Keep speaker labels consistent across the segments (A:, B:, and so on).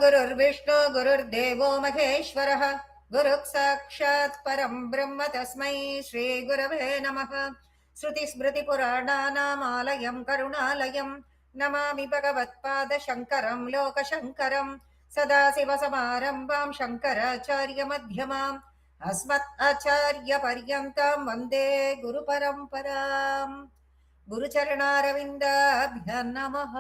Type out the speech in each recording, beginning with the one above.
A: गुरुर्विष्णु गुरुर्देवो महेश्वरः गुरुः साक्षात् परं ब्रह्म तस्मै श्रीगुरवे नमः। श्रुतिस्मृतिपुराणानामालयं करुणालयं नमामि भगवत्पादशङ्करं लोकशङ्करं। सदाशिवसमारम्भां शङ्कराचार्यमध्यमाम् अस्मत् आचार्यपर्यन्तां वन्दे गुरुपरम्पराम्। गुरुचरणारविन्दाभ्यां नमः।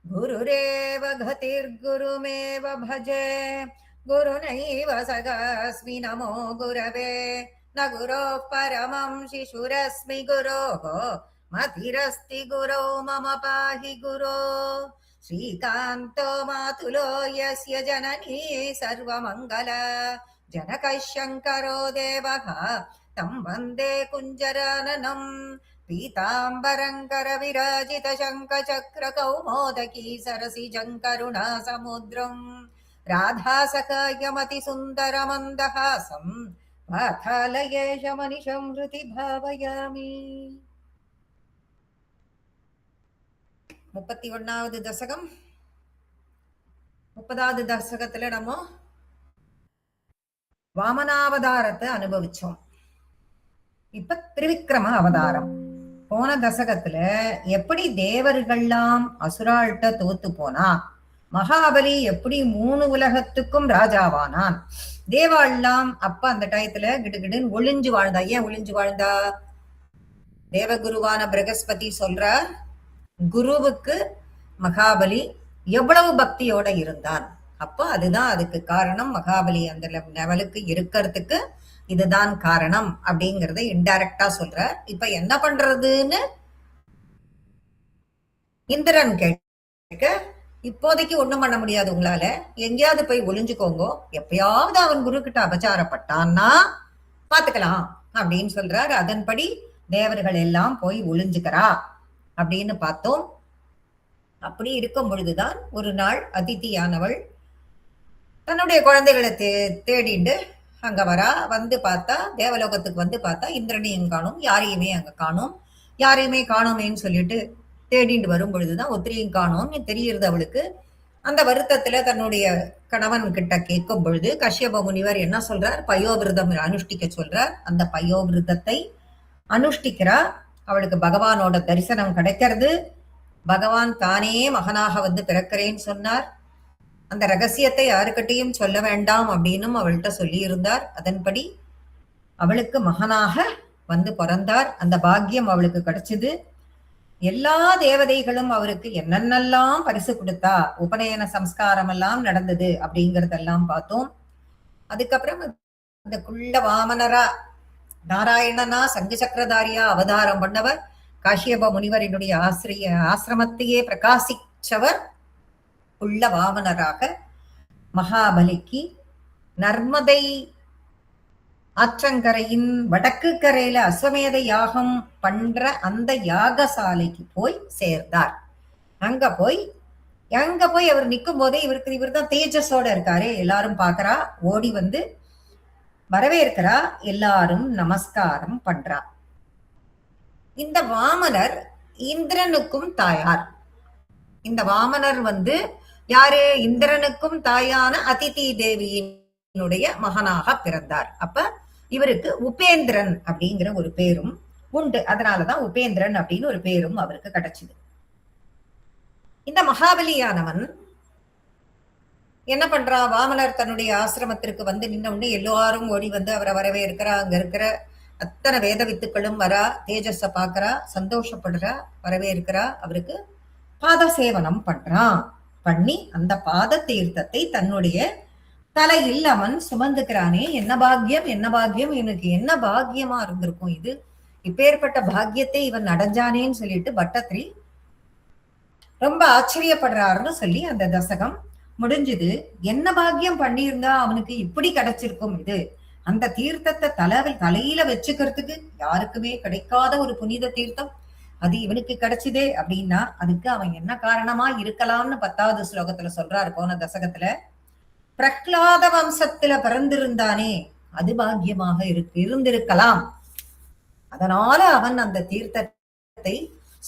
A: गुरुरेव गतिर्गुरुमेव भजे गुरुनैव सगास्मि नमो गुरवे न गुरोः परमं शिशुरस्मि गुरोः मतिरस्ति गुरो मम पाहि गुरो श्रीकान्तो मातुलो यस्य जननी सर्वमङ्गल जनकः शङ्करो देवः तं वन्दे कुञ्जराननम् पीताम्बरङ्कर विराजितशङ्खचक्रकौमोदकी सरसिजं करुणासमुद्रं राधासखायमतिसुन्दरमन्दहासं वातालयेशमनिशं हृदि भावयामि। 31வது தசகம். 30வது தசகத்துல நம்ம வாமனாவதாரத்தை அனுபவிச்சோம். இப்ப திரிவிக்ரம அவதாரம். போன தசகத்துல எப்படி தேவர்கள்லாம் அசுராள்கிட்ட தோத்து போனா, மகாபலி எப்படி 3 உலகத்துக்கும் ராஜாவானான், தேவாள்லாம் அப்ப அந்த டயத்துல கிடுகிடுன்னு ஒளிஞ்சு வாழ்ந்தா. ஏன் ஒளிஞ்சு வாழ்ந்தா? தேவகுருவான பிரகஸ்பதி சொல்றார், குருவுக்கு மகாபலி எவ்வளவு பக்தியோட இருந்தான். அப்போ அதுதான் அதுக்கு காரணம். மகாபலி அந்த லெவலுக்கு இருக்கிறதுக்கு இதுதான் காரணம் அப்படிங்கறத இன்டைரக்டா சொல்ற. இப்ப என்ன பண்றதுன்னு இந்திரன் கேட்க, இப்போதைக்கு ஒண்ணும் பண்ண முடியாது உங்களால, எங்கேயாவது போய் ஒளிஞ்சுக்கோங்க, எப்பயாவது அவன் குரு கிட்ட அபச்சாரப்பட்டான்னா பாத்துக்கலாம் அப்படின்னு சொல்றார். அதன்படி தேவர்கள் எல்லாம் போய் ஒளிஞ்சுக்கிறா அப்படின்னு பார்த்தோம். அப்படி இருக்கும் பொழுதுதான் ஒரு நாள் அதிதியானவள் தன்னுடைய குழந்தைகளை தேடிண்டு அங்க வரா. வந்து பார்த்தா, தேவலோகத்துக்கு வந்து பார்த்தா இந்திரனையும் காணும், யாரையுமே அங்க காணும். யாரையுமே காணோமேன்னு சொல்லிட்டு தேடிண்டு வரும் பொழுதுதான் ஒத்திரியும் காணோம்னு தெரியுறது அவளுக்கு. அந்த வருத்தத்துல தன்னுடைய கணவன் கிட்ட கேட்கும் பொழுது கஷ்யப முனிவர் என்ன சொல்றார்? பயோவிரதம் அனுஷ்டிக்க சொல்றார். அந்த பயோவிரதத்தை அனுஷ்டிக்கிறா. அவளுக்கு பகவானோட தரிசனம் கிடைக்கிறது. பகவான் தானே மகனாக வந்து பிறக்கிறேன்னு சொன்னார். அந்த ரகசியத்தை யாருக்கிட்டையும் சொல்ல வேண்டாம் அப்படின்னும் அவள்கிட்ட சொல்லி இருந்தார். அதன்படி அவளுக்கு மகனாக வந்து பிறந்தார். அந்த பாக்கியம் அவளுக்கு கிடைச்சது. எல்லா தேவதைகளும் அவருக்கு என்னென்னலாம் பரிசு கொடுத்தா, உபநயன சம்ஸ்காரம் எல்லாம் நடந்தது அப்படிங்கறதெல்லாம் பார்த்தோம். அதுக்கப்புறம் அந்த குள்ள வாமனரா நாராயணனா சங்கு சக்கரதாரியா அவதாரம் பண்ணவர், காஷ்யப முனிவரினுடைய ஆசிரமத்தையே பிரகாசிச்சவர் உள்ள வாமனராக மகாபலிக்கு நர்மதை ஆற்றங்கரையின் வடக்கு கரையில அஸ்வமேத யாகம் பண்ற அந்த யாகசாலைக்கு போய் சேர்ந்தார். அங்க போய் அவர் நிற்கும் போதே இவர் தான் தேஜஸோட இருக்காரு. எல்லாரும் பாக்குறா, ஓடி வந்து வரவேற்கிறா, எல்லாரும் நமஸ்காரம் பண்றா. இந்த வாமனர் இந்திரனுக்கும் தாயார். இந்த வாமனர் வந்து யாரு? இந்திரனுக்கும் தாயான அதிதி தேவியினுடைய மகனாக பிறந்தார். அப்ப இவருக்கு உபேந்திரன் அப்படிங்கிற ஒரு பேரும் உண்டு. அதனாலதான் உபேந்திரன் அப்படின்னு ஒரு பேரும் அவருக்கு கிடைச்சது. இந்த மகாபலியானவன் என்ன பண்றா? வாமனர் தன்னுடைய ஆசிரமத்திற்கு வந்து நின்ன உடனே எல்லாரும் ஓடி வந்து அவரை வரவேற்கிறா. அங்க இருக்கிற அத்தனை வேத வித்துக்களும் வரா, தேஜஸ பாக்குறா, சந்தோஷப்படுறா, வரவேற்கிறா. அவருக்கு பாத சேவனம் பண்றான். பண்ணி அந்த பாத தீர்த்தத்தை தன்னுடைய தலையில் அவன் சுமந்துக்கிறானே. என்ன பாக்கியம், என்ன பாக்கியம், இவனுக்கு என்ன பாக்கியமா இருந்திருக்கும் இது, இப்பேற்பட்ட பாக்கியத்தை இவன் அடைஞ்சானேன்னு சொல்லிட்டு பட்டத்ரி ரொம்ப ஆச்சரியப்படுறாருன்னு சொல்லி அந்த தசகம் முடிஞ்சுது. என்ன பாக்கியம் பண்ணியிருந்தா அவனுக்கு இப்படி கிடைச்சிருக்கும் இது. அந்த தீர்த்தத்தை தலையில வச்சுக்கிறதுக்கு யாருக்குமே கிடைக்காத ஒரு புனித தீர்த்தம் அது இவனுக்கு கிடைச்சதே அப்படின்னா அதுக்கு அவன் என்ன காரணமா இருக்கலாம்னு 10வது ஸ்லோகத்துல சொல்றாரு. போன தசகத்துல பிரஹ்லாத வம்சத்துல பிறந்திருந்தானே, அது பாக்கியமாக இருந்திருக்கலாம். அதனால அவன் அந்த தீர்த்தத்தை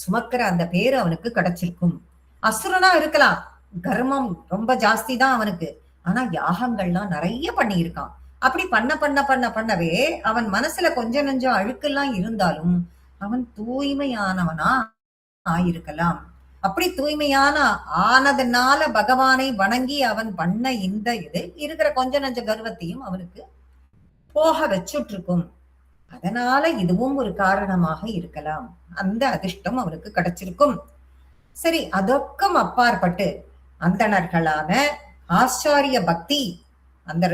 A: சுமக்கிற அந்த பேரு அவனுக்கு கிடைச்சிருக்கும். அசுரனா இருக்கலாம், கர்மம் ரொம்ப ஜாஸ்தி தான் அவனுக்கு. ஆனா யாகங்கள்லாம் நிறைய பண்ணியிருக்கான். அப்படி பண்ணவே அவன் மனசுல கொஞ்சம் நெஞ்சம் அழுக்கெல்லாம் இருந்தாலும் அவன் தூய்மையானவனா ஆயிருக்கலாம். அப்படி தூய்மையான ஆனதுனால பகவானை வணங்கி அவன் பண்ண இந்த இது இருக்கிற கொஞ்ச நஞ்ச கர்வத்தையும் அவனுக்கு போக வச்சுட்டு இருக்கும். அதனால இதுவும் ஒரு காரணமாக இருக்கலாம். அந்த அதிர்ஷ்டம் அவனுக்கு கிடைச்சிருக்கும். சரி, அதற்கும் அப்பாற்பட்டு அந்தணர்களான ஆச்சாரிய பக்தி, அந்த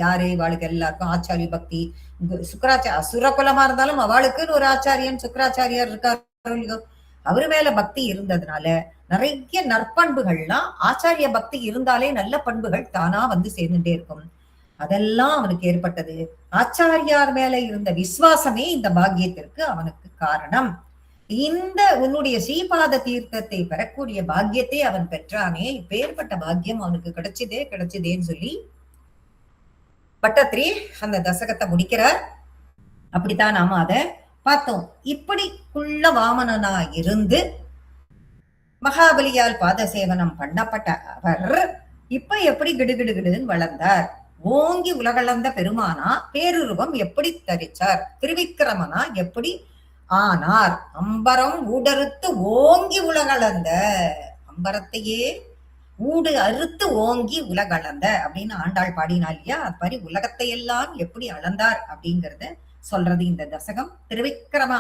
A: யாரு இவாளுக்கு எல்லாருக்கும் ஆச்சாரிய பக்தி, அசுர குலமா இருந்தாலும் அவளுக்குன்னு ஒரு ஆச்சாரியன் சுக்கராச்சாரியார் இருக்காரு, அவரு மேல பக்தி இருந்ததுனால நிறைய நற்பண்புகள்லாம், ஆச்சாரிய பக்தி இருந்தாலே நல்ல பண்புகள் தானா வந்து சேர்ந்துட்டே இருக்கும். அதெல்லாம் அவனுக்கு ஏற்பட்டது. ஆச்சாரியார் மேல இருந்த விசுவாசமே இந்த பாக்கியத்திற்கு அவனுக்கு காரணம். இந்த உன்னுடைய ஸ்ரீபாத தீர்த்தத்தை பெறக்கூடிய பாக்கியத்தை அவன் பெற்றானே, இப்பேற்பட்ட பாக்கியம் அவனுக்கு கிடைச்சதேன்னு சொல்லி பட்டத்திரி அந்த தசகத்தை முடிக்கிறார். அப்படித்தான் நாம அதை பார்த்தோம். இப்படி குள்ள வாமனனா இருந்து மகாபலியால் பாத சேவனம் பண்ணப்பட்ட அவர் இப்ப எப்படி கிடுகிடுகிடுன்னு வளர்ந்தார். ஓங்கி உலகளந்த பெருமானா பேருருவம் எப்படி தரிச்சார், திருவிக்கிரமனா எப்படி ஆனார், அம்பரம் ஊடறுத்து ஓங்கி உலகளந்த, அம்பரத்தையே ஊடு அறுத்து ஓங்கி உலகளந்த அப்படின்னு ஆண்டாள் பாடினா இல்லையா, அது மாதிரி உலகத்தை எல்லாம் எப்படி அளந்தார் அப்படிங்கறத சொல்றது இந்த தசகம். திருவிக்கிரம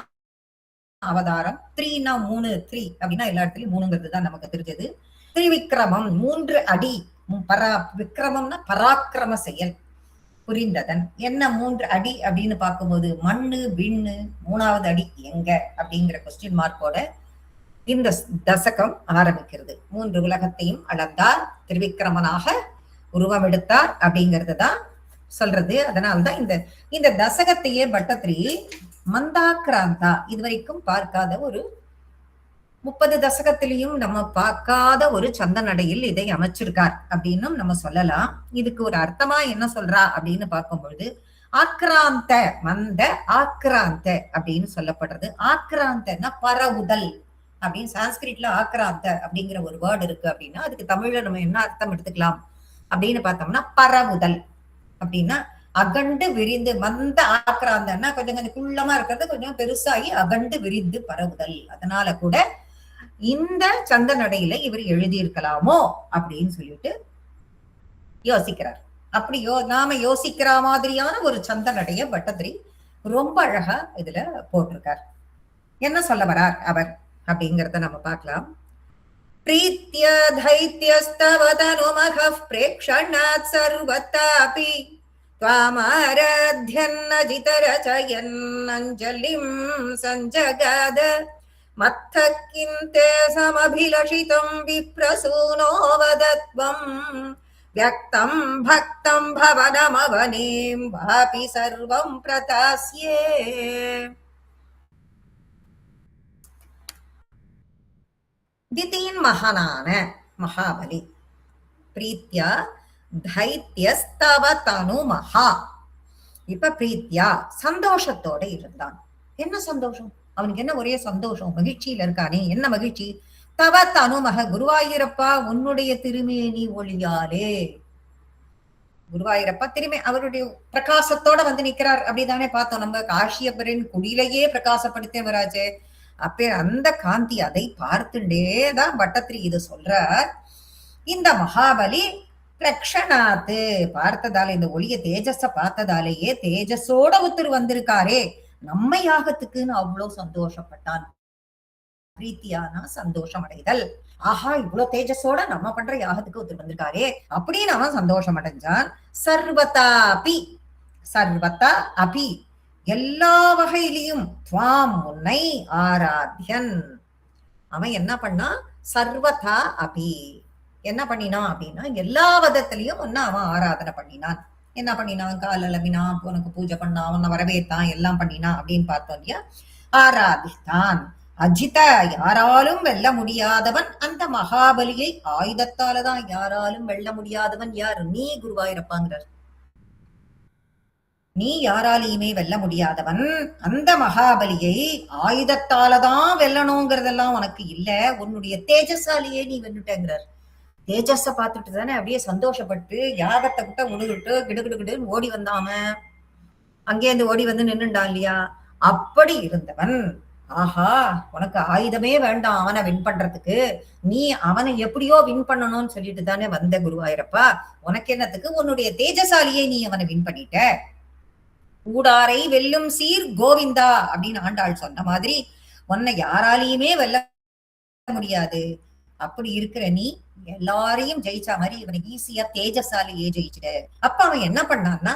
A: அவதாரம் 3னா 3 அப்படின்னா எல்லா இடத்துலயும் 3ங்கிறது தான் நமக்கு தெரிஞ்சது. திரிவிக்கிரமம் 3 அடி, விக்கிரமம்னா பராக்கிரம செயல், புரிந்ததன். என்ன 3 அடி அப்படின்னு பார்க்கும்போது மண்ணு விண்ணு, 3வது அடி எங்க அப்படிங்கிற கொஸ்டின் மார்க்கோட இந்த தசகம் ஆரம்பிக்கிறது. 3 உலகத்தையும் அளந்தார், திருவிக்கிரமனாக உருவம் எடுத்தார் அப்படிங்கிறது தான் சொல்றது. அதனால்தான் இந்த தசகத்தையே பட்டத்திரி மந்தாக்கிராந்தா இதுவரைக்கும் பார்க்காத ஒரு 30 தசகத்திலையும் நம்ம பார்க்காத ஒரு சந்த நடையில் இதை அமைச்சிருக்கார் அப்படின்னு நம்ம சொல்லலாம். இதுக்கு ஒரு அர்த்தமா என்ன சொல்றா அப்படின்னு பார்க்கும்பொழுது ஆக்ராந்த, மந்த ஆக்ராந்த அப்படின்னு சொல்லப்படுறது. ஆக்ராந்தன்னா பரவுதல் அப்படின்னு சான்ஸ்கிரிட்ல ஆக்ராந்த அப்படிங்கிற ஒரு வேர்டு இருக்கு. அப்படின்னா அதுக்கு தமிழ்ல நம்ம என்ன அர்த்தம் எடுத்துக்கலாம் அப்படின்னு பார்த்தோம்னா பரவுதல் அப்படின்னா அகண்டு விரிந்து, மந்த ஆக்ராந்தன்னா கொஞ்சம் கொஞ்சம் குள்ளமா இருக்கிறது கொஞ்சம் பெருசாகி அகண்டு விரிந்து பரவுதல். அதனால கூட இந்த சந்த நடையில இவர் எழுதியிருக்கலாமோ அப்படின்னு சொல்லிட்டு யோசிக்கிறார். அப்படி நாம யோசிக்கிற மாதிரியான ஒரு சந்த நடைய பட்டத்திரி ரொம்ப அழகா இதுல போட்டிருக்கார். என்ன சொல்ல வரார் அவர் அப்படிங்கறத நம்ம பார்க்கலாம். பிரீத்ய தைத்யஸ்தவ தனுமகః பிரேக்ஷணாத் சர்வதாபி த்வாமாராத்யன்னஜிதரசயன் அஞ்சலிம் சஞ்சகாத மத்தக்கிந்தே சமபிலஷிதம் விப்ரசூனோ வதத்வம் வியக்தம் பக்தம் பவனமவனீம் வாபி சர்வம் பிரதாஸ்யே. திதியின் மகானான மகாபலி பிரீத்யா தைத்யஸ்தவ தனு மகா, இப்ப பிரீத்யா சந்தோஷத்தோட இருந்தான். என்ன சந்தோஷம் அவனுக்கு? என்ன ஒரே சந்தோஷம், மகிழ்ச்சியில இருக்கானே. என்ன மகிழ்ச்சி? தவ தனுமக, குருவாயூரப்பா உன்னுடைய திருமேனி ஒளியாலே. குருவாயூரப்பா திரும்பி அவருடைய பிரகாசத்தோட வந்து நிக்கிறார் அப்படிதானே பார்த்தோம். நம்ம காஷியப்பரின் குடியிலேயே பிரகாசப்படுத்தவராச்சே. அப்ப அந்த காந்தி அதை பார்த்துட்டேதான் பட்டத்திரி இது சொல்றார். இந்த மகாபலி பிரக்ஷணாத்து பார்த்ததால, இந்த ஒளிய தேஜஸ பார்த்ததாலேயே தேஜஸோட ஒருத்தர் வந்திருக்காரே நம்ம யாகத்துக்குன்னு அவ்வளவு சந்தோஷப்பட்டான். பிரீத்தியானா சந்தோஷம் அடைதல். ஆஹா, இவ்வளவு தேஜஸோட நம்ம பண்ற யாகத்துக்கு ஒருத்தர் வந்திருக்காரே அப்படின்னு அவன் சந்தோஷம் அடைஞ்சான். சர்வதா அபி, சர்வதா அபி எல்லா வகையிலையும் துவாம் உன்னை ஆராத்யன். அவன் என்ன பண்ணா? சர்வதா அபி என்ன பண்ணினான் அப்படின்னா எல்லா விதத்திலையும் ஒன்னு அவன் ஆராதனை பண்ணினான். என்ன பண்ணினான்? கால் அளவினான், உனக்கு பூஜை பண்ணான், உன்னை வரவேற்றான், எல்லாம் பண்ணினான் அப்படின்னு பார்த்தோம் இல்லையா. ஆராதித்தான். அஜித, யாராலும் வெல்ல முடியாதவன் அந்த மகாபலியை. ஆயுதத்தாலதான் யாராலும் வெல்ல முடியாதவன் யார்? நீ குருவாயூரப்பாங்கிறார். நீ யாராலையுமே வெல்ல முடியாதவன். அந்த மகாபலியை ஆயுதத்தாலதான் வெல்லணுங்கிறதெல்லாம் உனக்கு இல்ல, உன்னுடைய தேஜஸாலேயே நீ வென்னுட்டேங்கிறார். தேஜஸ பார்த்துட்டு தானே அப்படியே சந்தோஷப்பட்டு யாகத்தை கிட்ட உழுதுட்டு கிடுகிடுன்னு ஓடி வந்தாம, அங்கேருந்து ஓடி வந்து நின்னுண்டான் இல்லையா? அப்படி இருந்தவன், ஆஹா உனக்கு ஆயுதமே வேண்டாம் அவனை வின் பண்றதுக்கு, நீ அவனை எப்படியோ வின் பண்ணணும்னு சொல்லிட்டு தானே வந்த குருவாயிரப்பா, உனக்கு என்னத்துக்கு, உன்னுடைய தேஜசாலியை நீ அவனை வின் பண்ணிட்ட. கூடாரை வெல்லும் சீர் கோவிந்தா அப்படின்னு ஆண்டாள் சொன்ன மாதிரி உன்னை யாராலையுமே வெல்ல முடியாது. அப்படி இருக்கிற நீ எல்லாரையும் ஜெயிச்சா மாதிரி இவனை ஈஸியா தேஜசாலியே ஜெயிச்சிட. அப்ப அவன் என்ன பண்ணான்னா,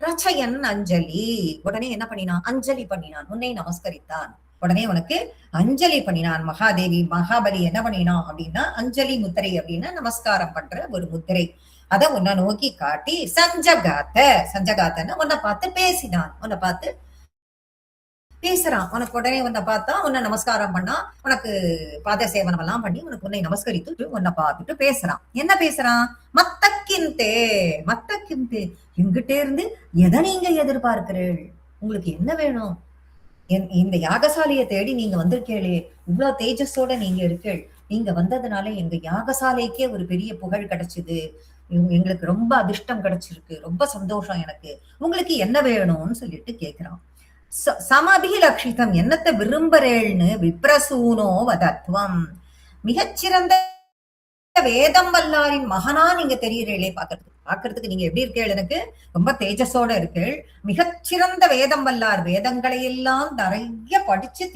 A: ரச்சயன் அஞ்சலி, உடனே என்ன பண்ணினான், அஞ்சலி பண்ணினான், உன்னை நமஸ்கரித்தான். உடனே உனக்கு அஞ்சலி பண்ணினான். மகாதேவி மகாபலி என்ன பண்ணினான் அப்படின்னா, அஞ்சலி முத்திரை அப்படின்னா நமஸ்காரம் பண்ற ஒரு முத்திரை. அத உன்னை நோக்கி காட்டி சஞ்சகாத்த, சஞ்சகாத்தன்னு உன்னை பார்த்து பேசினான். உன்னை பார்த்து பேசுறான். உனக்கு உடனே உன்னை பார்த்தா உன்னை நமஸ்காரம் பண்ணா, உனக்கு பாத சேவனம் எல்லாம் பண்ணி உனக்கு உன்னை நமஸ்கரித்து உன்னை பார்த்துட்டு பேசுறான். என்ன பேசுறான்? மத்தக்கிந்தே, மத்தக்கிந்தே, எங்கிட்டே இருந்து எதை நீங்க எதிர்பார்க்கிறீர்கள், உங்களுக்கு என்ன வேணும்? இந்த யாகசாலையை தேடி நீங்க வந்திருக்கீங்களே, இவ்வளவு தேஜஸோட நீங்க இருக்கீள், நீங்க வந்ததுனால எங்க யாகசாலைக்கே ஒரு பெரிய புகழ் கிடைச்சது, எங்களுக்கு ரொம்ப அதிர்ஷ்டம் கிடைச்சிருக்கு, ரொம்ப சந்தோஷம் எனக்கு, உங்களுக்கு என்ன வேணும்னு சொல்லிட்டு கேக்குறான். சமபிலக்ஷிதம், என்னத்தை விரும்புறேன்னு விப்ரசூனோ வதத்வம், மிகச்சிறந்த வேதம் வல்லாரின் மகனா நீங்க தெரியுறீங்களே, பாக்குறதுக்கு நீங்க எப்படி இருக்கீள், எனக்கு ரொம்ப தேஜஸோட இருக்கீள், மிகச்சிறந்த வேதம் வல்லார், வேதங்களை எல்லாம் நிறைய படிச்சு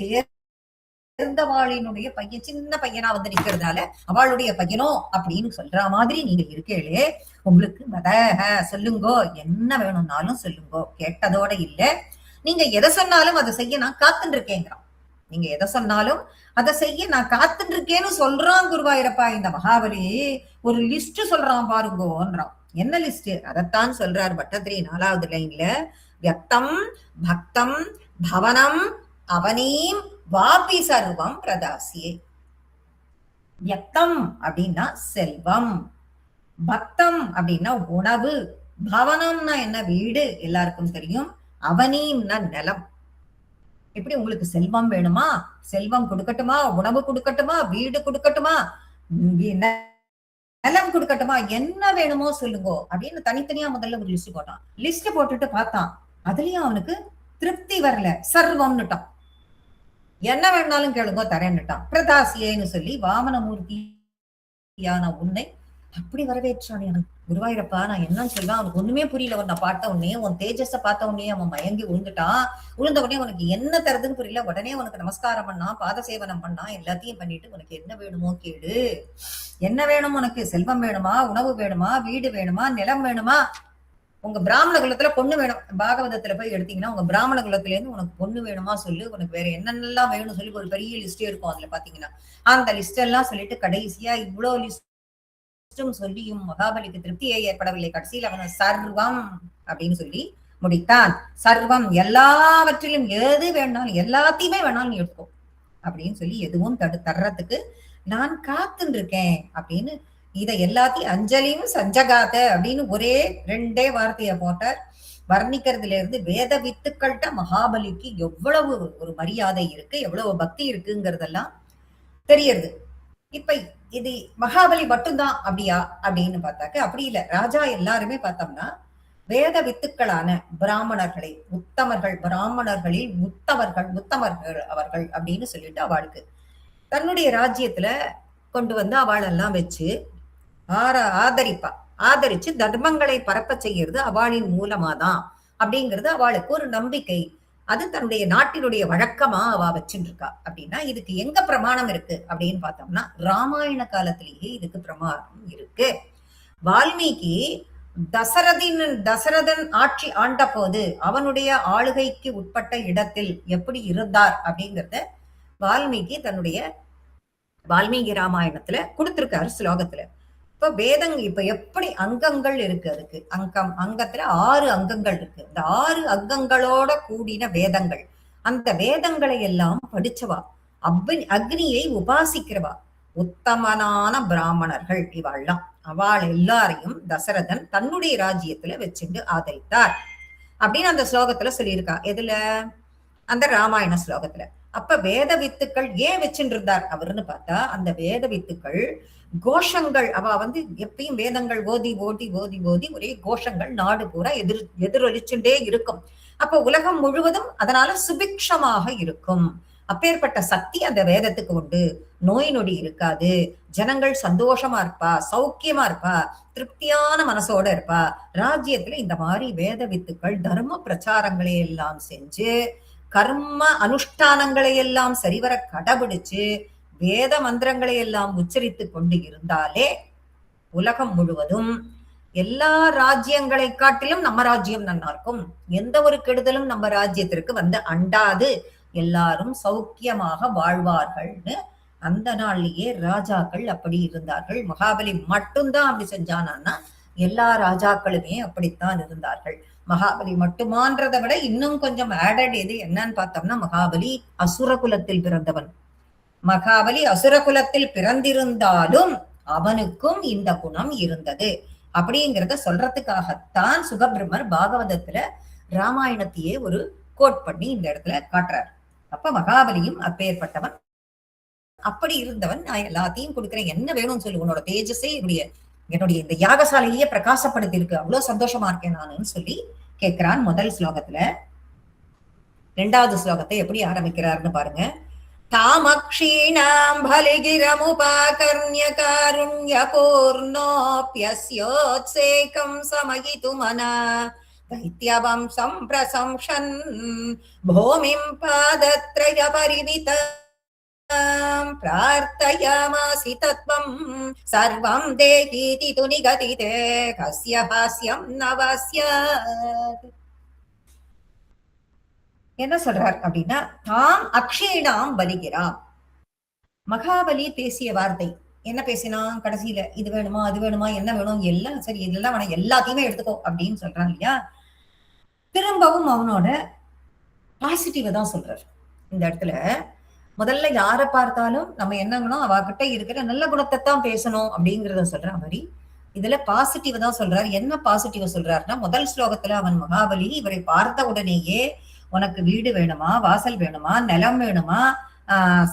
A: தேர்ந்தவாளினுடைய பையன், சின்ன பையனா வந்து நிக்கிறதுனால அவளுடைய பையனோ அப்படின்னு சொல்ற மாதிரி நீங்க இருக்கீங்களே, உங்களுக்கு சொல்லுங்கோ, என்ன வேணும்னாலும் சொல்லுங்கோ, கேட்டதோட இல்ல, நீங்க எதை சொன்னாலும் அதை செய்ய நான் காத்துட்டு இருக்கேங்கிறான். நீங்க எதை சொன்னாலும் அதை செய்ய நான் காத்துட்டு இருக்கேன்னு சொல்றான் குருவாயிரப்பா. இந்த மகாபலி ஒரு லிஸ்ட் சொல்றான் பாருங்கோன்றான். என்ன லிஸ்ட்? அதைத்தான் சொல்றார் பட்டத்திரி 4வது லைன்ல. வியக்தம் பக்தம் பவனம் அவனீம் வாபி சர்வம் பிரதாசியே. வியக்தம் அப்படின்னா செல்வம், பக்தம் அப்படின்னா உணவு, பவனம்னா என்ன, வீடு எல்லாருக்கும் தெரியும், அவனீம்னா நிலம். எப்படி உங்களுக்கு செல்வம் வேணுமா, செல்வம் கொடுக்கட்டுமா, உணவு கொடுக்கட்டுமா, வீடு கொடுக்கட்டுமா, நிலம் கொடுக்கட்டுமா, என்ன வேணுமோ சொல்லுங்கோ அப்படின்னு தனித்தனியா முதல்ல ஒரு லிஸ்ட் போட்டான். லிஸ்ட் போட்டுட்டு பார்த்தான், அதுலயும் அவனுக்கு திருப்தி வரல, சர்வம்னுட்டான். என்ன வேணாலும் கேளுங்கோ தரேன்னுட்டான். பிரதாசியேன்னு சொல்லி வாமனமூர்த்தியான உன்னை அப்படி வரவேற்றான். எனக்கு குருவாயிரப்பா நான் என்ன சொல்லுவேன், அவனுக்கு ஒண்ணுமே புரியல. உன்னை பார்த்த உடனே, உன் தேஜஸ பார்த்த உடனே அவன் மயங்கி விழுந்துட்டான். விழுந்த உடனே உனக்கு என்ன தருதுன்னு புரியல. உடனே உனக்கு நமஸ்காரம் பண்ணா, பாத சேவனம் பண்ணா, எல்லாத்தையும் பண்ணிட்டு உனக்கு என்ன வேணுமோ கேளு, என்ன வேணும் உனக்கு, செல்வம் வேணுமா, உணவு வேணுமா, வீடு வேணுமா, நிலம் வேணுமா, உங்க பிராமண குலத்துல பொண்ணு வேணும், பாகவதத்துல போய் எடுத்தீங்கன்னா உங்க பிராமண குலத்துல இருந்து உனக்கு பொண்ணு வேணுமா சொல்லு, உனக்கு வேற என்னென்னலாம் வேணும்னு சொல்லி ஒரு பெரிய லிஸ்டே இருக்கும். அதுல பாத்தீங்கன்னா அந்த லிஸ்ட் எல்லாம் சொல்லிட்டு கடைசியா இவ்வளவு லிஸ்ட் சொல்லியும் மகாபலிக்கு திருப்தியே ஏற்படவில்லை. கடைசியில் அவன் சர்வம் அப்படின்னு சொல்லி முடித்தான். சர்வம், எல்லாவற்றிலும் எது வேணாலும், எல்லாத்தையுமே வேணாலும் நீ எடுத்துக்கோ அப்படின்னு சொல்லி, எதுவும் தர்றதுக்கு நான் காத்துன்னு இருக்கேன் அப்படின்னு இதை எல்லாத்தையும் அஞ்சலியும் சஞ்சகாத அப்படின்னு ஒரே 2 வார்த்தையை போட்டார். வர்ணிக்கிறதுல இருந்து வேத வித்துக்கள்கிட்ட மகாபலிக்கு எவ்வளவு ஒரு மரியாதை இருக்கு, எவ்வளவு பக்தி இருக்குங்கிறதெல்லாம் தெரியறது. இப்ப இது மகாபலி மட்டும்தான் அப்படியா அப்படின்னு பார்த்தாக்க அப்படி இல்லை. ராஜா எல்லாருமே பார்த்தோம்னா வேத வித்துக்களான பிராமணர்களை, உத்தமர்கள், பிராமணர்களில் உத்தமர்கள் அவர்கள் அப்படின்னு சொல்லிட்டு அவளுக்கு தன்னுடைய ராஜ்யத்துல கொண்டு வந்து அவளெல்லாம் வச்சு ஆதரிப்பா. ஆதரிச்சு தர்மங்களை பரப்ப செய்யறது அவளின் மூலமாதான் அப்படிங்கிறது அவளுக்கு ஒரு நம்பிக்கை. அது தன்னுடைய நாட்டினுடைய வழக்கமா அவ வச்சுட்டு இருக்கா. அப்படின்னா இதுக்கு எங்க பிரமாணம் இருக்கு அப்படின்னு பார்த்தோம்னா, ராமாயண காலத்திலேயே இதுக்கு பிரமாணம் இருக்கு. வால்மீகி தசரதன் ஆட்சி ஆண்ட போது அவனுடைய ஆளுகைக்கு உட்பட்ட இடத்தில் எப்படி இருந்தார் அப்படிங்கிறத வால்மீகி தன்னுடைய வால்மீகி ராமாயணத்துல கொடுத்திருக்காரு ஸ்லோகத்துல. இப்ப வேதங்கள் இப்ப எப்படி அங்கங்கள் இருக்கு, அதுக்கு அங்கத்துல 6 அங்கங்கள் இருக்கு. இந்த 6 அங்கங்களோட கூடின வேதங்கள், அந்த வேதங்களை எல்லாம் படிச்சவா, அக்னியை உபாசிக்கிறவா, உத்தமனான பிராமணர்கள் இவாள்லாம். அவள் எல்லாரையும் தசரதன் தன்னுடைய ராஜ்யத்துல வச்சுட்டு ஆதரித்தார் அப்படின்னு அந்த ஸ்லோகத்துல சொல்லியிருக்கா. எதுல? அந்த ராமாயண ஸ்லோகத்துல. அப்ப வேத வித்துக்கள் ஏன் வச்சுட்டு இருந்தார் அவருன்னு பார்த்தா, அந்த வேத வித்துக்கள் கோஷங்கள், அவ எப்பயும் வேதங்கள் ஓதி ஓதி ஓதி ஓதி ஒரே கோஷங்கள் நாடு பூரா எதிரொலிச்சுட்டே இருக்கும். அப்ப உலகம் முழுவதும் அதனால சுபிக்ஷமாக இருக்கும். அப்பேற்பட்ட சக்தி அந்த வேதத்துக்கு உண்டு. நோய் நொடி இருக்காது, ஜனங்கள் சந்தோஷமா இருப்பா, சௌக்கியமா இருப்பா, திருப்தியான மனசோட இருப்பா. ராஜ்யத்துல இந்த மாதிரி வேத வித்துக்கள் தர்ம பிரச்சாரங்களை எல்லாம் செஞ்சு, கர்ம அனுஷ்டானங்களை எல்லாம் சரிவர கடைபிடிச்சு, வேத மந்திரங்களை எல்லாம் உச்சரித்து கொண்டு இருந்தாலே உலகம் முழுவதும் எல்லா ராஜ்யங்களை காட்டிலும் நம்ம ராஜ்யம் நல்லா இருக்கும். எந்த ஒரு கெடுதலும் நம்ம ராஜ்யத்திற்கு அண்டாது, எல்லாரும் சௌக்கியமாக வாழ்வார்கள்னு அந்த நாள்லயே ராஜாக்கள் அப்படி இருந்தார்கள். மகாபலி மட்டும்தான் அப்படி செஞ்சானா, எல்லா ராஜாக்களுமே அப்படித்தான் இருந்தார்கள். மகாபலி மட்டுமான்றதை விட இன்னும் கொஞ்சம் ஆடட் இது என்னன்னு பார்த்தோம்னா, மகாபலி அசுர குலத்தில் பிறந்தவன். மகாபலி அசுர குலத்தில் பிறந்திருந்தாலும் அவனுக்கும் இந்த குணம் இருந்தது அப்படிங்கிறத சொல்றதுக்காகத்தான் சுகபிரம்மர் பாகவதத்துல ராமாயணத்தையே ஒரு கோட் பண்ணி இந்த இடத்துல காட்டுறார். அப்ப மகாபலியும் அப்பேற்பட்டவன், அப்படி இருந்தவன். நான் எல்லாத்தையும் கொடுக்குறேன், என்ன வேணும்னு சொல்லி, உன்னோட தேஜஸே என்னுடைய இந்த யாகசாலையே பிரகாசப்படுத்தி இருக்கு, அவ்வளவு சந்தோஷமா இருக்கேன் நானுன்னு சொல்லி கேட்கிறான் முதல் ஸ்லோகத்துல. இரண்டாவது ஸ்லோகத்தை எப்படி ஆரம்பிக்கிறார்னு பாருங்க. தாமக்ஷீணாம் பலிகிரமுபாகர்ண்ய காருண்ய பூர்ணோப்யஸ்யோத்சேகம் சமயிதுமனா दैत्यवंशं प्रशंसन् भूमिं पादत्रय परिमितां प्रार्थयामासि तत्त्वं सर्वं देहीति तु निगदिते कस्य हास्यं न वास्यात्. என்ன சொல்றார் அப்படின்னா, தாம் அக்ஷீணாம் பலிகிறாம். மகாபலி பேசிய வார்த்தை என்ன பேசினான்? கடைசியில இது வேணுமா அது வேணுமா என்ன வேணும் எல்லாம் சரி, இதெல்லாம் வேணாம், எல்லாத்தையுமே எடுத்துக்கோ அப்படின்னு சொல்றான் இல்லையா. திரும்பவும் அவனோட பாசிட்டிவ தான் சொல்றாரு இந்த இடத்துல. முதல்ல யாரை பார்த்தாலும் நம்ம என்னங்கணும் அவகிட்ட இருக்கிற நல்ல குணத்தை தான் பேசணும் அப்படிங்கிறத சொல்ற மாதிரி இதுல பாசிட்டிவ் தான் சொல்றாரு. என்ன பாசிட்டிவ் சொல்றாருன்னா, முதல் ஸ்லோகத்துல அவன் மகாபலி இவரை பார்த்த உடனேயே உனக்கு வீடு வேணுமா, வாசல் வேணுமா, நிலம் வேணுமா,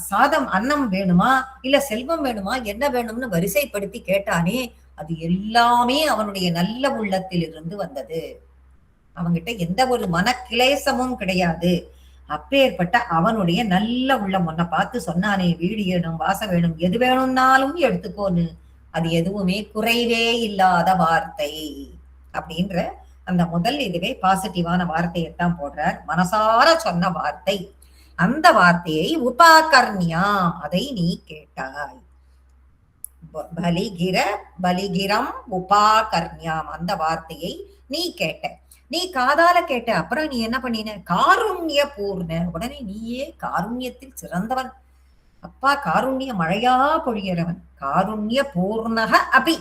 A: சாதம் அன்னம் வேணுமா, இல்ல செல்வம் வேணுமா, என்ன வேணும்னு வரிசைப்படுத்தி கேட்டானே, அது எல்லாமே அவனுடைய நல்ல உள்ளத்தில் இருந்து வந்தது. அவங்கிட்ட எந்த ஒரு மனக்கிளேசமும் கிடையாது. அப்பேற்பட்ட அவனுடைய நல்ல உள்ளம் உன்னை பார்த்து சொன்னானே, வீடு வேணும், வாசம் வேணும், எது வேணும்னாலும் எடுத்துக்கோன்னு, அது எதுவுமே குறைவே இல்லாத வார்த்தை அப்படின்ற அந்த முதல் இதுவே பாசிட்டிவான வார்த்தையைத்தான் போடுறார். மனசார சொன்ன வார்த்தை. அந்த வார்த்தையை உபாகர்ணியாம், அதை நீ கேட்டாய். பலிகிரம் உபாகர்ணியாம், அந்த வார்த்தையை நீ கேட்ட, நீ காதால கேட்ட. அப்புறம் நீ என்ன பண்ணின? காருண்ய பூர்ண, உடனே நீயே காருண்யத்தில் சிறந்தவன். அப்பா காருண்ய மழையா பொழியறவன், காருண்ய பூர்ணக அபி,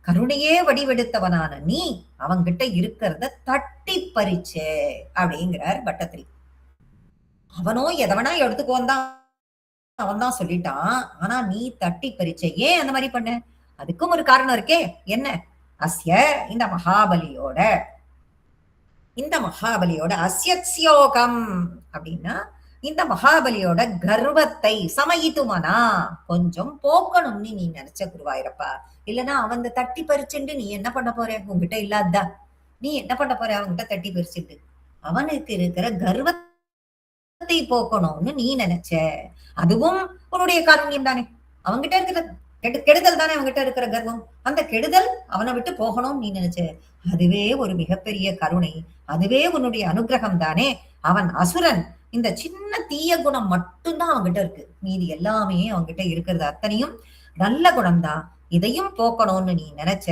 A: கருணையே வடிவெடுத்தவனான நீ அவன்கிட்ட இருக்கிறத தட்டி பறிச்சே அப்படிங்கிறார் பட்டத்திரி. அவனோ எதவனா எடுத்துக்கோன் தான் அவன் தான் சொல்லிட்டான். ஆனா நீ தட்டி பறிச்ச. ஏன் அந்த மாதிரி பண்ண? அதுக்கும் ஒரு காரணம் இருக்கே. என்ன? அஸ்ய, இந்த மகாபலியோட அஸ்யோகம் அப்படின்னா இந்த மகாபலியோட கர்வத்தை சமயித்துமனா கொஞ்சம் போக்கணும்னு நீ நினைச்ச குருவாயிரப்பா. இல்லன்னா அவன் தட்டி பறிச்சுட்டு நீ என்ன பண்ண போற? உங்ககிட்ட இல்லாதா நீ என்ன பண்ண போற? அவன்கிட்ட தட்டி பறிச்சுட்டு அவனுக்கு இருக்கிற கர்வத்தை போக்கணும்னு நீ நினைச்ச. அதுவும் உன்னுடைய காரண்யம் தானே. அவன்கிட்ட இருக்கிற கெடுதல் தானே அவன்கிட்ட இருக்கிற கர்வம். அந்த கெடுதல் அவனை விட்டு போகணும்னு நீ நினைச்ச. அதுவே ஒரு மிகப்பெரிய கருணை, அதுவே உன்னுடைய அனுகிரகம் தானே. அவன் அசுரன், இந்த சின்ன தீய குணம் மட்டும்தான் அவன்கிட்ட இருக்கு, மீதி எல்லாமே அவன்கிட்ட இருக்கிறது அத்தனையும் நல்ல குணம்தான். இதையும் போக்கணும்னு நீ நினைச்ச.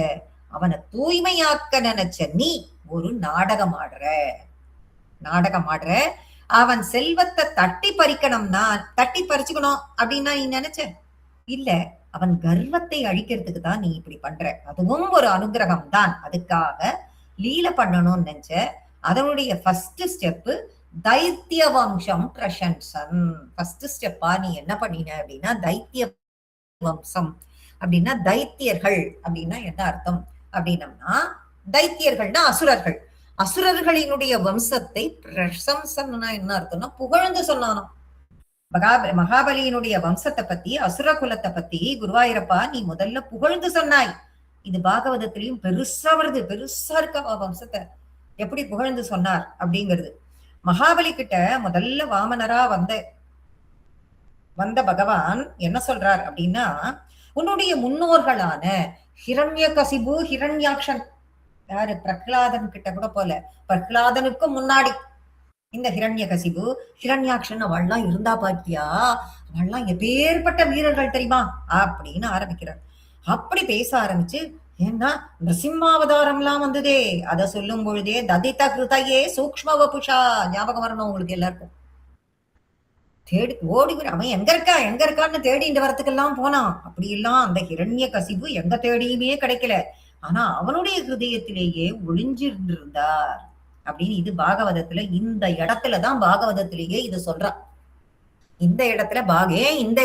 A: அவனை தூய்மையாக்க நினைச்ச நீ ஒரு நாடகம் ஆடுற. அவன் செல்வத்தை தட்டி பறிக்கணும்னா, தட்டி பறிச்சுக்கணும் அப்படின்னா நீ நினைச்ச இல்ல, அவன் கர்வத்தை அழிக்கிறதுக்கு தான் நீ இப்படி பண்ற. அதுவும் ஒரு அனுகிரகம் தான். அதுக்காக லீல பண்ணணும்னு நினைச்ச. அதனுடைய ஃபர்ஸ்ட் ஸ்டெப் தைத்திய வம்சம் பிரசன்சன். ஃபர்ஸ்ட் ஸ்டெப்பா நீ என்ன பண்ணின அப்படின்னா, தைத்திய வம்சம் அப்படின்னா தைத்தியர்கள் அப்படின்னா என்ன அர்த்தம் அப்படின்னம்னா, தைத்தியர்கள்னா அசுரர்கள். அசுரர்களினுடைய வம்சத்தை பிரசம்சன்னா என்ன அர்த்தம்னா புகழ்ந்து சொன்னானோ. மகாபலியினுடைய வம்சத்தை பத்தி, அசுர குலத்தை பத்தி குருவாயூரப்பா நீ முதல்ல புகழ்ந்து சொன்னாய். இது பாகவதத்திலையும் பெருசா வருது, பெருசா இருக்க வம்சத்தை எப்படி புகழ்ந்து சொன்னார் அப்படிங்கிறது. மகாபலி கிட்ட முதல்ல வாமனரா வந்த பகவான் என்ன சொல்றார் அப்படின்னா, உன்னுடைய முன்னோர்களான ஹிரண்யகசிபு, ஹிரண்யாக்ஷன், யாரு பிரகலாதன் கிட்ட கூட போல, பிரகலாதனுக்கும் முன்னாடி இந்த ஹிரண்யகசிபு, ஹிரண்யாக்ஷன் அவள்லாம் இருந்தா பாத்தியா, அவள்லாம் எப்பேற்பட்ட வீரர்கள் தெரியுமா அப்படின்னு ஆரம்பிக்கிறார். அப்படி பேச ஆரம்பிச்சு, ஏன்னா நரசிம்மாவதாரம் எல்லாம் வந்ததே, அதை சொல்லும் பொழுதே ததித கிருதையே சூக்ஷ்ம வபுஷா ஞாபகம் வரணும் உங்களுக்கு எல்லாருக்கும். தேடி ஓடி அவன் எங்க இருக்கான்னு தேடி இந்த வரத்துக்கெல்லாம் போனான். அப்படி எல்லாம் அந்த ஹிரண்ய கசிபு எங்க தேடியுமே கிடைக்கல. ஆனா அவனுடைய ஹிருதயத்திலேயே ஒளிஞ்சிருந்திருந்தார் அப்படின்னு இது பாகவதத்துல இந்த இடத்துலதான் பாகவதத்திலேயே இது சொல்றான். இந்த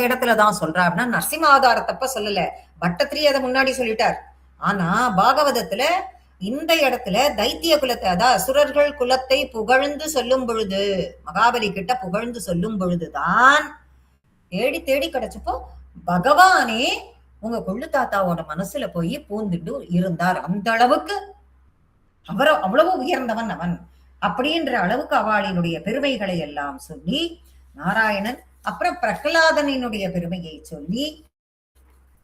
A: இடத்துலதான் சொல்றா அப்படின்னா நரசிம்ம அவதாரத்தப்ப சொல்லல, பட்டத்திலேயே அதை முன்னாடி சொல்லிட்டார். ஆனா பாகவதத்துல இந்த இடத்துல தைத்திய குலத்தை, அதாவது அசுரர்கள் குலத்தை புகழ்ந்து சொல்லும் பொழுது, மகாபலி கிட்ட புகழ்ந்து சொல்லும் பொழுதுதான் தேடி தேடி கிடைச்சப்போ பகவானே உங்க கொள்ளு தாத்தாவோட மனசுல போய் பூந்துட்டு இருந்தார். அந்த அளவுக்கு அவ்வளவு உயர்ந்தவன் அவன் அப்படின்ற அளவுக்கு அவளினுடைய பெருமைகளை எல்லாம் சொல்லி நாராயணன், அப்புறம் பிரகலாதனினுடைய பெருமையை சொல்லி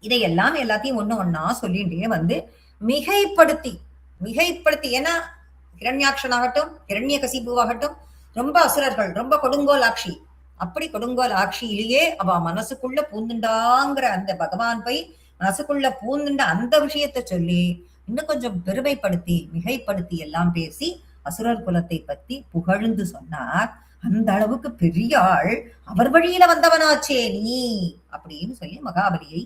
A: இதையெல்லாம் எல்லாத்தையும் ஒண்ணா சொல்லிட்டே வந்து மிகைப்படுத்தி, ஏன்னா ஹிரண்யாக்ஷன் ஆகட்டும், ஹிரண்ய கசிபுவாகட்டும் ரொம்ப அசுரர்கள், ரொம்ப கொடுங்கோல் ஆட்சி. அப்படி கொடுங்கோல் ஆட்சியிலேயே அவ மனசுக்குள்ள பூந்துண்டாங்கிற அந்த பகவான் போய் மனசுக்குள்ள பூந்துண்ட அந்த விஷயத்த சொல்லி இன்னும் கொஞ்சம் பெருமைப்படுத்தி மிகைப்படுத்தி எல்லாம் பேசி அசுரர் குலத்தை பத்தி புகழ்ந்து சொன்னார். அந்த அளவுக்கு பெரிய ஆள், அவர் வழியில வந்தவனாச்சே நீ அப்படின்னு சொல்லி மகாபலியை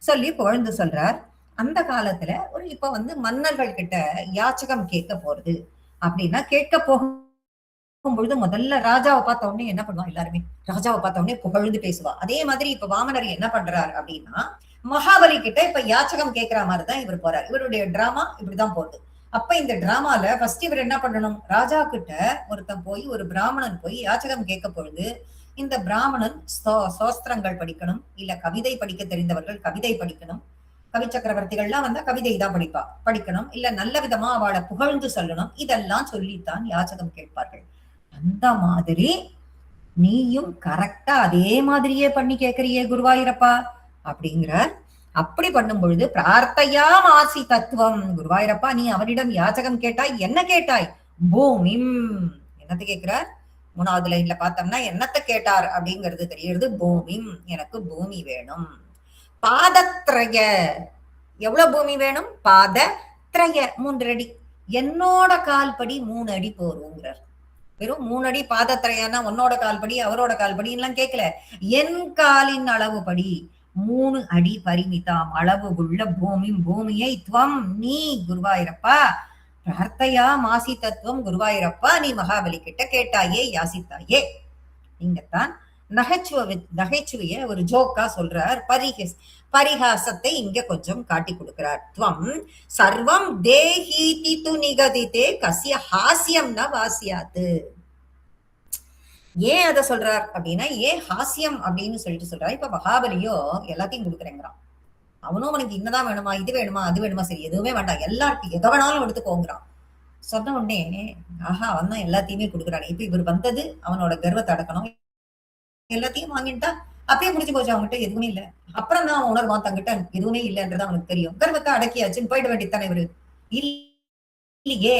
A: சொல்லி புகழ்ந்து சொல்றார். அந்த காலத்துல இப்ப மன்னர்கள் கிட்ட யாச்சகம் கேட்க போறது அப்படின்னா, கேட்க போகும் பொழுது முதல்ல ராஜாவை பார்த்த உடனே என்ன பண்ணுவா, எல்லாருமே ராஜாவை பார்த்த உடனே புகழ்ந்து பேசுவா. அதே மாதிரி இப்ப வாமனர் என்ன பண்றார் அப்படின்னா, மகாபலி கிட்ட இப்ப யாச்சகம் கேட்கிற மாதிரிதான் இவர் போறார். இவருடைய டிராமா இப்படிதான் போகுது. அப்ப இந்த டிராமால ஃபர்ஸ்ட் இவர் என்ன பண்ணணும், ராஜா கிட்ட ஒருத்தன் போய், ஒரு பிராமணன் போய் யாச்சகம் கேட்க பொழுது, இந்த பிராமணன் சோஸ்திரங்கள் படிக்கணும், இல்ல கவிதை படிக்க தெரிந்தவர்கள் கவிதை படிக்கணும், கவி சக்கரவர்த்திகள்லாம் வந்தா கவிதை தான் படிக்கணும், இல்ல நல்ல விதமா அவளை புகழ்ந்து சொல்லணும். இதெல்லாம் சொல்லித்தான் யாச்சகம் கேட்பார்கள். அந்த மாதிரி நீயும் கரெக்டா அதே மாதிரியே பண்ணி கேட்கறியே குருவாயூரப்பா அப்படிங்கிற. அப்படி பண்ணும் பொழுது பிரார்த்தையா மாசி தத்துவம், குருவாயூரப்பா நீ அவனிடம் யாச்சகம் கேட்டாய், என்ன கேட்டாய், பூமிம், என்னத்தை கேட்கிறார், 3வது லைன்ல பார்த்தோம்னா என்னத்தை கேட்டார் அப்படிங்கிறது தெரியுது. பூமிம், எனக்கு பூமி வேணும். பாதத்ரய, எவ்வளவு பூமி வேணும், பாதத்ரய 3 அடி, என்னோட கால்படி 3 அடி போறோங்கிறார். வெறும் 3 அடி பாதத்ரயன்னா உன்னோட கால்படி அவரோட கால்படி எல்லாம் கேட்கல, என் காலின் அளவுபடி 3 அடி பரிமிதாம் அளவு உள்ள பூமியை துவம் நீ குருவாயூரப்பா பிரார்த்தையா மாசி தத்துவம், குருவாயூரப்பா நீ மகாபலி கிட்ட கேட்டாயே யாசித்தாயே. இங்கத்தான் நகைச்சுவைய ஒரு ஜோக்கா சொல்றார். பரிகாசத்தை இங்க கொஞ்சம் காட்டி கொடுக்கிறார். துவம் சர்வம் தேஹீதி து நிகதிதே கஸ்ய ஹாஸ்யம் ந வாசியாத்து. ஏன் அதை சொல்றார் அப்படின்னா, ஏன் ஹாஸ்யம் அப்படின்னு சொல்லிட்டு சொல்றாரு. இப்ப மகாபலியோ எல்லாத்தையும் கொடுக்குறேங்கிறான். அவனும் அவனுக்கு இன்னதான் வேணுமா, இது வேணுமா, அது வேணுமா, சரி எதுவுமே வேண்டாம், எல்லாருக்கும் எதை வேணாலும் எடுத்துக்கோங்கிறான். சொன்ன உடனே ஆஹா அவன் தான் எல்லாத்தையுமே கொடுக்குறான். இப்ப இவர் வந்தது அவனோட கர்வத்தை அடக்கணும், எல்லாத்தையும் வாங்கிட்டா அப்பயே முடிச்சு போச்சு, அவங்ககிட்ட எதுவுமே இல்லை. அப்புறம் தான் அவன் உணர்வான் தங்கிட்ட எதுவுமே இல்லைன்றது அவனுக்கு தெரியும். கர்வத்தை அடக்கியாச்சுன்னு போயிட வேண்டியதானே இவரு. இல்லையே,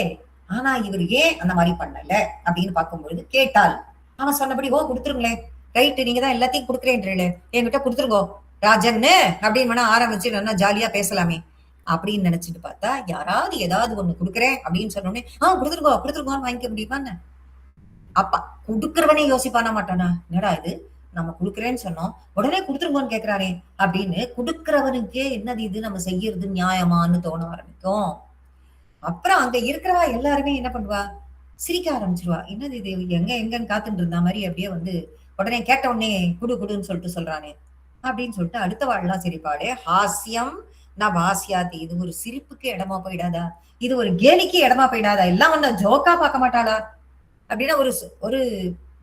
A: ஆனா இவர் ஏன் அந்த மாதிரி பண்ணல அப்படின்னு பார்க்கும்பொழுது, கேட்டால் அவன் சொன்னபடி ஓ கொடுத்துருங்களேன், ரைட்டு நீங்க தான் எல்லாத்தையும் கொடுக்குறேன்றீங்களே, என்கிட்ட கொடுத்துருங்கோ ராஜன்னு அப்படின்னு வேணா ஆரம்பிச்சு நல்லா ஜாலியா பேசலாமே அப்படின்னு நினைச்சிட்டு பார்த்தா, யாராவது ஏதாவது ஒண்ணு கொடுக்குறேன் அப்படின்னு சொன்னோடனே கொடுத்துருங்கோன்னு வாங்கிக்க முடியுமான்னு. அப்பா கொடுக்குறவனே யோசிப்பானா மாட்டானா, என்னடா இது நம்ம கொடுக்குறேன்னு சொன்னோம் உடனே கொடுத்துருங்கோன்னு கேட்கிறானே அப்படின்னு கொடுக்குறவனுக்கே என்னது இது நம்ம செய்யறது நியாயமான்னு தோண ஆரம்பிக்கும். அப்புறம் அங்க இருக்கிறவா எல்லாருமே என்ன பண்ணுவா, சிரிக்க ஆரம்பிச்சிருவா. என்னது இது எங்கன்னு காத்துட்டு இருந்த மாதிரி அப்படியே உடனே கேட்ட உடனே குடுன்னு சொல்லிட்டு சொல்றானே அப்படின்னு சொல்லிட்டு அடுத்த வாழ்லாம் சிரிப்பாளே. ஹாஸ்யம் நான் வாசியாத்தி, இது ஒரு சிரிப்புக்கு இடமா போயிடாதா, இது ஒரு கேலிக்கு இடமா போயிடாதா, எல்லாம் ஜோக்கா பார்க்க மாட்டாளா அப்படின்னா ஒரு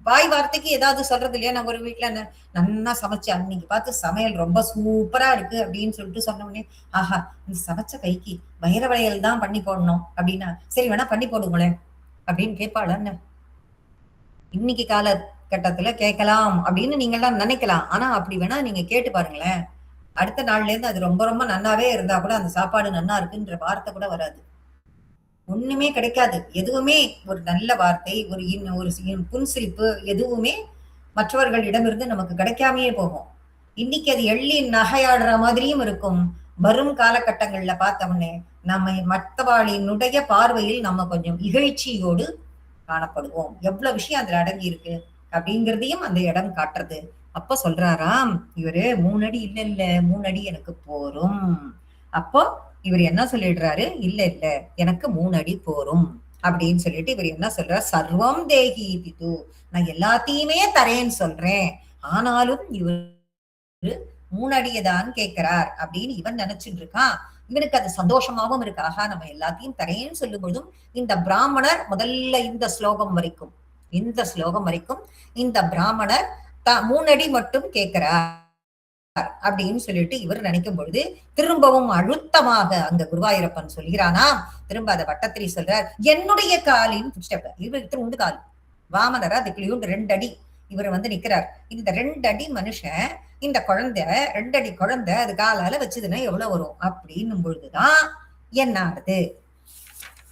A: வாய் வார்த்தைக்கு ஏதாவது சொல்றது இல்லையா? நம்ம ஒரு வீட்டுல நன்னா சமைச்சு அன்னைக்கு பார்த்து சமையல் ரொம்ப சூப்பரா இருக்கு அப்படின்னு சொல்லிட்டு சொன்ன உடனே, ஆஹா இந்த சமைச்ச கைக்கு வைர வளையல் தான் பண்ணி போடணும் அப்படின்னா, சரி வேணா பண்ணி போடுங்களேன் அப்படின்னு கேட்பாளன்னு இன்னைக்கு கால கட்டத்துல கேட்கலாம் அப்படின்னு நீங்க எல்லாம் நினைக்கலாம். ஆனா அப்படி வேணா நீங்க கேட்டு பாருங்களேன். அடுத்த நாள்ல இருந்து அது ரொம்ப ரொம்ப நன்னாவே இருந்தா கூட அந்த சாப்பாடு நன்னா இருக்குன்ற வார்த்தை கூட வராது. ஒண்ணுமே கிடைக்காது. எதுவுமே ஒரு நல்ல வார்த்தை, ஒரு புன்சிரிப்பு எதுவுமே மற்றவர்களிடமிருந்து நமக்கு கிடைக்காமயே போகும். இன்னைக்கு அது எள்ளி நகையாடுற மாதிரியும் இருக்கும். வரும் காலகட்டங்கள்ல பார்த்தோம்னே நம்ம மற்றவாளினுடைய பார்வையில் நம்ம கொஞ்சம் இகழ்ச்சியோடு காணப்படுவோம். எவ்வளவு விஷயம் அதுல அடங்கி இருக்கு அப்படிங்கிறதையும் அந்த இடம் காட்டுறது. அப்ப சொல்றாராம் இவரு 3 அடி இல்ல இல்ல 3 அடி எனக்கு போரும். அப்போ இவர் என்ன சொல்லிடுறாரு, இல்ல இல்ல எனக்கு 3 அடி போரும் அப்படின்னு சொல்லிட்டு இவர் என்ன சொல்றார், சர்வம் தேகி திது, நான் எல்லாத்தையுமே தரேன்னு சொல்றேன், ஆனாலும் இவர் 3 அடியதான் கேட்கிறார் அப்படின்னு இவன் நினைச்சுட்டு இருக்கான். இவனுக்கு அது சந்தோஷமாவும் இருக்கு. ஆஹா நம்ம எல்லாத்தையும் தரேன்னு சொல்லும் பொழுதும் இந்த பிராமணர் முதல்ல இந்த ஸ்லோகம் வரைக்கும் இந்த பிராமணர் 3 அடி மட்டும் கேட்கிறார் அப்படின்னு சொல்லிட்டு இவர் நினைக்கும் பொழுது திரும்பவும் அழுத்தமாக அங்க குருவாயூரப்பன் சொல்கிறானா, திரும்ப அதை வட்டத்திரி சொல்றார், என்னுடைய காலின் இவர் உண்டு கால் வாமனரா அதுக்குள்ளேயும் 2 அடி இவர் வந்து நிக்கிறார். இந்த 2 அடி மனுஷன் இந்த குழந்தை 2 அடி குழந்தை அது காலால வச்சதுன்னா எவ்வளவு வரும் அப்படின்னும் பொழுதுதான் என்ன ஆகுது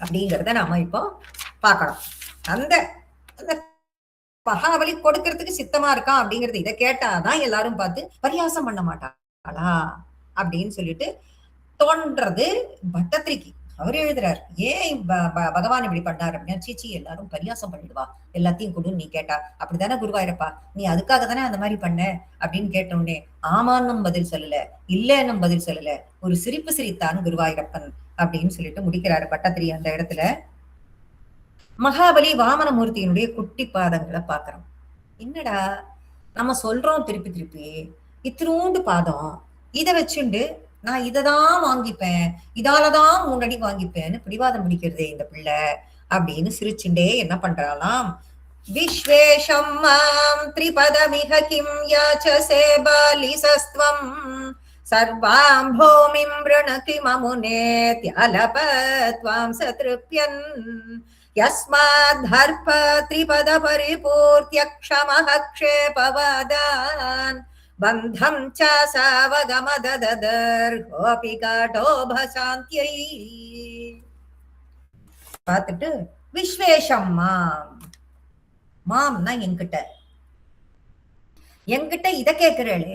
A: அப்படிங்கிறத நாம இப்போ பார்க்கணும். அந்த மகாபலி கொடுக்கறதுக்கு சித்தமா இருக்கான் அப்படிங்கறது இதை கேட்டாதான் எல்லாரும் பார்த்து பரியாசம் பண்ண மாட்டாளா அப்படின்னு சொல்லிட்டு தோன்றது பட்டத்திரிக்கு. அவர் எழுதுறார், ஏன் பகவான் இப்படி பண்ணார் அப்படின்னா, சீச்சி எல்லாரும் பரியாசம் பண்ணிடுவா, எல்லாத்தையும் கொடுன்னு நீ கேட்டா, அப்படித்தானே குருவாயிரப்பா நீ அதுக்காக தானே அந்த மாதிரி பண்ண அப்படின்னு கேட்டோடனே ஆமான்னும் பதில் சொல்லல, இல்லன்னும் பதில் சொல்லல, ஒரு சிரிப்பு சிரித்தான் குருவாயூரப்பன் அப்படின்னு சொல்லிட்டு முடிக்கிறாரு பட்டத்திரி அந்த இடத்துல. மகாபலி வாமனமூர்த்தியினுடைய குட்டி பாதங்களை பாக்குறோம். என்னடா நம்ம சொல்றோம் திருப்பி திருப்பி, இத்தினூண்டு பாதம் இதை வச்சுண்டு நான் இததான் வாங்கிப்பேன், இதாலதான் 3 அடி வாங்கிப்பேன்னு பிடிவாதம் பிடிக்கிறதே இந்த பிள்ளை அப்படின்னு சிரிச்சுண்டே என்ன பண்றாளாம், விஸ்வேஷம் மாம் திரிபதமிக கிம் யாச்சசே பாலிசஸ்த்வம் சர்வாம் பூமிம் ருணதி மமுனேத்யலபத்வாம் சத்ருப்யன் யஸ்மாத்ஹர்ப திரிபத பரிபூர்த்ய க்ஷமஹ க்ஷேபவாதான் பந்தம் ச சாவகமததர் கோபிகாடோபசாந்த்யை. பார்த்துட்டு விஸ்வேஷம் மாம்னா என்கிட்ட இத கேட்கிறேளே,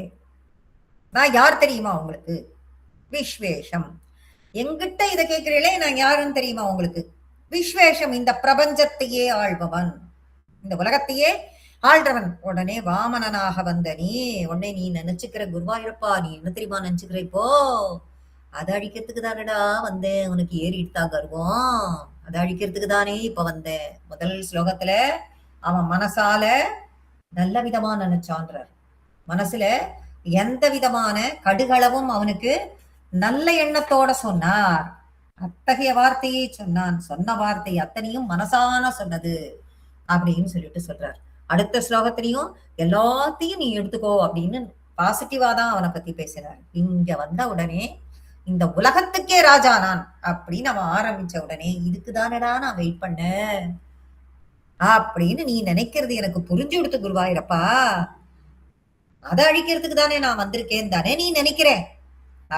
A: நான் யார் தெரியுமா உங்களுக்கு? விஸ்வேஷம், என்கிட்ட இத கேட்கிறீங்களே நான் யாருன்னு தெரியுமா உங்களுக்கு? விஸ்வேஷம், இந்த பிரபஞ்சத்தையே ஆள்பவன், இந்த உலகத்தையே ஆள்றவன். உடனே வாமனனாக வந்த நீ உடனே நீ நினைச்சுக்கிற குருவாயூரப்பா, நீ என்ன தெரியுமா நினைச்சுக்கிற, இப்போ அதை அழிக்கிறதுக்கு தானடா வந்தேன், உனக்கு ஏறிட்டுதா கர்வம், அதை அழிக்கிறதுக்கு தானே இப்ப வந்தேன். முதல் ஸ்லோகத்துல அவன் மனசால நல்ல விதமா நினைச்சான்றார். மனசுல எந்த விதமான கடுகளவும் அவனுக்கு நல்ல எண்ணத்தோட சொன்னார். அத்தகைய வார்த்தையை சொன்னான். சொன்ன வார்த்தை அத்தனையும் மனசான சொன்னது அப்படின்னு சொல்லிட்டு சொல்றார். அடுத்த ஸ்லோகத்திலையும் எல்லாத்தையும் நீ எடுத்துக்கோ அப்படின்னு பாசிட்டிவா தான் அவனை பத்தி பேசினார். இங்க வந்த உடனே இந்த உலகத்துக்கே ராஜா நான் அப்படின்னு அவன் ஆரம்பிச்ச உடனே இதுக்குதானடா நான் வெயிட் பண்ண அப்படின்னு நீ நினைக்கிறது எனக்கு புரிஞ்சு கொடுத்து குருவாயிரப்பா, அதை அழிக்கிறதுக்கு தானே நான் வந்திருக்கேன் தானே நீ நினைக்கிறேன்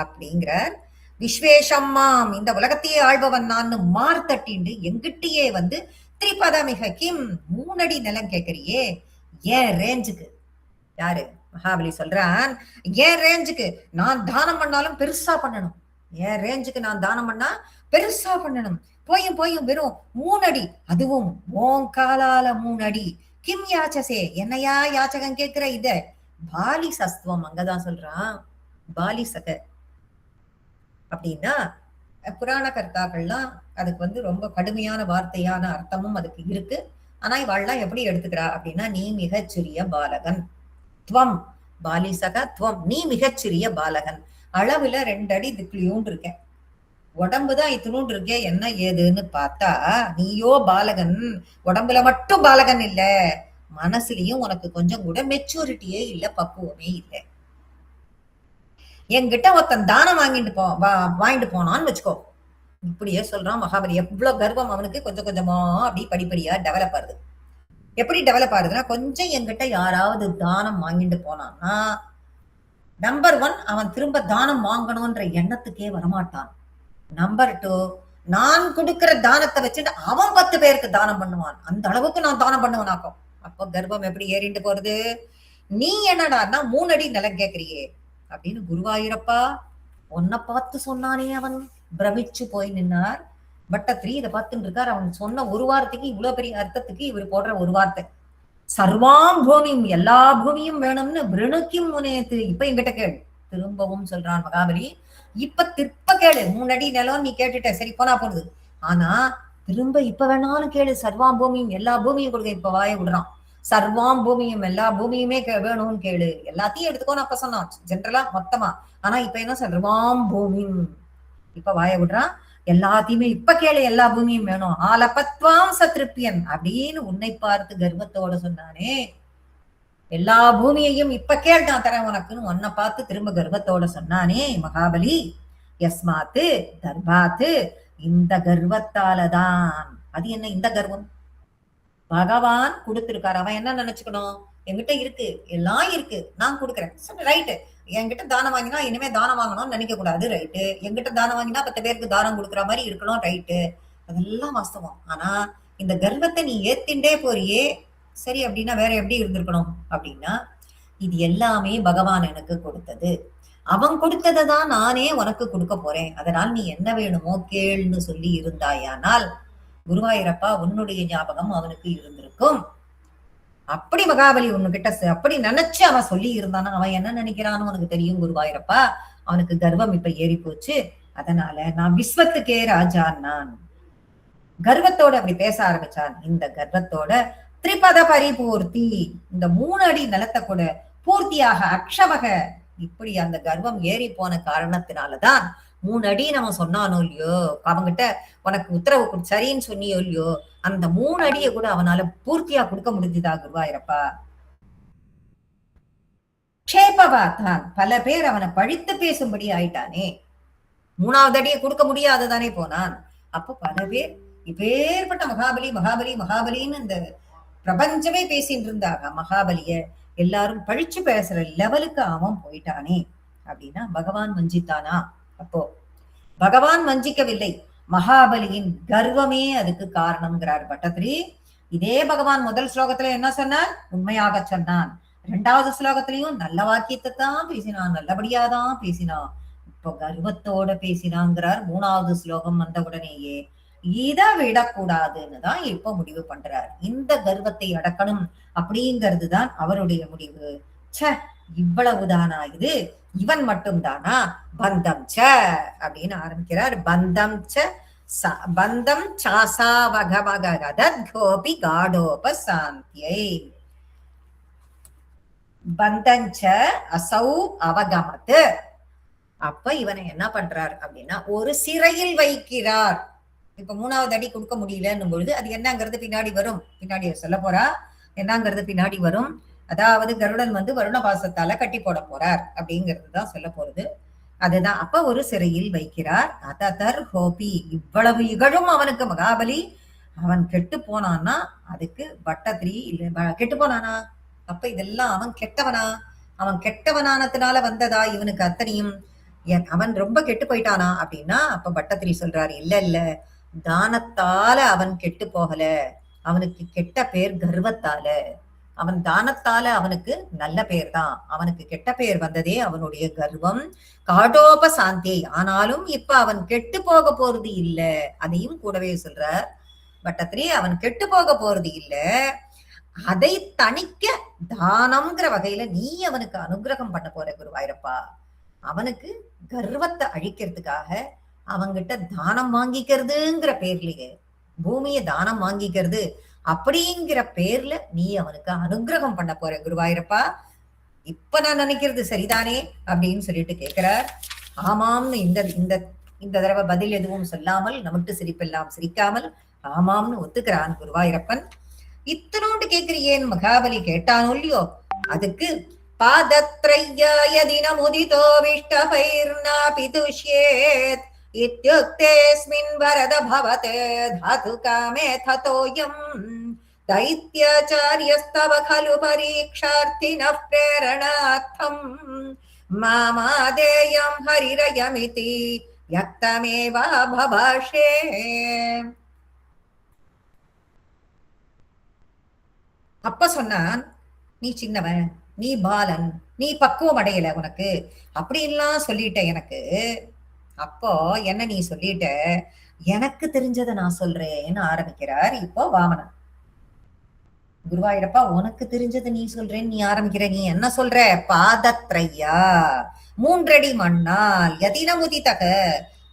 A: அப்படிங்கிறார். விஸ்வேஷம்மாம், இந்த உலகத்தையே ஆள்பவன் நான் மார்த்தட்டிண்டு எங்கிட்டயே வந்து திரிபதமிக கிம் 3 அடி நிலம் கேட்கறியே, ஏன் ரேஞ்சுக்கு. யாரு? மகாபலி சொல்றான், ஏன் ரேஞ்சுக்கு நான் தானம் பண்ணாலும் பெருசா பண்ணணும், என் ரேஞ்சுக்கு நான் தானம் பண்ணா பெருசா பண்ணணும், போயும் வெறும் 3 அடி, அதுவும் ஓன் காலால 3 அடி, கிம் யாச்சசே, என்னையா யாச்சகம் கேட்கிற, இத பாலி சஸ்துவம். அங்கதான் சொல்றான் பாலி சக அப்படின்னா, புராண கர்த்தாக்கள்லாம் அதுக்கு வந்து ரொம்ப கடுமையான வார்த்தையான அர்த்தமும் அதுக்கு இருக்கு. ஆனா இவாள்லாம் எப்படி எடுத்துக்கிறா அப்படின்னா, நீ மிகச்சிறிய பாலகன், துவம் பாலிசக துவம், நீ மிகச்சிறிய பாலகன், அளவுல 2 அடி திக்லியூன் இருக்கேன், உடம்புதான் இத்தினூன் இருக்கே, என்ன ஏதுன்னு பார்த்தா நீயோ பாலகன், உடம்புல மட்டும் பாலகன் இல்ல, மனசுலயும் உனக்கு கொஞ்சம் கூட மெச்சூரிட்டியே இல்ல, பக்குவமே இல்லை. என்கிட்ட ஒருத்தன் தானம் வாங்கிட்டு போனான்னு வச்சுக்கோ. இப்படியே சொல்றான் மகாபலி. எவ்வளவு கர்வம் அவனுக்கு கொஞ்சம் கொஞ்சமா அப்படி படிப்படியா டெவலப் ஆகுது. எப்படி டெவலப் ஆகுதுன்னா, கொஞ்சம் என்கிட்ட யாராவது தானம் வாங்கிட்டு போனான்னா, நம்பர் 1 அவன் திரும்ப தானம் வாங்கணும்ன்ற எண்ணத்துக்கே வரமாட்டான். நம்பர் 2 நான் கொடுக்கிற தானத்தை வச்சுட்டு அவன் 10 பேருக்கு தானம் பண்ணுவான். அந்த அளவுக்கு நான் தானம் பண்ணுவனாக்கும். அப்போ கர்ப்பம் எப்படி ஏறிட்டு போறது? நீ என்னடான்னா 3 அடி நிலம் கேட்கிறியே அப்படின்னு குருவாயூரப்பா உன்னை பார்த்து சொன்னானே அவன் பிரமிச்சு போய் நின்னார். பட்டத்திரி இதை பார்த்துட்டு இருக்கார். அவன் சொன்ன ஒரு வார்த்தைக்கு இவ்வளவு பெரிய அர்த்தத்துக்கு இவர் போடுற ஒரு வார்த்தை, சர்வாம் பூமியும் எல்லா பூமியும் வேணும்னு விருணுக்கும் முனையத்து. இப்ப என்கிட்ட கேளு. திரும்பவும் சொல்றான் மகாபலி. திருப்ப கேளு. 3 அடி நிலம் நீ கேட்டுட்ட, சரி போனா போடுது. ஆனா திரும்ப இப்ப வேணாலும் கேளு. சர்வாம் பூமியும் எல்லா பூமியும் கொடுக்க. இப்ப வாய விடுறான். சர்வாம் பூமியும் எல்லா பூமியுமே வேணும்னு கேளு. எல்லாத்தையும் எடுத்துக்கோன்னு அப்ப சொன்னான், ஜென்ரலா மொத்தமா. ஆனா இப்ப என்ன சர்வாம் பூமியும், இப்ப வாய விடுறான். எல்லாத்தையுமே இப்ப கேளு, எல்லா பூமியும் வேணும். ஆலபத்வாம் சத்ருப்பியன் அப்படின்னு உன்னை பார்த்து கர்வத்தோட சொன்னானே, எல்லா பூமியையும் இப்ப கேள் நான் தரேன் உனக்குன்னு உன்னை பார்த்து திரும்ப கர்வத்தோட சொன்னானே மகாபலி. யஸ்மாத்து கர்ப்பாத்து, இந்த கர்வத்தாலதான். அது என்ன இந்த கர்வம்? பகவான் கொடுத்திருக்காரு. அவன் என்ன நினைச்சுக்கணும்? என்கிட்ட இருக்கு, எல்லாம் இருக்கு, நான் கொடுக்குறேன், ரைட்டு. என்கிட்ட தானம் வாங்கினா இனிமே தானம் வாங்கணும்னு நினைக்க கூடாது, ரைட்டு. என்கிட்ட தானம் வாங்கினா 10 பேருக்கு தானம் கொடுக்குற மாதிரி இருக்கணும், ரைட்டு. அதெல்லாம் வாஸ்தவம். ஆனா இந்த கர்வத்தை நீ ஏத்திண்டே போறியே, சரி. அப்படின்னா வேற எப்படி இருந்திருக்கணும் அப்படின்னா, இது எல்லாமே பகவான் எனக்கு கொடுத்தது, அவன் கொடுத்ததை தான் நானே உனக்கு கொடுக்க போறேன், அதனால் நீ என்ன வேணுமோ கேள்னு சொல்லி இருந்தாயானால் குருவாயூரப்பா உன்னுடைய ஞாபகம் அவனுக்கு இருந்திருக்கும். அப்படி மகாபலி உன்கிட்ட அப்படி நினைச்சு அவன் சொல்லி இருந்தானா, அவன் என்ன நினைக்கிறான்னு உனக்கு தெரியும் குருவாயூரப்பா. அவனுக்கு கர்வம் இப்ப ஏறி போச்சு. அதனால நான் விஸ்வத்துக்கே ராஜான், நான் கர்வத்தோட அப்படி பேச ஆரம்பிச்சான். இந்த கர்வத்தோட திரிபத பரிபூர்த்தி, இந்த 3 அடி நிலத்தை கூட பூர்த்தியாக அக்ஷவக, இப்படி அந்த கர்வம் ஏறி போன காரணத்தினாலதான் 3 அடி நம்ம சொன்னானோ இல்லையோ, அவங்கிட்ட உனக்கு உத்தரவு சரின்னு சொன்னியோ இல்லையோ, அந்த 3 அடியை கூட அவனால பூர்த்தியா கொடுக்க முடிஞ்சுதா குருவாயூரப்பா? க்ஷேபவாத்தான், பல பேர் அவனை பழித்து பேசும்படி ஆயிட்டானே. 3வது அடியை கொடுக்க முடியாததானே போனான். அப்போ பல பேர் இப்பேற்பட்ட மகாபலி மகாபலி மகாபலின்னு இந்த பிரபஞ்சமே பேசிட்டு இருந்தாங்க. மகாபலிய எல்லாரும் பழிச்சு பேசுற லெவலுக்கு அவன் போயிட்டானே அப்படின்னா பகவான் வஞ்சித்தானா? அப்போ பகவான் வஞ்சிக்கவில்லை, மகாபலியின் கர்வமே அதுக்கு காரணம்ங்கிறார் பட்டத்திரி. இதே பகவான் முதல் ஸ்லோகத்துல என்ன சொன்னார்? உண்மையாக சொன்னான். 2வது ஸ்லோகத்திலையும் நல்ல வாக்கியத்தை தான் பேசினான், நல்லபடியாதான் பேசினான். இப்போ கர்வத்தோட பேசினாங்கிறார் 3வது ஸ்லோகம் வந்த உடனேயே. இதை விடக்கூடாதுன்னு தான் இப்ப முடிவு பண்றார். இந்த கர்வத்தை அடக்கணும் அப்படிங்கிறது தான் அவருடைய முடிவு. ச, இவ்வளவுதானா இது? இவன் மட்டும் தானா? பந்தம் ச அப்படின்னு ஆரம்பிக்கிறார். பந்தம் ச பந்தம் சாசாவகமகதோபி காடோபசாந்தியை. பந்தஞ்ச அசௌ அவகமத்து. அப்ப இவனை என்ன பண்றார் அப்படின்னா ஒரு சிறையில் வைக்கிறார். இப்ப 3வது அடி கொடுக்க முடியலன்னும் பொழுது அது என்னங்கிறது பின்னாடி வரும், பின்னாடி சொல்ல போறா என்னங்கிறது பின்னாடி வரும். அதாவது கருடன் வருண பாசத்தால கட்டி போட போறார் அப்படிங்கிறது தான் சொல்ல போறது. அதுதான். அப்ப ஒரு சிறையில் வைக்கிறார். அததர் ஹோபி, இவ்வளவு இகழும் அவனுக்கு மகாபலி. அவன் கெட்டு போனான்னா அதுக்கு பட்டத்திரி இல்ல, கெட்டு போனானா? அப்ப இதெல்லாம் அவன் கெட்டவனா? அவன் கெட்டவனானதுனால வந்ததா இவனுக்கு அத்தனையும்? அவன் ரொம்ப கெட்டு போயிட்டானா அப்படின்னா அப்ப பட்டத்திரி சொல்றாரு, இல்ல இல்ல, தானத்தால அவன் கெட்டு போகல, அவனுக்கு கெட்ட பேர் கர்வத்தால. அவன் தானத்தால அவனுக்கு நல்ல பேர் தான், அவனுக்கு கெட்ட பேர் வந்ததே அவனுடைய கர்வம். காடோப சாந்தி, ஆனாலும் இப்ப அவன் கெட்டு போக போறது இல்ல, அதையும் கூடவே சொல்றார் பட்டத்திரி. அவன் கெட்டு போக போறது இல்ல, அதை தணிக்க தானம்ங்கிற வகையில நீ அவனுக்கு அனுகிரகம் பண்ண போற குருவாயூரப்பா. அவனுக்கு கர்வத்தை அழிக்கிறதுக்காக அவங்கிட்ட தானம் வாங்கிக்கிறதுங்கிற பேர்லயே, பூமியை தானம் வாங்கிக்கிறது அப்படிங்கிற பேர்ல நீ அவனுக்கு அனுகிரகம் பண்ண போற குருவாயூரப்பா. இப்ப நான் நினைக்கிறது சரிதானே அப்படின்னு சொல்லிட்டு கேட்கிறார். ஆமாம்னு இந்த இந்த இந்த தடவை பதில் எதுவும் சொல்லாமல் நமட்டு சிரிப்பெல்லாம் சிரிக்காமல் ஆமாம்னு ஒத்துக்கிறான் குருவாயூரப்பன். இத்தனோண்டு கேக்குறியேன்னு மகாபலி கேட்டானோ இல்லையோ, அதுக்கு पादत्रय्यायदिनमुदितोऽविष्टपैर्नापि तुष्येत् इत्युक्तेऽस्मिन् वरद भवते धातुकामे ततोऽयम् दैत्याचार्यस्तव खलु परीक्षार्थिनः प्रेरणार्थम् मामादेयं हरिरयमिति व्यक्तमेवा भभाषे. அப்ப சொன்னான், நீ சின்னவன், நீ பாலன், நீ பக்குவம் அடையல, உனக்கு அப்படின்லாம் சொல்லிட்ட எனக்கு. அப்போ என்ன நீ சொல்லிட்ட, எனக்கு தெரிஞ்சதை நான் சொல்றேன்னு ஆரம்பிக்கிறார் இப்போ வாமனன். குருவாயூரப்பா, உனக்கு தெரிஞ்சது நீ சொல்றேன்னு நீ ஆரம்பிக்கிற. நீ என்ன சொல்ற? பாதத்ரையா, 3 அடி மண்ணால், எதின முதித்தக,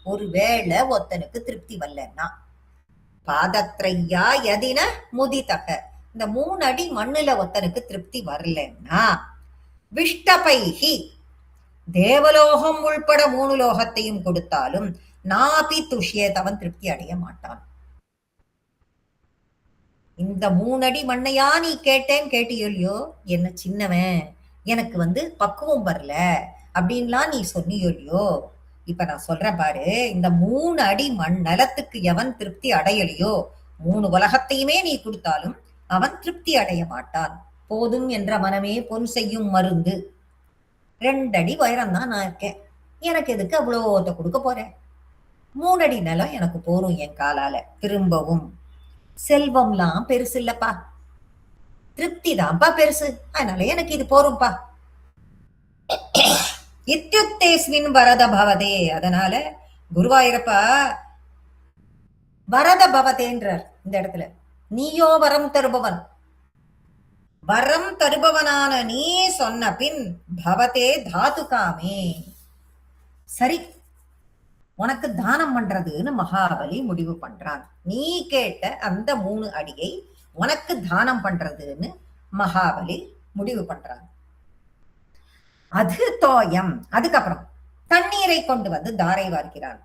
A: ஒருவேளை ஒத்தனுக்கு திருப்தி வரலன்னா, பாதத்ரையா எதின முதித்தக, இந்த 3 அடி மண்ணுல ஒத்தனுக்கு திருப்தி வரலன்னா, விஷ்டபைகி, தேவலோகம் உள்பட 3 லோகத்தையும் கொடுத்தாலும் நாபி துஷ்யேதவன் திருப்தி அடைய மாட்டான். இந்த 3 அடி மண்ணையா நீ கேட்டேன்னு கேட்டியோ, என்ன சின்னவன், எனக்கு பக்குவம் வரல அப்படின்லாம் நீ சொன்னியோ. இப்ப நான் சொல்றேன் பாரு, இந்த 3 அடி மண் நிலத்துக்கு எவன் திருப்தி அடையலையோ, 3 உலகத்தையுமே நீ கொடுத்தாலும் அவன் திருப்தி அடைய மாட்டான். போதும் என்ற மனமே பொன் செய்யும் மருந்து. 2 அடி உயரம் தான் நான் இருக்கேன், எனக்கு எதுக்கு அவ்வளோத்த கொடுக்க போறேன்? 3 அடி நிலம் எனக்கு போரும் என் காலால. திரும்பவும் செல்வம்லாம் பெருசு இல்லப்பா, திருப்தி தான்ப்பா பெருசு, அதனால எனக்கு இது போரும்பா. இத்யுக்தேஸ்மின் வரத பவதே, அதனால குருவாயூரப்பா வரத பவதேன்றார் இந்த இடத்துல. நீயோ வரம் தருபவன், வரம் தருபவனான நீ சொன்ன பின் பவதே தாதுகாமே, சரி உனக்கு தானம் பண்றதுன்னு மகாபலி முடிவு பண்றான். நீ கேட்ட அந்த 3 அடியை உனக்கு தானம் பண்றதுன்னு மகாபலி முடிவு பண்றான். அது தோயம், அதுக்கப்புறம் தண்ணீரை கொண்டு தாரை வார்க்கிறான்.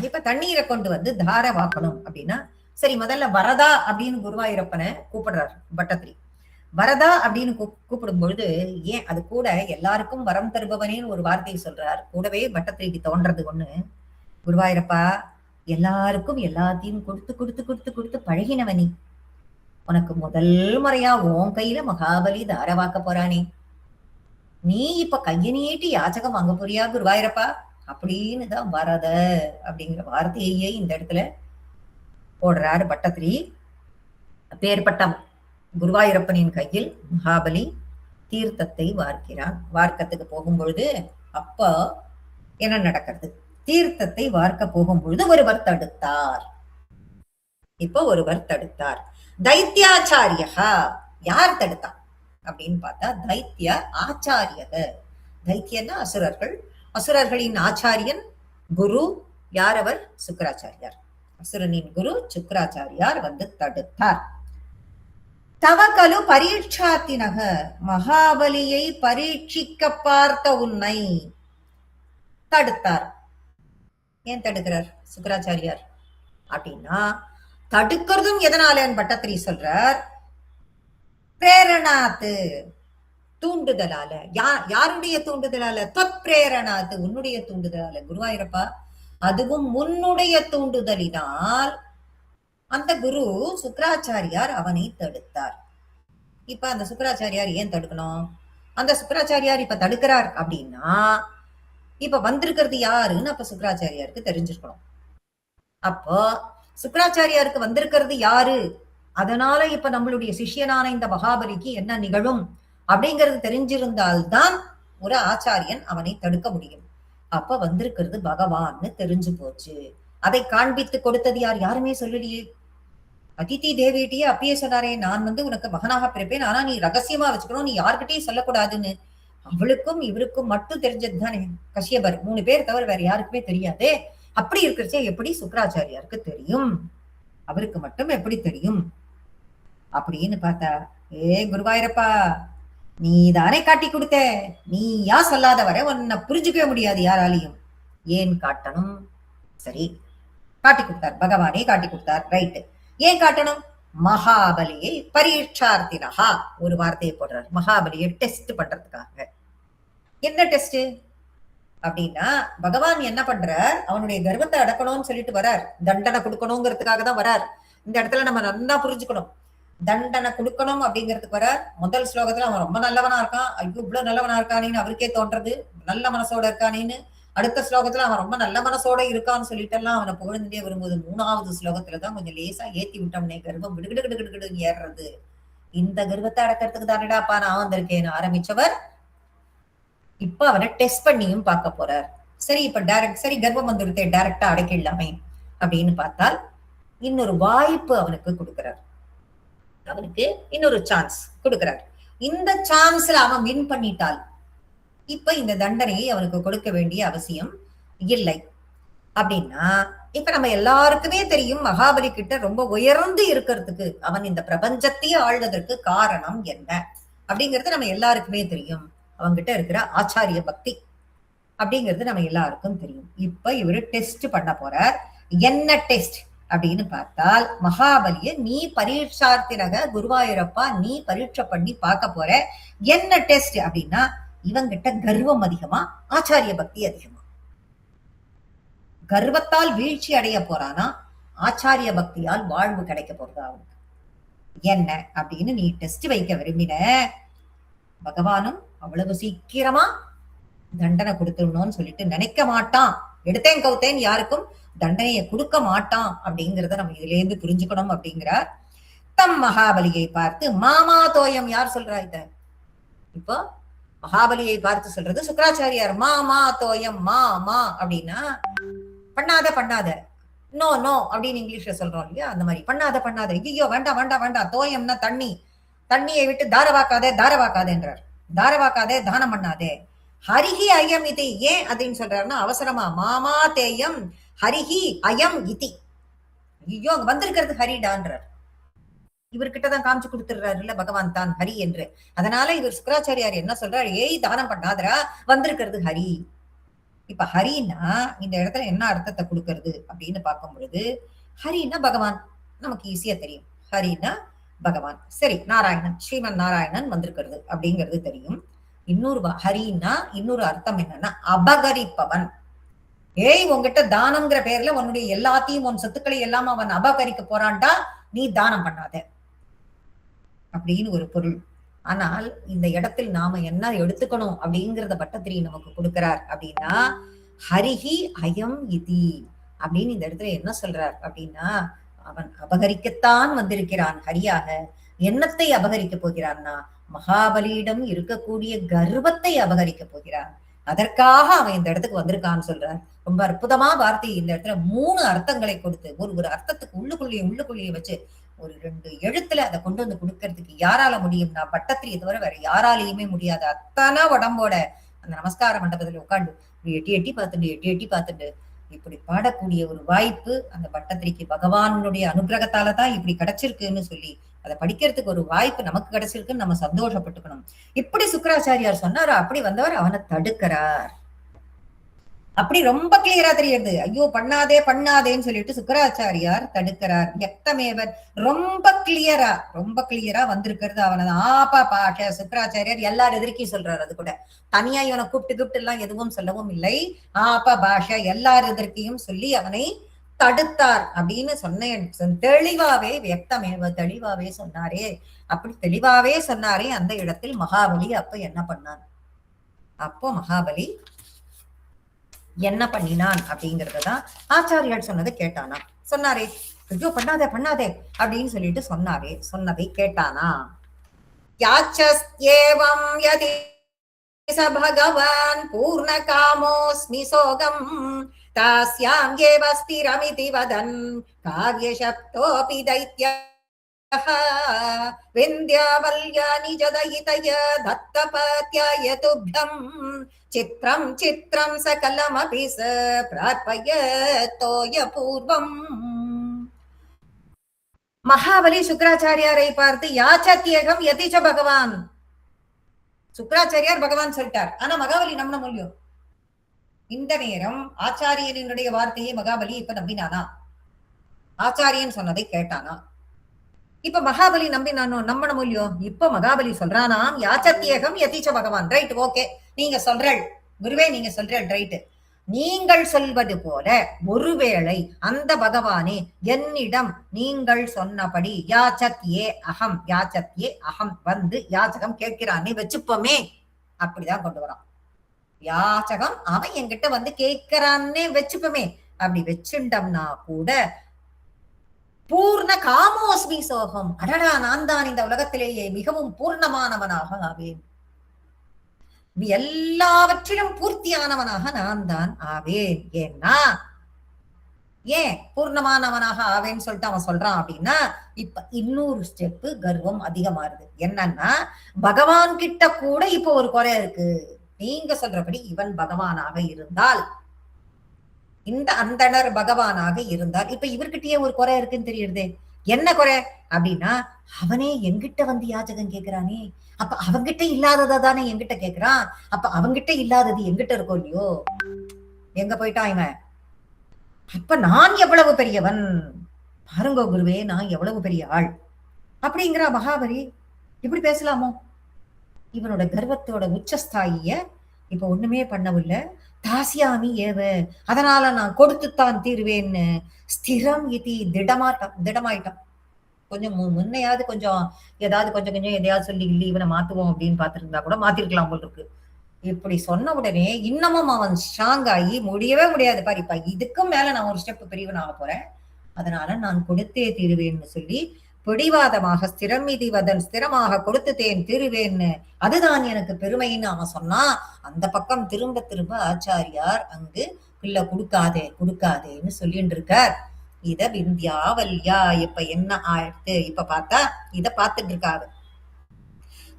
A: இப்ப தண்ணீரை கொண்டு தாரை வாக்கணும் அப்படின்னா, சரி முதல்ல வரதா அப்படின்னு குருவாயூரப்பனை கூப்பிடுறார் பட்டத்திரி. வரதா அப்படின்னு கூப்பிடும் பொழுது, ஏன் அது கூட எல்லாருக்கும் வரம் தருபவனேன்னு ஒரு வார்த்தையை சொல்றார். கூடவே பட்டத்திரிக்கு தோன்றது ஒண்ணு, குருவாயூரப்பா எல்லாருக்கும் எல்லாத்தையும் கொடுத்து கொடுத்து கொடுத்து கொடுத்து பழகினவனி, உனக்கு முதல் முறையா உன் கையில மகாபலி தாரவாக்க போறானே, நீ இப்ப கைய நீட்டி யாச்சகம் வாங்க போறியா குருவாயூரப்பா அப்படின்னு தான் வரத அப்படிங்கிற வார்த்தையே இந்த இடத்துல போடுறாரு பட்டத்திரி. பேர்பட்ட குருவாயூரப்பனின் கையில் மகாபலி தீர்த்தத்தை வார்க்கிறான். வார்க்கத்துக்கு போகும் பொழுது அப்ப என்ன நடக்கிறது? தீர்த்தத்தை வார்க்க போகும் பொழுது ஒருவர் தடுத்தார். இப்ப ஒருவர் தடுத்தார். தைத்தியாச்சாரியகா, யார் தடுத்தா அப்படின்னு பார்த்தா தைத்திய ஆச்சாரியக. தைத்தியன்னா அசுரர்கள், அசுரர்களின் ஆச்சாரியன் குரு யார்? அவர் சுக்கராச்சாரியார். அசுரனின் குரு சுக்கராச்சாரியார் தடுத்தார். தவக்கலு பரீட்சாத்தினக, மகாபலியை பரீட்சிக்க பார்த்த உன்னை தடுத்தார். ஏன் தடுக்கிறார் சுக்கராச்சாரியார் அப்படின்னா, தடுக்கிறதும் எதனாலன்னு பட்டத்திரி சொல்றார். பிரேரணாத்து, தூண்டுதலால. யாருடைய தூண்டுதலால? தொத் பிரேரணாத்து, உன்னுடைய தூண்டுதலால. குருவாயூரப்பா, அதுவும் உன்னுடைய தூண்டுதலினால் அந்த குரு சுக்கராச்சாரியார் அவனை தடுத்தார். இப்ப அந்த சுக்கராச்சாரியார் ஏன் தடுக்கணும்? அந்த சுக்கராச்சாரியார் இப்ப தடுக்கிறார் அப்படின்னா, இப்ப வந்திருக்கிறது யாருன்னு அப்ப சுக்கராச்சாரியாருக்கு தெரிஞ்சிருக்கணும். அப்போ சுக்கராச்சாரியாருக்கு வந்திருக்கிறது யாரு, அதனால இப்ப நம்மளுடைய சிஷ்யனான இந்த மகாபலிக்கு என்ன நிகழும் அப்படிங்கிறது தெரிஞ்சிருந்தால்தான் ஒரு ஆச்சாரியன் அவனை தடுக்க முடியும். அப்ப வந்திருக்கிறது பகவான்னு தெரிஞ்சு போச்சு. அதை காண்பித்து கொடுத்தது யார்? யாருமே சொல்லலையே. அதித்தி தேவிட்டியே அப்பயே சொன்னாரே, நான் உனக்கு மகனாக பிறப்பேன், ஆனா நீ ரகசியமா வச்சுக்கணும், நீ யாருக்கிட்டையும் சொல்லக்கூடாதுன்னு. அவளுக்கும் இவருக்கும் மட்டும் தெரிஞ்சது தானே, கஷ்யபர் 3 பேர் தவிர வேற யாருக்குமே தெரியாதே. அப்படி இருக்கிறச்சே எப்படி சுக்கராச்சாரியாருக்கு தெரியும்? அவருக்கு மட்டும் எப்படி தெரியும் அப்படின்னு பார்த்தா, ஏ குருவாயூரப்பா, நீ தானே காட்டி கொடுத்த, நீயா சொல்லாத வரை உன்னை புரிஞ்சுக்கவே முடியாது யாராலையும். ஏன் காட்டணும்? சரி காட்டி கொடுத்தார், பகவானே காட்டி கொடுத்தார், ரைட்டு. ஏன் காட்டணும்? மகாபலியை பரீட்சார்த்தினஹா ஒரு வார்த்தையை போடுறார். மகாபலியை டெஸ்ட் பண்றதுக்காக. என்ன டெஸ்ட் அப்படின்னா, பகவான் என்ன பண்றார், அவனுடைய கர்வத்தை அடக்கணும்னு சொல்லிட்டு வரார். தண்டனை கொடுக்கணுங்கிறதுக்காக தான் வரார். இந்த இடத்துல நம்ம நல்லா புரிஞ்சுக்கணும். தண்டனை கொடுக்கணும் அப்படிங்கிறதுக்கு வரார். முதல் ஸ்லோகத்துல அவன் ரொம்ப நல்லவனா இருக்கான், ஐயோ இவ்வளவு நல்லவனா இருக்கானேன்னு அவருக்கே தோன்றது, நல்ல மனசோட இருக்கானேன்னு. அடுத்த ஸ்லோகத்துல அவன் ரொம்ப நல்ல மனசோட இருக்கான்னு சொல்லிட்டு எல்லாம் அவனை புகழ்ந்துட்டே வரும்போது 3வது ஸ்லோகத்துலதான் கொஞ்சம் லேசா ஏத்தி விட்டோம்னே கர்வம் கிடுகிடுகிடுகிடுன்னு ஏறுறது. இந்த கர்வத்தை அடக்கிறதுக்கு தானடாப்பா நான் வந்திருக்கேன்னு ஆரம்பிச்சவர் இப்ப அவனை டெஸ்ட் பண்ணியும் பார்க்க போறார். சரி இப்ப டைரக்ட், சரி கர்வம் வந்துருத்தே டைரக்டா அடக்கிடலாமே அப்படின்னு பார்த்தால் இன்னொரு வாய்ப்பு அவனுக்கு கொடுக்கிறார். அவனுக்கு இன்னொரு சான்ஸ் கொடுக்கிறார். இந்த சான்ஸ்ல அவன் வின் பண்ணிட்டால் இப்ப இந்த தண்டனையை அவனுக்கு கொடுக்க வேண்டிய அவசியம் இல்லை. அப்படின்னா இப்ப நம்ம எல்லாருக்குமே தெரியும் மகாபலி கிட்ட ரொம்ப உயர்ந்து இருக்கிறதுக்கு, அவன் இந்த பிரபஞ்சத்தையே ஆழ்வதற்கு காரணம் என்ன அப்படிங்கிறது நம்ம எல்லாருக்குமே தெரியும். அவங்கிட்ட இருக்கிற ஆச்சாரிய பக்தி அப்படிங்கிறது நம்ம எல்லாருக்கும் தெரியும். இப்ப இவரு டெஸ்ட் பண்ண போறார். என்ன டெஸ்ட் அப்படின்னு பார்த்தால், மகாபலிய நீ பரீட்சார்த்தினக குருவாயூரப்பா நீ பரீட்சை பண்ணி பார்க்க போற. என்ன டெஸ்ட் அப்படின்னா, இவங்கிட்ட கர்வம் அதிகமா ஆச்சாரிய பக்தி அதிகமா? கர்வத்தால் வீழ்ச்சி அடைய போறானா, ஆச்சாரிய பக்தியால் வாழ்வு கிடைக்க போறதா அவனுக்கு என்ன அப்படின்னு நீ டெஸ்ட் வைக்க விரும்பின. பகவானும் அவ்வளவு சீக்கிரமா தண்டனை கொடுத்துடணும்னு சொல்லிட்டு நினைக்க மாட்டான். எடுத்தேன் கவுத்தேன் யாருக்கும் தண்டனையை கொடுக்க மாட்டான் அப்படிங்கிறத நம்ம இதுல இருந்து புரிஞ்சுக்கணும் அப்படிங்கிறார். தம் மகாபலியை பார்த்து மாமா தோயம் யார் சொல்றா இத? இப்போ மகாபலியை பார்த்து சொல்றது சுக்கராச்சாரியார். மாமா தோயம் மாமா அப்படின்னா பண்ணாத பண்ணாத, நோ நோ அப்படின்னு இங்கிலீஷ்ல சொல்றோம் இல்லையா, அந்த மாதிரி பண்ணாத பண்ணாத, ஐயோ வேண்டாம் வேண்டாம் வேண்டாம். தோயம்னா தண்ணி, தண்ணியை விட்டு தாரவாக்காதே தாரவாக்காதேன்றார். தாரவாக்காதே தானம் பண்ணாதே. ஹரிஹி அயம் இதி ஏன் அப்படின்னு சொல்றாருன்னா அவசரமா மாமா தேயம் ஹரிஹி அயம் இதி, ஐயோ அங்க வந்திருக்கிறது ஹரிடான்றார். இவர்கிட்டதான் காமிச்சு கொடுத்துடுறாரு இல்ல பகவான் தான் ஹரி என்று. அதனால இவர் சுக்கராச்சாரியார் என்ன சொல்றாரு, ஏய் தானம் பண்ணாதரா வந்திருக்கிறது ஹரி. இப்ப ஹரினா இந்த இடத்துல என்ன அர்த்தத்தை கொடுக்கறது அப்படின்னு பார்க்கும் பொழுது, ஹரினா பகவான் நமக்கு ஈஸியா தெரியும். ஹரினா பகவான். சரி நாராயணன், ஸ்ரீமன் நாராயணன் வந்திருக்கிறது அப்படிங்கிறது தெரியும். இன்னொரு ஹரினா இன்னொரு அர்த்தம் என்னன்னா அபகரிப்பவன். ஏய் உங்ககிட்ட தானம்ங்கிற பேர்ல உன்னுடைய எல்லாத்தையும் உன் சொத்துக்களை எல்லாம் அவன் அபகரிக்க போறான்டா, நீ தானம் பண்ணாத அப்படின்னு ஒரு பொருள். ஆனால் இந்த இடத்தில் நாம என்ன எடுத்துக்கணும் அப்படிங்கிறத பட்டத்திரி நமக்கு கொடுக்கிறார் அப்படின்னா, ஹரிஹி அயம் இதி அப்படின்னு இந்த இடத்துல என்ன சொல்றார் அப்படின்னா, அவன் அபகரிக்கத்தான் வந்திருக்கிறான் ஹரியாக. என்னத்தை அபகரிக்க போகிறான்னா, மகாபலியிடம் இருக்கக்கூடிய கர்வத்தை அபகரிக்க போகிறான். அதற்காக அவன் இந்த இடத்துக்கு வந்திருக்கான்னு சொல்றார். ரொம்ப அற்புதமா வார்த்தை இந்த இடத்துல 3 அர்த்தங்களை கொடுத்து ஒரு அர்த்தத்துக்கு உள்ளுக்குள்ளேயே வச்சு ஒரு 2 எழுத்துல அதை கொண்டு வந்து கொடுக்கறதுக்கு யாரால முடியும்னா பட்டத்திரியை தவிர வேற யாராலையுமே முடியாது. அத்தனை உடம்போட அந்த நமஸ்கார மண்டபத்துல உட்காந்து எட்டி எட்டி பார்த்துட்டு இப்படி பாடக்கூடிய ஒரு வாய்ப்பு அந்த பட்டத்திரிக்கு பகவானுடைய அனுகிரகத்தாலதான் இப்படி கிடைச்சிருக்குன்னு சொல்லி அதை படிக்கிறதுக்கு ஒரு வாய்ப்பு நமக்கு கிடைச்சிருக்குன்னு நம்ம சந்தோஷப்பட்டுக்கணும். இப்படி சுக்கராச்சாரியார் சொன்னாரு. அப்படி வந்தவர் அவனை தடுக்கிறார். அப்படி ரொம்ப கிளியரா தெரியுது. ஐயோ பண்ணாதே பண்ணாதேன்னு சொல்லிட்டு சுக்கராச்சாரியார் தடுக்கிறார். எக்தமேவர் ரொம்ப கிளியரா வந்திருக்கிறது அவனது ஆபா பாஷ. சுக்கராச்சாரியார் எல்லாரும் எதிர்க்கையும் சொல்றாரு. அது கூட தனியா இவனை கூப்பிட்டு எல்லாம் எதுவும் சொல்லவும் இல்லை. ஆபா பாஷ எல்லாரும் எதிர்க்கையும் சொல்லி அவனை தடுத்தார் அப்படின்னு சொன்ன தெளிவாவே தெளிவாவே சொன்னாரே. அப்படி தெளிவாவே சொன்னாரே அந்த இடத்தில் மகாபலி அப்ப என்ன பண்ணான்? அப்போ மகாபலி என்ன பண்ணினான் அப்படிங்கறதுதான் ஆச்சாரியார் சொன்னதை கேட்டானா. சொன்னாரே ஐயோ பண்ணாதே அப்படின்னு சொல்லிட்டு சொன்னதை கேட்டானா. யாச்சஸ்யேவம் யதி ச பகவான் பூர்ண காமோஸ்மி சோகம் தாஸ்யாம் ஏவ ஸ்திரமிதி வதன் காவ்யசப்தோபி தைத்ய விந்த்யாவல்யா நிஜதயிதய தத்தபத்யாய துப்தம் சித்ரம் சகலமபி ச பிரார்ப்பயதோய பூர்வம். மகாபலி சுக்கராச்சாரியாரை பார்த்து யாச்சத்யேகம் யதிச்ச பகவான். சுக்கராச்சாரியார் பகவான் சொல்லிட்டார். ஆனா மகாபலி நம்ப முடியும். இந்த நேரம் ஆச்சாரியனுடைய வார்த்தையை மகாபலி இப்ப நம்பினானா? ஆச்சாரியன் சொன்னதை கேட்டானா? இப்ப மகாபலி நம்பி நான் நம்பணும் இல்லையோ? இப்ப மகாபலி சொல்றானாம், யாச்சத்தியகம் யதீச்ச பகவான். Right, okay. நீங்க சொல்றள் குருவே, நீங்க சொல்றள் ரைட். நீங்கள் சொல்வது போல ஒருவேளை அந்த பகவானே என்னிடம் நீங்கள் சொன்னபடி யாச்சத்யே அகம் வந்து யாச்சகம் கேட்கிறானே வச்சுப்போமே, அப்படிதான் கொண்டு வரான். யாச்சகம் அவன் என்கிட்ட வந்து கேட்கிறான்னே வச்சுப்போமே. அப்படி வச்சுட்டோம்னா கூட பூர்ண காமோஸ்மி சோகம், அடடா நான் தான் இந்த உலகத்திலேயே மிகவும் பூர்ணமானவனாக ஆவேன், எல்லாவற்றிலும் பூர்த்தியானவனாக நான் தான் ஆவேன். ஏன் பூர்ணமானவனாக ஆவேன்னு சொல்லிட்டு அவன் சொல்றான் அப்படின்னா, இப்ப இன்னொரு ஸ்டெப்பு கர்வம் அதிகமாறுது. என்னன்னா, பகவான் கிட்ட கூட இப்ப ஒரு குறை இருக்கு. நீங்க சொல்றபடி இவன் பகவானாக இருந்தால், இந்த அந்தனர் பகவானாக இருந்தால், இப்ப இவர்கிட்டயே ஒரு குறை இருக்குன்னு தெரியுது. என்ன குறை அப்படின்னா, அவனே எங்கிட்ட வந்து யாச்சகம் கேட்கிறானே, அப்ப அவங்கிட்ட இல்லாததை தானே எங்கிட்ட கேட்கிறான். அப்ப அவங்கிட்ட இல்லாதது எங்கிட்ட இருக்கோ இல்லையோ, எங்க போயிட்டான் இவன்? அப்ப நான் எவ்வளவு பெரியவன் பாருங்க குருவே, நான் எவ்வளவு பெரிய ஆள் அப்படிங்கிற மகாபலி. இப்படி பேசலாமோ? இவனோட கர்வத்தோட உச்சஸ்தாயிய இப்ப ஒண்ணுமே பண்ணவில்லை. தாசியாமி ஏவ, அதனால நான் கொடுத்துத்தான் தீர்வேன்னு ஸ்திரம் இது திடமாயிட்டான். கொஞ்சம் முன்னையாவது கொஞ்சம் ஏதாவது கொஞ்சம் கொஞ்சம் எதையாவது சொல்லி இல்லை இவனை மாத்துவோம் அப்படின்னு பார்த்துருந்தா கூட மாத்திருக்கலாம் போல் இருக்கு. இப்படி சொன்ன உடனே இன்னமும் அவன் ஸ்ட்ராங் ஆகி முடியவே முடியாது பாரு, இப்ப இதுக்கும் மேல நான் ஒரு ஸ்டெப் பெரியவனாக போறேன், அதனால நான் கொடுத்தே தீருவேன்னு சொல்லி பிடிவாதமாக ஸ்திரமாக கொடுத்துட்டேன் தீருவேன்னு, அதுதான் எனக்கு பெருமைன்னு அவன் சொன்னா. அந்த பக்கம் திரும்ப திரும்ப ஆச்சாரியார் அங்கு பிள்ளை கொடுக்காதேன்னு சொல்லிட்டு இருக்கார். இத விந்தியாவல்யா இப்ப என்ன ஆயிடுத்து? இப்ப பார்த்தா இத பார்த்துட்டு இருக்காரு.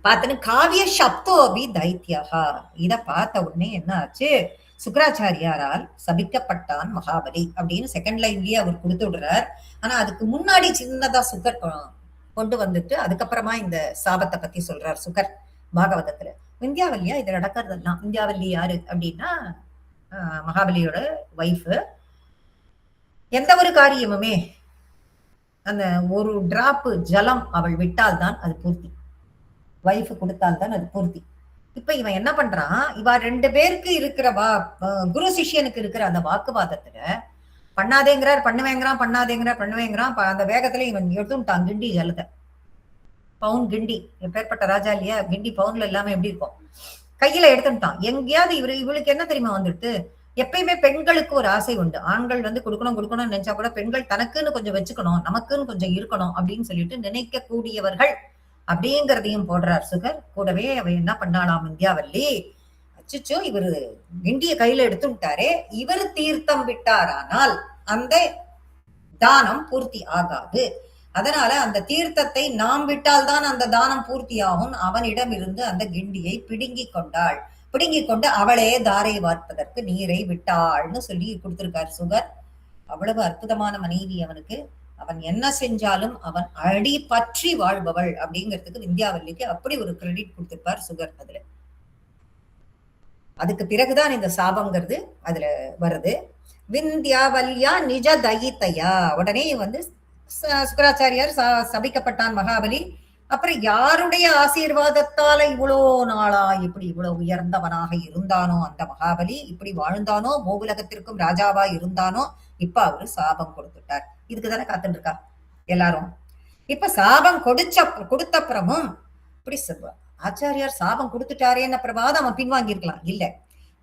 A: பார்த்தன்னு காவிய சப்தோபி தைத்தியகா. இத பார்த்த உடனே என்ன ஆச்சு? சுக்கராச்சாரியாரால் சபிக்கப்பட்டான் மகாபலி அப்படின்னு செகண்ட் லைன்லயே அவர் கொடுத்து விடுறார். ஆனா அதுக்கு முன்னாடி சின்னதா சுகர் கொண்டு வந்துட்டு அதுக்கப்புறமா இந்த சாபத்தை பத்தி சொல்றார் சுகர் பாகவதத்துல. விந்தியாவல்யா இது நடக்கிறதெல்லாம். விந்தியாவல்லி யாரு அப்படின்னா மகாபலியோட ஒய்ஃபு. எந்த ஒரு காரியமுமே அந்த ஒரு டிராப் ஜலம் அவள் விட்டால் தான் அது பூர்த்தி, வைஃப் கொடுத்தால்தான் அது பூர்த்தி. இப்ப இவன் என்ன பண்றான், இவ ரெண்டு பேருக்கு இருக்கிற குரு சிஷ்யனுக்கு இருக்கிற அந்த வாக்குவாதத்துல பண்ணாதேங்கிறார் பண்ணுவேங்கிறான். அந்த வேகத்துல இவன் எடுத்துட்டான் கிண்டி ஜலத்தை. பவுன் கிண்டி, எப்பேற்பட்ட ராஜா இல்லையா, கிண்டி பவுன்ல இல்லாம எப்படி இருக்கும், கையில எடுத்துட்டான். எங்கேயாவது இவளுக்கு என்ன தெரியுமா வந்துட்டு, எப்பயுமே பெண்களுக்கு ஒரு ஆசை உண்டு. ஆண்கள் வந்து கொடுக்கணும்னு நினைச்சா கூட பெண்கள் தனக்குன்னு கொஞ்சம் வச்சுக்கணும், நமக்குன்னு கொஞ்சம் இருக்கணும் அப்படின்னு சொல்லிட்டு நினைக்க கூடியவர்கள் அப்படிங்கிறதையும் போடுறார் சுகர். கூடவே அவ என்ன பண்ணாலாம் விந்தியாவல்லி, அச்சுச்சோ இவரு கிண்டிய கையில எடுத்து விட்டாரே, இவர் தீர்த்தம் விட்டாரானால் அந்த தானம் பூர்த்தி ஆகாது, அதனால அந்த தீர்த்தத்தை நாம் விட்டால் தான் அந்த தானம் பூர்த்தியாகும். அவனிடம் இருந்து அந்த கிண்டியை பிடுங்கி கொண்டு அவளே தாரை வார்ப்பதற்கு நீரை விட்டாள்னு சொல்லி கொடுத்திருக்கார் சுகர். அவ்வளவு அற்புதமான மனைவி அவனுக்கு. அவன் என்ன செஞ்சாலும் அவன் அடி பற்றி வாழ்பவள் அப்படிங்கிறதுக்கு விந்தியாவல்லிக்கு அப்படி ஒரு கிரெடிட் கொடுத்திருப்பார் சுகர் அதுல. அதுக்கு பிறகுதான் இந்த சாபம்ங்கிறது அதுல வருது. விந்தியாவல்யா நிஜ தயித்தையா, உடனே வந்து சுக்கராச்சாரியார் சபிக்கப்பட்டான் மகாபலி. அப்புறம் யாருடைய ஆசீர்வாதத்தால இவ்வளோ நாளா இப்படி இவ்வளவு உயர்ந்தவனாக இருந்தானோ அந்த மகாபலி, இப்படி வாழ்ந்தானோ, மூவுலகத்திற்கும் ராஜாவா இருந்தானோ, இப்ப அவரு சாபம் கொடுத்துட்டார். இதுக்குதானே காத்துட்டு இருக்கா எல்லாரும். இப்ப சாபம் கொடுத்தப்புறமும் இப்படி ஆச்சாரியார் சாபம் கொடுத்துட்டாரேன்னு அப்புறமாவது அவன் பின்வாங்கி இருக்கலாம். இல்ல,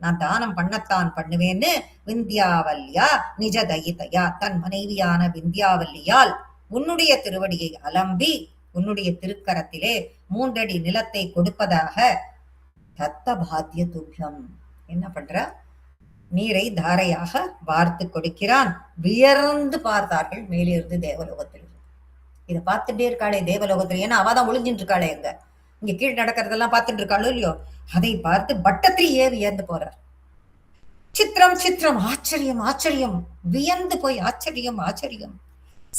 A: நான் தானம் பண்ணத்தான் பண்ணுவேன்னு விந்தியாவல்யா நிஜ தயிதையா, தன் மனைவியான விந்தியாவல்லியால் உன்னுடைய திருவடியை அலம்பி உன்னுடைய திருக்கரத்திலே 3 அடி நிலத்தை கொடுப்பதாக தத்த பாத்திய துபியம் என்ன பண்ற, நீரை தாரையாக வார்த்து கொடுக்கிறான். வியர்ந்து பார்த்தார்கள் மேலிருந்து தேவலோகத்தில். இதை பார்த்துட்டே இருக்காளே தேவலோகத்தில், ஏன்னா அவதான் ஒளிஞ்சிட்டு இருக்காளே எங்க இங்க கீழ் நடக்கிறதெல்லாம் பார்த்துட்டு இருக்காளோ இல்லையோ, அதை பார்த்து பட்டத்திலேயே வியந்து போறார். சித்திரம் ஆச்சரியம் வியந்து போய் ஆச்சரியம்.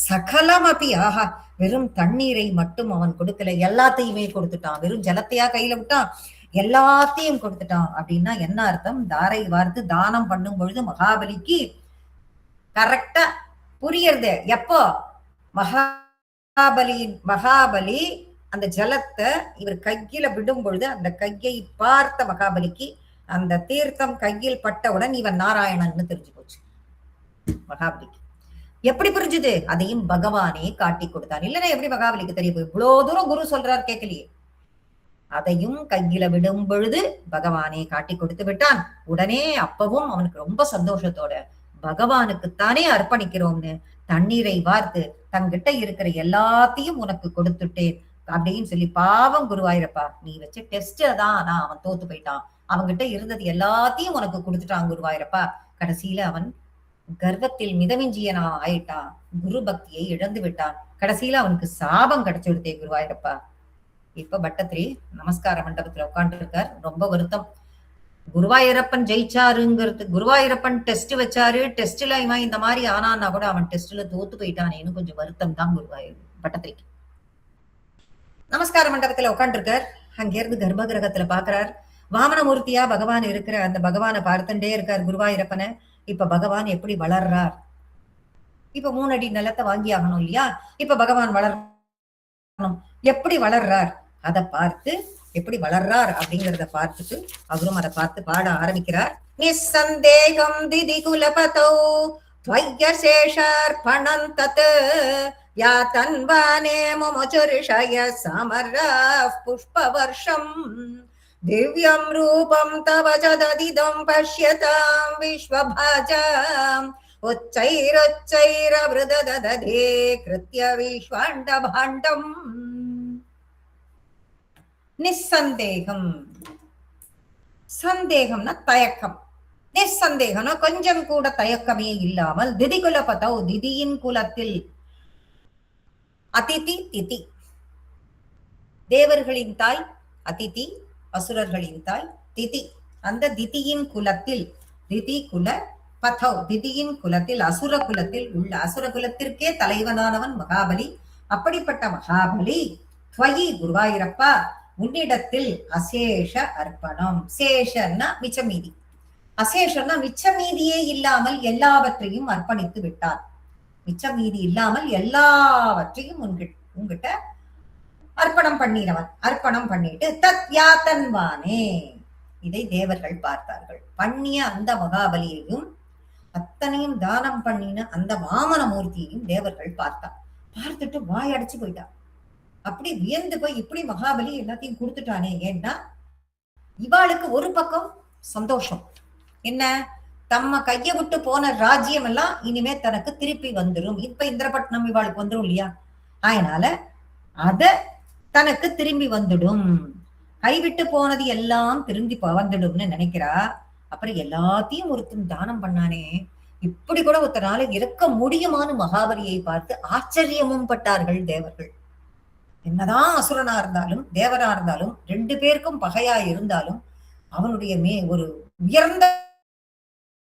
A: சகலம் அப்படி ஆஹா, வெறும் தண்ணீரை மட்டும் அவன் கொடுக்கல, எல்லாத்தையுமே கொடுத்துட்டான். வெறும் ஜலத்தையா கையில விட்டான், எல்லாத்தையும் கொடுத்துட்டான். அப்படின்னா என்ன அர்த்தம்? தாரை வார்த்து தானம் பண்ணும் பொழுது மகாபலிக்கு கரெக்டா புரியறது. எப்போ மகாபலி அந்த ஜலத்தை இவர் கையில விடும் பொழுது அந்த கையை பார்த்த மகாபலிக்கு அந்த தீர்த்தம் கையில் பட்டவுடன் இவன் நாராயணன்னு தெரிஞ்சு போச்சு மகாபலிக்கு. எப்படி புரிஞ்சுது? அதையும் பகவானே காட்டி கொடுத்தான். இல்லைன்னா எப்படி மகாபலிக்கு தெரியும்? இவ்வளவு தூரம் குரு சொல்றார், கேட்கலையே. அதையும் கையில விடும் பொழுது பகவானே காட்டி கொடுத்து விட்டான். உடனே அப்பவும் அவனுக்கு ரொம்ப சந்தோஷத்தோட பகவானுக்குத்தானே அர்ப்பணிக்கிறோம்னு தண்ணீரை வார்த்து தங்கிட்ட இருக்கிற எல்லாத்தையும் உனக்கு கொடுத்துட்டேன் அப்படின்னு சொல்லி, பாவம் குருவாயிரப்பா, நீ வச்ச டெஸ்ட் தான் நான் அவன் தோத்து போயிட்டான், அவன்கிட்ட இருந்தது எல்லாத்தையும் உனக்கு கொடுத்துட்டான் குருவாயிரப்பா. கடைசியில அவன் கர்வத்தில் மிதமிஞ்சியனா ஆயிட்டான், குரு பக்தியை இழந்து விட்டான். கடைசியில அவனுக்கு சாபம் கிடைச்சு விடுத்தே குருவாயிரப்பா. இப்ப பட்டத்திரி நமஸ்கார மண்டபத்துல உட்காந்து இருக்கார். ரொம்ப வருத்தம். குருவாயூரப்பன் ஜெயிச்சாருங்கிறது, குருவாயூரப்பன் டெஸ்ட் வச்சாரு, டெஸ்ட்ல இவன் இந்த மாதிரி ஆனான்னா கூட அவன் டெஸ்ட்ல தோத்து போயிட்டானேன்னு கொஞ்சம் வருத்தம் தான் குருவாயூர் பட்டத்திரிக்கு. நமஸ்கார மண்டபத்துல உட்காந்து இருக்கார். அங்கிருந்து கர்ப்ப கிரகத்துல பாக்குறார். வாமனமூர்த்தியா பகவான் இருக்கிற அந்த பகவானை பார்த்துட்டே இருக்கார் குருவாயூரப்பனை. இப்ப பகவான் எப்படி வளர்றார்? இப்ப 3 அடி நிலத்தை வாங்கி ஆகணும் இல்லையா? இப்ப பகவான் வளரணும். எப்படி வளர்றார் அதை பார்த்து, எப்படி வளர்றார் அப்படிங்கிறத பார்த்துட்டு அவரும் அதை பார்த்து பாட ஆரம்பிக்கிறார். நிசந்தேகம் திதி குலபதோ துவய்யசேஷார்ப்பணம் தத் யா தன்வானே முமுச்சுர்ஷய சமர்ராஃ புஷ்பவர்ஷம் திவ்யம் ரூபம் தவ சததிதம் பஷ்யதாம் விஸ்வபாஜாம் உச்சைருச்சைரவ்ருதததே கிருத்ய விஸ்வாண்டபாண்டம். நிசந்தேகம், சந்தேகம்னா தயக்கம், நிசந்தேகம்னா கொஞ்சம் கூட தயக்கமே இல்லாமல், திதி குலபதௌ திதியின் குலத்தில், அதிதி திதி தேவர்களின் தாய் அதிதி, அசுரர்களின் தாய் திதி. அந்த திதியின் குலத்தில், திதி குல பதௌ திதியின் குலத்தில், அசுர குலத்தில் உள்ள, அசுர குலத்திற்கே தலைவனானவன் மகாபலி. அப்படிப்பட்ட மகாபலி துவயி குருவாயூரப்பா உன்னிடத்தில் அசேஷ அர்ப்பணம். சேஷன்னா மிச்சமீதி, அசேஷன்னா மிச்சமீதியே இல்லாமல் எல்லாவற்றையும் அர்ப்பணித்து விட்டார். மிச்சமீதி இல்லாமல் எல்லாவற்றையும் உங்ககிட்ட அர்ப்பணம் பண்ணினவன். அர்ப்பணம் பண்ணிட்டு தத் யாத்தன்வானே, இதை தேவர்கள் பார்த்தார்கள். பண்ணிய அந்த மகாபலியையும் அத்தனையும் தானம் பண்ணின அந்த வாமன மூர்த்தியையும் தேவர்கள் பார்த்தார். பார்த்துட்டு வாய் அடைச்சு போயிட்டார். அப்படி வியந்து போய், இப்படி மகாபலி எல்லாத்தையும் கொடுத்துட்டானே. ஏன்னா இவாளுக்கு ஒரு பக்கம் சந்தோஷம் என்ன, தம்ம கைய விட்டு போன ராஜ்யம் எல்லாம் இனிமே தனக்கு திருப்பி வந்துடும். இப்ப இந்திரபட்னம் இவாளுக்கு வந்துடும் இல்லையா? அதனால அத தனக்கு திரும்பி வந்துடும், கைவிட்டு போனது எல்லாம் திரும்பி வந்துடும்னு நினைக்கிறா. அப்புறம் எல்லாத்தையும் ஒருத்தன் தானம் பண்ணானே, இப்படி கூட ஒருத்தனால இருக்க முடியுமான்னு மகாபலியை பார்த்து ஆச்சரியமும் பட்டார்கள் தேவர்கள். என்னதான் அசுரனா இருந்தாலும் தேவரா இருந்தாலும் 2 பேருக்கும் பகையா இருந்தாலும் அவனுடைய ஒரு உயர்ந்த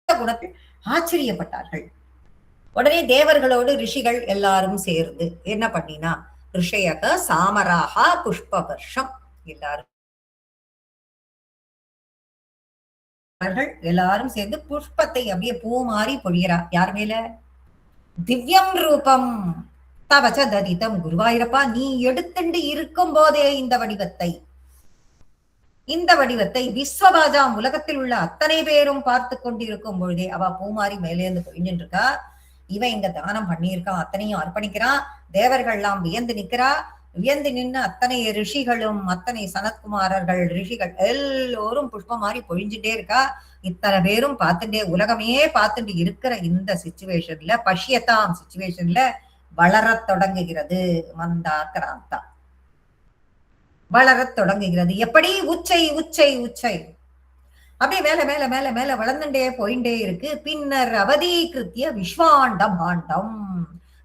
A: குணத்தில் ஆச்சரியப்பட்டார்கள். உடனே தேவர்களோடு ரிஷிகள் எல்லாரும் சேர்ந்து என்ன பண்ணினா, ரிஷயக சாமராகா புஷ்பவர்ஷம், எல்லாரும் சேர்ந்து புஷ்பத்தை அப்படியே பூ மாறி பொழியறா. யார் மேல? திவ்யம் ரூபம் தவச்ச ததிதம். குருவாயூரப்பா, நீ எடுத்துண்டு இருக்கும் போதே இந்த வடிவத்தை விஸ்வபாஜாம் உலகத்தில் உள்ள அத்தனை பேரும் பார்த்து கொண்டிருக்கும் பொழுதே, அவ பூமாரி மேலேந்து பொழிஞ்சுட்டு இருக்கா. இவன் இங்க தானம் பண்ணியிருக்கான், அத்தனையும் அர்ப்பணிக்கிறான். தேவர்கள் எல்லாம் வியந்து நிக்கிறா. வியந்து நின்று அத்தனை ரிஷிகளும், அத்தனை சனத்குமாரர்கள், ரிஷிகள் எல்லோரும் புஷ்பம் மாதிரி பொழிஞ்சுட்டே இருக்கா. இத்தனை பேரும் பார்த்துட்டே, உலகமே பார்த்துட்டு இருக்கிற இந்த சிச்சுவேஷன்ல, பஷ்யதாம் சிச்சுவேஷன்ல வளரத் தொடங்குகிறது மந்தாக்ராந்தா. வளரத் தொடங்குகிறது. எப்படி? உச்சை உச்சை உச்சை அப்படியே மேல மேல மேல மேல வளர்ந்துட்டே போயிட்டே இருக்கு. பின்னர் அவதீகிருத்திய விஸ்வாண்ட பாண்டம்.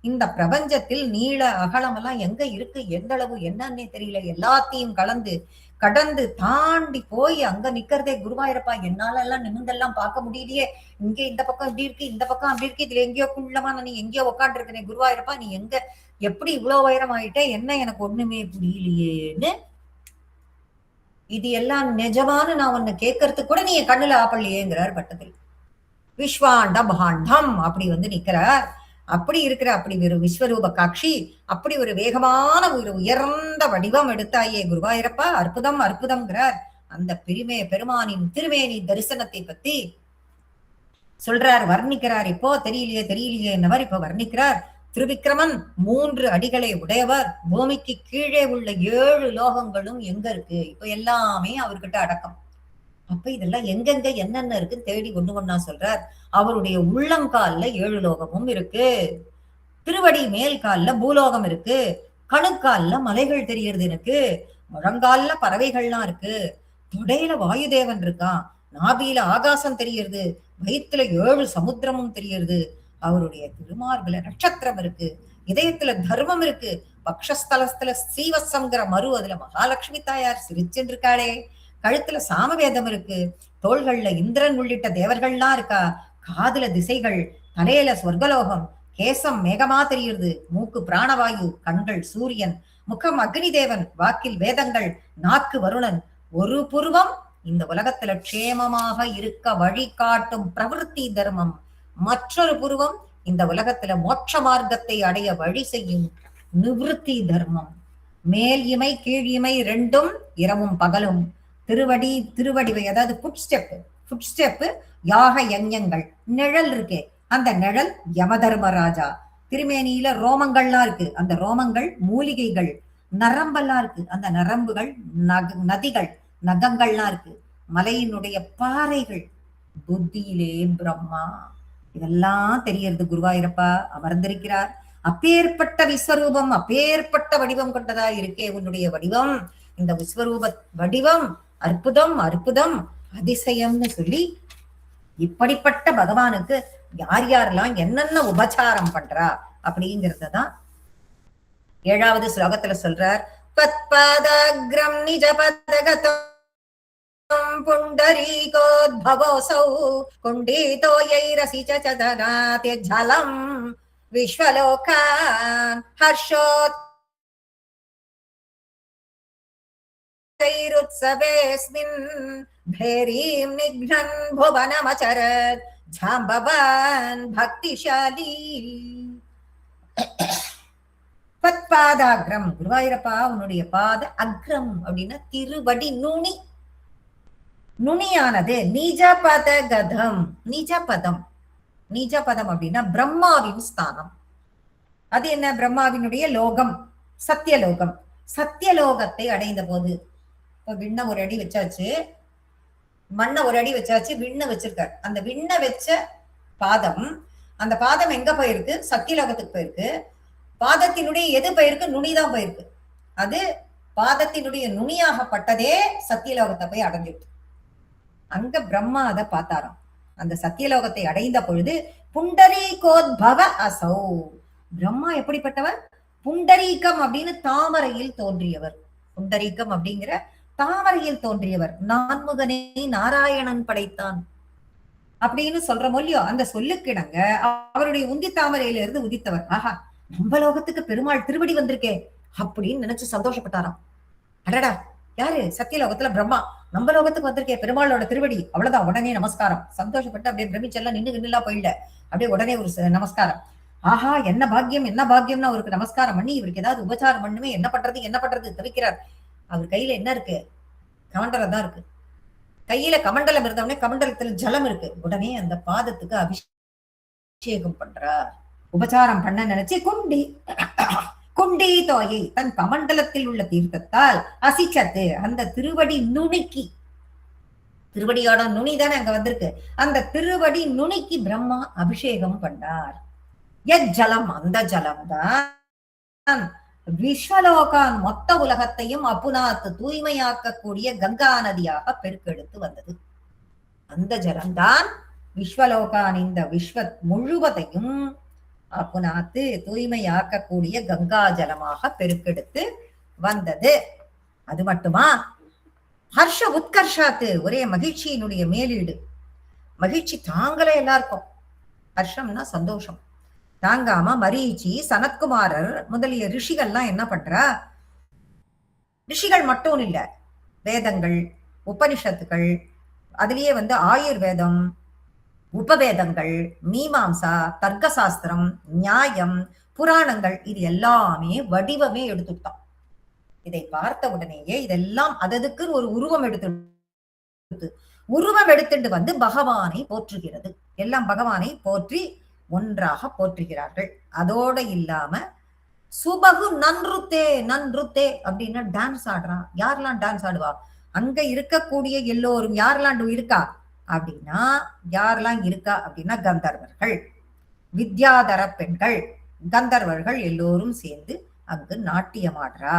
A: இந்த பிரபஞ்சத்தில் நீள அகலம் எல்லாம் எங்க இருக்கு, எந்த அளவு என்னன்னே தெரியல, எல்லாத்தையும் கடந்து தாண்டி போய் அங்க நிக்கிறதே குருவாயூரப்பா. என்னால எல்லாம் நிமிந்தெல்லாம் பார்க்க முடியலையே. இங்க இந்த பக்கம் இப்படி இருக்கு, இந்த பக்கம் அப்படி இருக்கு, இதுல எங்கேயோ குள்ளமா நீ எங்கேயோ உட்காந்து இருக்கனே குருவாயூரப்பா, நீ எங்க எப்படி இவ்வளவு உயரம் ஆயிட்டே, என்ன எனக்கு ஒண்ணுமே புரியலையேன்னு, இது எல்லாம் நிஜமானு நான் உன்னை கேட்கறதுக்கு கூட நீ என் கண்ணுல ஆப்பள்ளியேங்கிறார் பட்டத்தில். விஸ்வாண்ட பாண்டம் அப்படி வந்து நிக்கிறார். அப்படி இருக்கிற அப்படி ஒரு விஸ்வரூப காட்சி, அப்படி ஒரு வேகமான ஒரு உயர்ந்த வடிவம் எடுத்தாயே குருவாயிரப்பா, அற்புதம் அற்புதம்ங்கிறார். அந்த பெருமானின் திருமேனி தரிசனத்தை பத்தி சொல்றார், வர்ணிக்கிறார். இப்போ தெரியலையே தெரியலையே என்னவர் இப்ப வர்ணிக்கிறார். திருவிக்கிரமன் 3 அடிகளை உடையவர். பூமிக்கு கீழே உள்ள 7 லோகங்களும் எங்க இருக்கு? இப்ப எல்லாமே அவர்கிட்ட அடக்கம். அப்ப இதெல்லாம் எங்கெங்க என்னென்ன இருக்குன்னு தேடி ஒண்ணா சொல்றார். அவருடைய உள்ளங்கால்ல 7 லோகமும் இருக்கு. திருவடி மேல் கால்ல பூலோகம் இருக்கு. கணுக்கால்ல மலைகள் தெரியறது எனக்கு. முழங்கால்ல பறவைகள்லாம் இருக்கு. தொடையில வாயுதேவன் இருக்கான். நாபியில ஆகாசம் தெரியறது. வயிற்றுல 7 சமுத்திரமும் தெரியறது. அவருடைய திருமார்புல நட்சத்திரம் இருக்கு. இதயத்துல தர்மம் இருக்கு. பக்ஷஸ்தலத்துல ஸ்ரீவத்சங்கிற மறு, அதுல மகாலட்சுமி தாயார் சிரிச்சென்றிருக்காளே. கழுத்துல சாமவேதம் இருக்கு. தோள்கள்ல இந்திரன் உள்ளிட்ட தேவர்கள்லாம் இருக்கா. காதுல திசைகள், தலையில சொர்க்கலோகம், கேசம் மேகமா தெரியுது, மூக்கு பிராணவாயு, கண்கள் சூரியன், முகம் அக்னி தேவன், வாக்கில் வேதங்கள், நாக்கு வருணன், ஒரு புருவம் இந்த உலகத்துல க்ஷேமமாக இருக்க வழிகாட்டும் பிரவருத்தி தர்மம், மற்றொரு புருவம் இந்த உலகத்துல மோட்ச மார்க்கத்தை அடைய வழி செய்யும் நிவிருத்தி தர்மம். மேல் இமை கீழ் இமை ரெண்டும் இரவும் பகலும். திருவடிவை அதாவது ஃபுட் ஸ்டெப் யாக யஞங்கள். நிழல் இருக்கே, அந்த நிழல் யம தர்மராஜா. திருமேனியில ரோமங்கள்லாம் இருக்கு, அந்த ரோமங்கள் மூலிகைகள். நரம்பெல்லாம் இருக்கு, அந்த நரம்புகள் நதிகள், நகங்கள்லாம் இருக்கு. மலையினுடைய பாறைகள். புத்தியிலே பிரம்மா. இதெல்லாம் தெரியறது குருவாயிரப்பா அமர்ந்திருக்கிறார். அப்பேற்பட்ட விஸ்வரூபம், அப்பேற்பட்ட வடிவம் கொண்டதா இருக்கே உன்னுடைய வடிவம். இந்த விஸ்வரூப வடிவம் அற்புதம் அற்புதம் அதிசயம்னு சொல்லி இப்படிப்பட்ட பகவானுக்கு யார் யாரெல்லாம் என்னென்ன உபச்சாரம் பண்றா அப்படிங்கறதான் 7வது ஸ்லோகத்துல சொல்றார். பத்பாதாக்ரம் நிஜபதகதம் புண்டரீகோத்பவோசௌ குண்டீதோயைரசி சதனாத்ய ஜலம் விஸ்வலோகான் ஹர்ஷோத் ैरुत्सवेऽस्मिन् भेरीं निघ्नन् भुवनमचरत् झाम्बवान् भक्तिशाली. பத்பாதாக்ரம் குருவாயிரப்பா உன்னுடைய பாத அக்ரம் அப்படின்னா திருவடி நுனி. நுனியானது நீஜபத கதம். நீஜபதம் அப்படின்னா பிரம்மாவின் ஸ்தானம். அது என்ன? பிரம்மாவினுடைய லோகம் சத்தியலோகம். சத்தியலோகத்தை அடைந்த போது விண்ண ஒரு அடி வச்சாச்சு, மண்ண ஒரு அடி வச்சாச்சு, விண்ண வச்சிருக்காரு. அந்த விண்ண வச்ச பாதம், அந்த பாதம் எங்க போயிருக்கு? சத்தியலோகத்துக்கு போயிருக்கு. பாதத்தினுடைய எது போயிருக்கு? நுனிதான் போயிருக்கு. அது பாதத்தினுடைய நுனியாகப்பட்டதே சத்தியலோகத்தை போய் அடைஞ்சிட்டு. அங்க பிரம்மா அதை பார்த்தாராம். அந்த சத்தியலோகத்தை அடைந்த பொழுது புண்டரீகோத்பவ அசௌ. பிரம்மா எப்படிப்பட்டவர்? புண்டரீகம் அப்படின்னு தாமரையில் தோன்றியவர். புண்டரீகம் அப்படிங்கிற தாமரையில் தோன்றியவர். நான்முகனை நாராயணன் படைத்தான் அப்படின்னு சொல்ற மொழியோ அந்த சொல்லுக்கிணங்க அவருடைய உந்தி தாமரையில இருந்து உதித்தவர். ஆஹா, நம்ம லோகத்துக்கு பெருமாள் திருவடி வந்திருக்கே அப்படின்னு நினைச்சு சந்தோஷப்பட்டாராம். அடடா, யாரு? சத்தியலோகத்துல பிரம்மா. நம்ம லோகத்துக்கு வந்திருக்கே பெருமாளோட திருவடி. அவ்வளவுதான், உடனே நமஸ்காரம். சந்தோஷப்பட்டு அப்படியே பிரமிச்செல்லாம் நின்னுலா போயிட, அப்படியே உடனே ஒரு நமஸ்காரம். ஆஹா, என்ன பாக்கியம் என்ன பாக்கியம்னு அவருக்கு நமஸ்காரம் பண்ணி இவருக்கு ஏதாவது உபச்சாரம் பண்ணுமே, என்ன பண்றது தவிக்கிறார். அவர் கையில என்ன இருக்கு? கமண்டலம் தான் இருக்கு. கையில கமண்டலம் இருந்தவனே கமண்டலத்துல ஜலம் இருக்கு. உடனே அந்த பாதத்துக்கு அபிஷேகம் பண்றார். உபச்சாரம் பண்ண நினைச்சு குண்டி தோயை தன் கமண்டலத்தில் உள்ள தீர்த்தத்தால் அசிச்சத்து அந்த திருவடி நுனிக்கு, திருவடியோட நுனி தானே அங்க வந்திருக்கு, அந்த திருவடி நுனிக்கு பிரம்மா அபிஷேகம் பண்ணார். ஜலம், அந்த ஜலம் தான் விஸ்வலோகான் மொத்த உலகத்தையும் அப்புனாத்து தூய்மையாக்கக்கூடிய கங்கா நதியாக பெருக்கெடுத்து வந்தது. அந்த ஜலம்தான் விஸ்வலோகான் இந்த விஸ்வ முழுவதையும் அப்புனாத்து தூய்மையாக்கக்கூடிய கங்கா ஜலமாக பெருக்கெடுத்து வந்தது. அது மட்டுமா? ஹர்ஷ உத்கர்ஷாத்து, ஒரே மகிழ்ச்சியினுடைய மேலீடு. மகிழ்ச்சி தாங்கல எல்லாருக்கும். ஹர்ஷம்னா சந்தோஷம் தாங்காம மரீச்சி, சனத்குமாரர் முதலிய ரிஷிகள்லாம் என்ன பண்றா? ரிஷிகள் மட்டும் இல்ல, வேதங்கள், உபனிஷத்துகள், அதுலயே ஆயுர்வேதம், உபவேதங்கள், மீமாம்சா, தர்க்க சாஸ்திரம், நியாயம், புராணங்கள் இது எல்லாமே வடிவமே எடுத்துட்டான். இதை பார்த்த உடனேயே இதெல்லாம் அததுக்கு ஒரு உருவம் எடுத்துட்டு வந்து பகவானை போற்றுகிறது. எல்லாம் பகவானை போற்றி ஒன்றாக போற்றுகிறார்கள். அதோட இல்லாம சுபகு நன்றுத்தே அப்படின்னா டான்ஸ் ஆடுறான். யாரெல்லாம் டான்ஸ் ஆடுவா? அங்க இருக்கக்கூடிய எல்லோரும் யாரெல்லாம் இருக்கா அப்படின்னா கந்தர்வர்கள், வித்யாதர பெண்கள், கந்தர்வர்கள் எல்லோரும் சேர்ந்து அங்கு நாட்டியமாடுறா.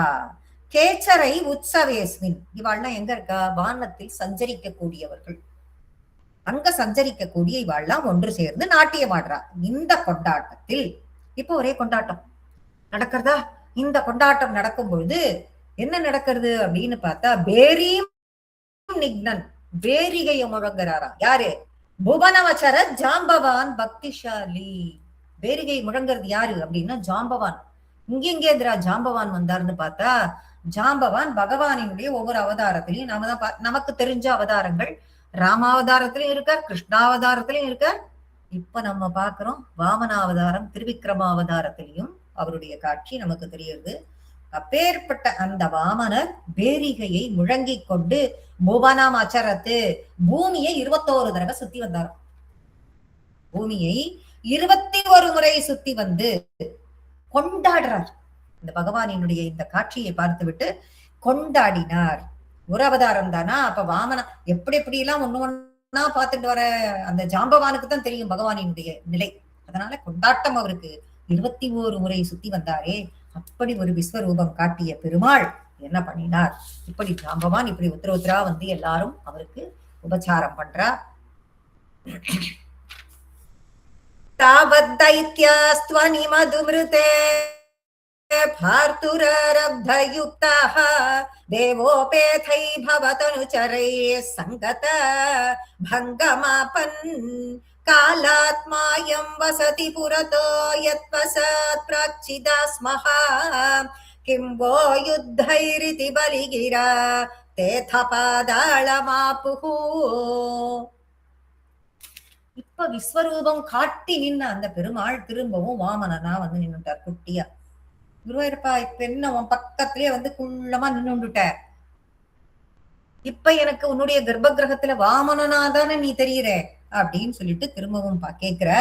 A: கேச்சரை உற்சவேஸ்மின் இவாள்லாம் எங்க இருக்கா? வானத்தில் சஞ்சரிக்கக்கூடியவர்கள். அங்க சஞ்சரிக்கக்கூடிய இவாள்லாம் ஒன்று சேர்ந்து நாட்டியமாடுறா. இந்த கொண்டாட்டத்தில் இப்போ ஒரே கொண்டாட்டம் நடக்கிறதா? இந்த கொண்டாட்டம் நடக்கும் பொழுது என்ன நடக்கிறது அப்படின்னு பார்த்தா, பேரீம் நிக்னன் வேரிகைய முழங்குறாரா. யாரு? புவனவச்சர ஜாம்பவான் பக்திஷாலி. வேரிகை முழங்குறது யாரு அப்படின்னா ஜாம்பவான். இங்கேந்திரா ஜாம்பவான் வந்தாருன்னு பார்த்தா, ஜாம்பவான் பகவானினுடைய ஒவ்வொரு அவதாரத்திலையும் நமக்கு தெரிஞ்ச அவதாரங்கள் ராமாவதாரத்திலையும் இருக்கார், கிருஷ்ணாவதாரத்திலையும் இருக்கார். இப்ப நம்ம பாக்குறோம் வாமனாவதாரம், திருவிக்ரமாவதாரத்திலையும் அவருடைய காட்சி நமக்கு தெரியுது. அப்பேற்பட்ட அந்த வாமனர் பேரிகையை முழங்கிக் கொண்டு புவனம் அச்சரத்து பூமியை 21 தடவை சுத்தி வந்தாராம். பூமியை 21 முறை சுத்தி வந்து கொண்டாடுறார். இந்த பகவானினுடைய இந்த காட்சியை பார்த்துவிட்டு கொண்டாடினார். ஒரு அவதாரம் தானா? அப்ப வாமனா எப்படி எல்லாம் ஒண்ணு பார்த்துட்டு வர அந்த ஜாம்பவானுக்கு தான் தெரியும் பகவானினுடைய நிலை. அதனால கொண்டாட்டம் அவருக்கு. 21 முறை சுத்தி வந்தாரே, அப்படி ஒரு விஸ்வரூபம் காட்டிய பெருமாள் என்ன பண்ணினார்? இப்படி ஜாம்பவான் இப்படி உத்தரவுத்தரா வந்து எல்லாரும் அவருக்கு உபச்சாரம் பண்றா. தாவத் தைத்யாஸ்த்வனி மதுமிருதே பார்த்துரரப்தயுக்தாः தேவோபேதை பவதனுச்சரை சங்கத பங்கமாபன் காலாத்மாயம் வசதி புரதோ யத்வசத் பிரச்சிதாஸ்மஹா கிம்போ யுத்தைரிதி பலிகிரா தேத பாதாளமாப்புஹு. இப்ப விஸ்வரூபம் காட்டி நின்ன அந்த பெருமாள் திரும்பவும் வாமனனா வந்து நின்னுட்டார் குட்டியா. குருவாயிருப்பா, இப்ப என்ன உன் பக்கத்திலே வந்து குள்ளமா நின்னுட்ட, இப்ப எனக்கு உன்னுடைய கர்ப்ப கிரகத்துல வாமனனா தானே நீ தெரியுற அப்படின்னு சொல்லிட்டு திரும்பவும் கேக்குற.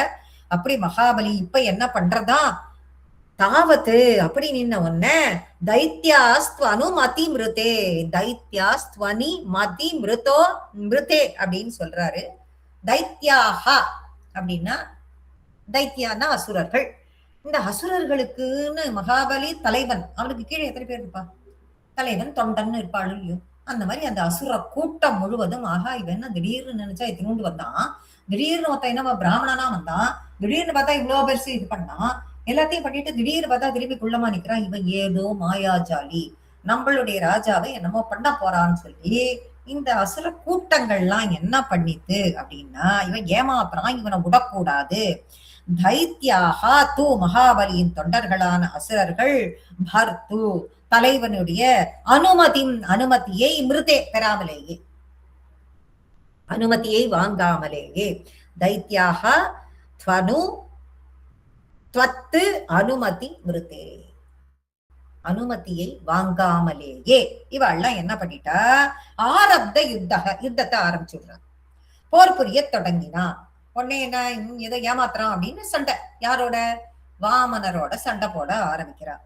A: அப்படி மகாபலி இப்ப என்ன பண்றதா? தாவத்து அப்படி நின்ன உன்ன தைத்யாஸ்துவனு மதி மிருதே, தைத்யாஸ்துவனி மதி மிருதோ மிருதே அப்படின்னு சொல்றாரு. தைத்யாஹா அப்படின்னா தைத்யானா அசுரர்கள். இந்த அசுரர்களுக்குன்னு மகாபலி தலைவன், அவனுக்கு கீழே எத்தனை பேர் இருப்பா? தலைவன் தொண்டன் இருப்பாள் இல்லையோ, அந்த மாதிரி அந்த அசுர கூட்டம் முழுவதும் ஆகா இவன் திடீர்னு நினைச்சா இத்தினூண்டு வந்தான், திடீர்னு ஒருத்த என்ன பிராமணனா வந்தான், திடீர்னு பார்த்தா இவ்வளவு பெருசு இது பண்ணான், எல்லாத்தையும் பண்ணிட்டு திடீர்னு பார்த்தா திருப்பி குள்ளமா நிக்கிறான், இவன் ஏதோ மாயாஜாலி, நம்மளுடைய ராஜாவை என்னமோ பண்ண போறான்னு சொல்லி இந்த அசுர கூட்டங்கள்லாம் என்ன பண்ணித்து அப்படின்னா இவன் ஏமாத்துறான், இவனை விடக்கூடாது. தைத்யாஹா தூ மகாபலியின் தொண்டர்களான அசுரர்கள் பர்து தலைவனுடைய அனுமதியை மிருதே பெறாமலேயே, அனுமதியை வாங்காமலேயே, தைத்யாஹா துவனு துவத்து அனுமதி மிருதே, அனுமதியை வாங்காமலேயே இவெல்லாம் என்ன பண்ணிட்டா ஆரப்த யுத்தத்தை ஆரம்பிச்சுடுறான். போர் புரிய தொடங்கினா உடனே என்ன ஏதோ ஏமாத்துறான் அப்படின்னு சண்டை, யாரோட? வாமனரோட சண்டை போட ஆரம்பிக்கிறான்.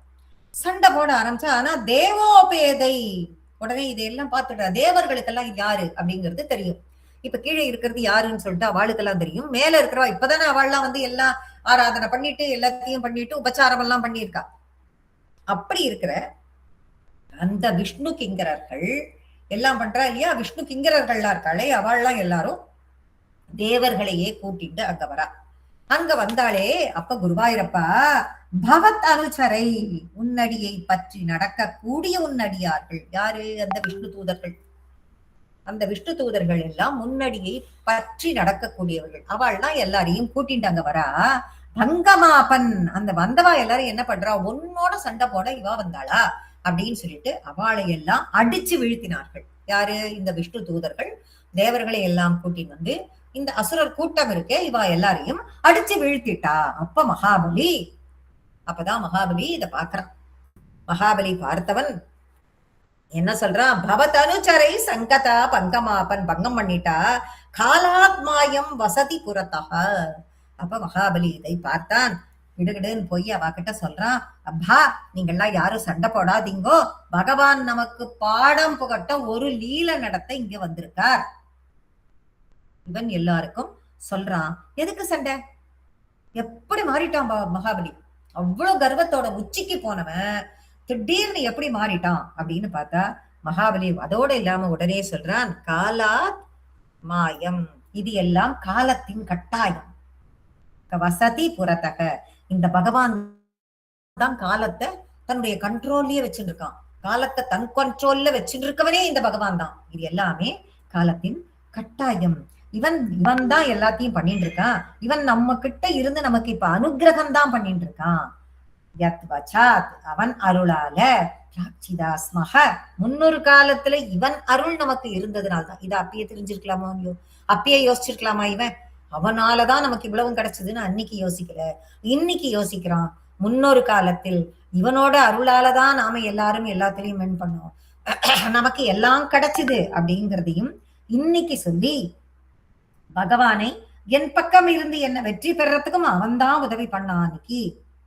A: சண்டை போட ஆரம்பிச்சா ஆனா தேவோபேதை உடனே இதையெல்லாம் பார்த்துட்டா. தேவர்களுக்கெல்லாம் யாரு அப்படிங்கிறது தெரியும். இப்ப கீழே இருக்கிறது யாருன்னு சொல்லிட்டு அவளுக்கெல்லாம் தெரியும். மேல இருக்கிறவா இப்பதானே அவள்லாம் வந்து எல்லாம் ஆராதனை பண்ணிட்டு எல்லாத்தையும் பண்ணிட்டு உபச்சாரம் எல்லாம் பண்ணியிருக்கா. அப்படி இருக்கிற அந்த விஷ்ணு கிங்கரர்கள் எல்லாம் பண்றா இல்லையா, விஷ்ணு கிங்கரர்கள்லாம் இருக்காளே அவள்லாம் எல்லாரும் தேவர்களையே கூட்டிட்டு அங்க வரா. அங்க வந்தாலே அப்ப குருவாயிரப்பா பவத் அனுச்சரை உன்னடியை பற்றி நடக்கக்கூடிய உன்னடியார்கள் யாரு? அந்த விஷ்ணு தூதர்கள். அந்த விஷ்ணு தூதர்கள் எல்லாம் முன்னடியை பற்றி நடக்கக்கூடியவர்கள். அவள்லாம் எல்லாரையும் கூட்டிட்டு அங்க வரா. பங்கமாபன் அந்த வந்தவா எல்லாரும் என்ன பண்றா? உன்னோட சண்டை போட இவா வந்தாளா அப்படின்னு சொல்லிட்டு அவளை எல்லாம் அடிச்சு வீழ்த்தினார்கள். யாரு? இந்த விஷ்ணு தூதர்கள் தேவர்களை எல்லாம் கூட்டிட்டு வந்து இந்த அசுரர் கூட்டம் இருக்கே இவா எல்லாரையும் அடிச்சு வீழ்த்திட்டா. அப்ப மகாபலி, அப்பதான் மகாபலி இத பாக்குறான். மகாபலி பார்த்தவன் என்ன சொல்றான்? பவதனுச்சரை சங்கதா பங்கமாப்பன், பங்கம் பண்ணிட்டா காலாத்மாயம் வசதி புறத்தக. அப்ப மகாபலி இதை பார்த்தான். கிடுகிடுன்னு போய் அவகிட்ட சொல்றான், அப்பா நீங்கள்லாம் யாரும் சண்டை போடாதீங்கோ, பகவான் நமக்கு பாடம் புகட்ட ஒரு லீல நடத்த இங்க வந்திருக்கார். இவன் எல்லாருக்கும் சொல்றான், எதுக்கு சண்டை? எப்படி மாறிட்டான் மகாபலி? அவ்வளவு கர்வத்தோட உச்சிக்கு போனவன் திடீர்னு எப்படி மாறிட்டான் அப்படின்னு பார்த்தா, மகாபலி அதோட இல்லாம உடனே சொல்றான், காலாத் மாயம், இது எல்லாம் காலத்தின் கட்டாயம். வசதி புறத்தக, இந்த பகவான் தான் காலத்தை தன்னுடைய கண்ட்ரோல்லயே வச்சுட்டு இருக்கான். காலத்தை தன் கண்ட்ரோல்ல வச்சுட்டு இருக்கவனே இந்த பகவான் தான். இது எல்லாமே காலத்தின் கட்டாயம். இவன் தான் எல்லாத்தையும் பண்ணிட்டு இருக்கான். இவன் நம்ம கிட்ட இருந்து நமக்கு இப்ப அனுகிரகம் தான் பண்ணிட்டு இருக்கான். அவன் அருளால ராட்சிதாஸ்மக, முன்னொரு காலத்துல இவன் அருள் நமக்கு இருந்ததுனால்தான். இதை அப்பயே தெரிஞ்சிருக்கலாமா? அப்பயே யோசிச்சிருக்கலாமா? இவன் அவனாலதான் நமக்கு இவ்வளவும் கிடைச்சதுன்னு அன்னைக்கு யோசிக்கல, இன்னைக்கு யோசிக்கிறான். முன்னொரு காலத்தில் இவனோட அருளாலதான் நாம எல்லாரும் எல்லாத்திலையும் மென் பண்ணோம், நமக்கு எல்லாம் கிடைச்சது அப்படிங்கிறதையும் இன்னைக்கு சொல்லி, பகவானை என் பக்கம் இருந்து என்ன வெற்றி பெறறதுக்கும் அவன்தான் உதவி பண்ணான் அன்னைக்கு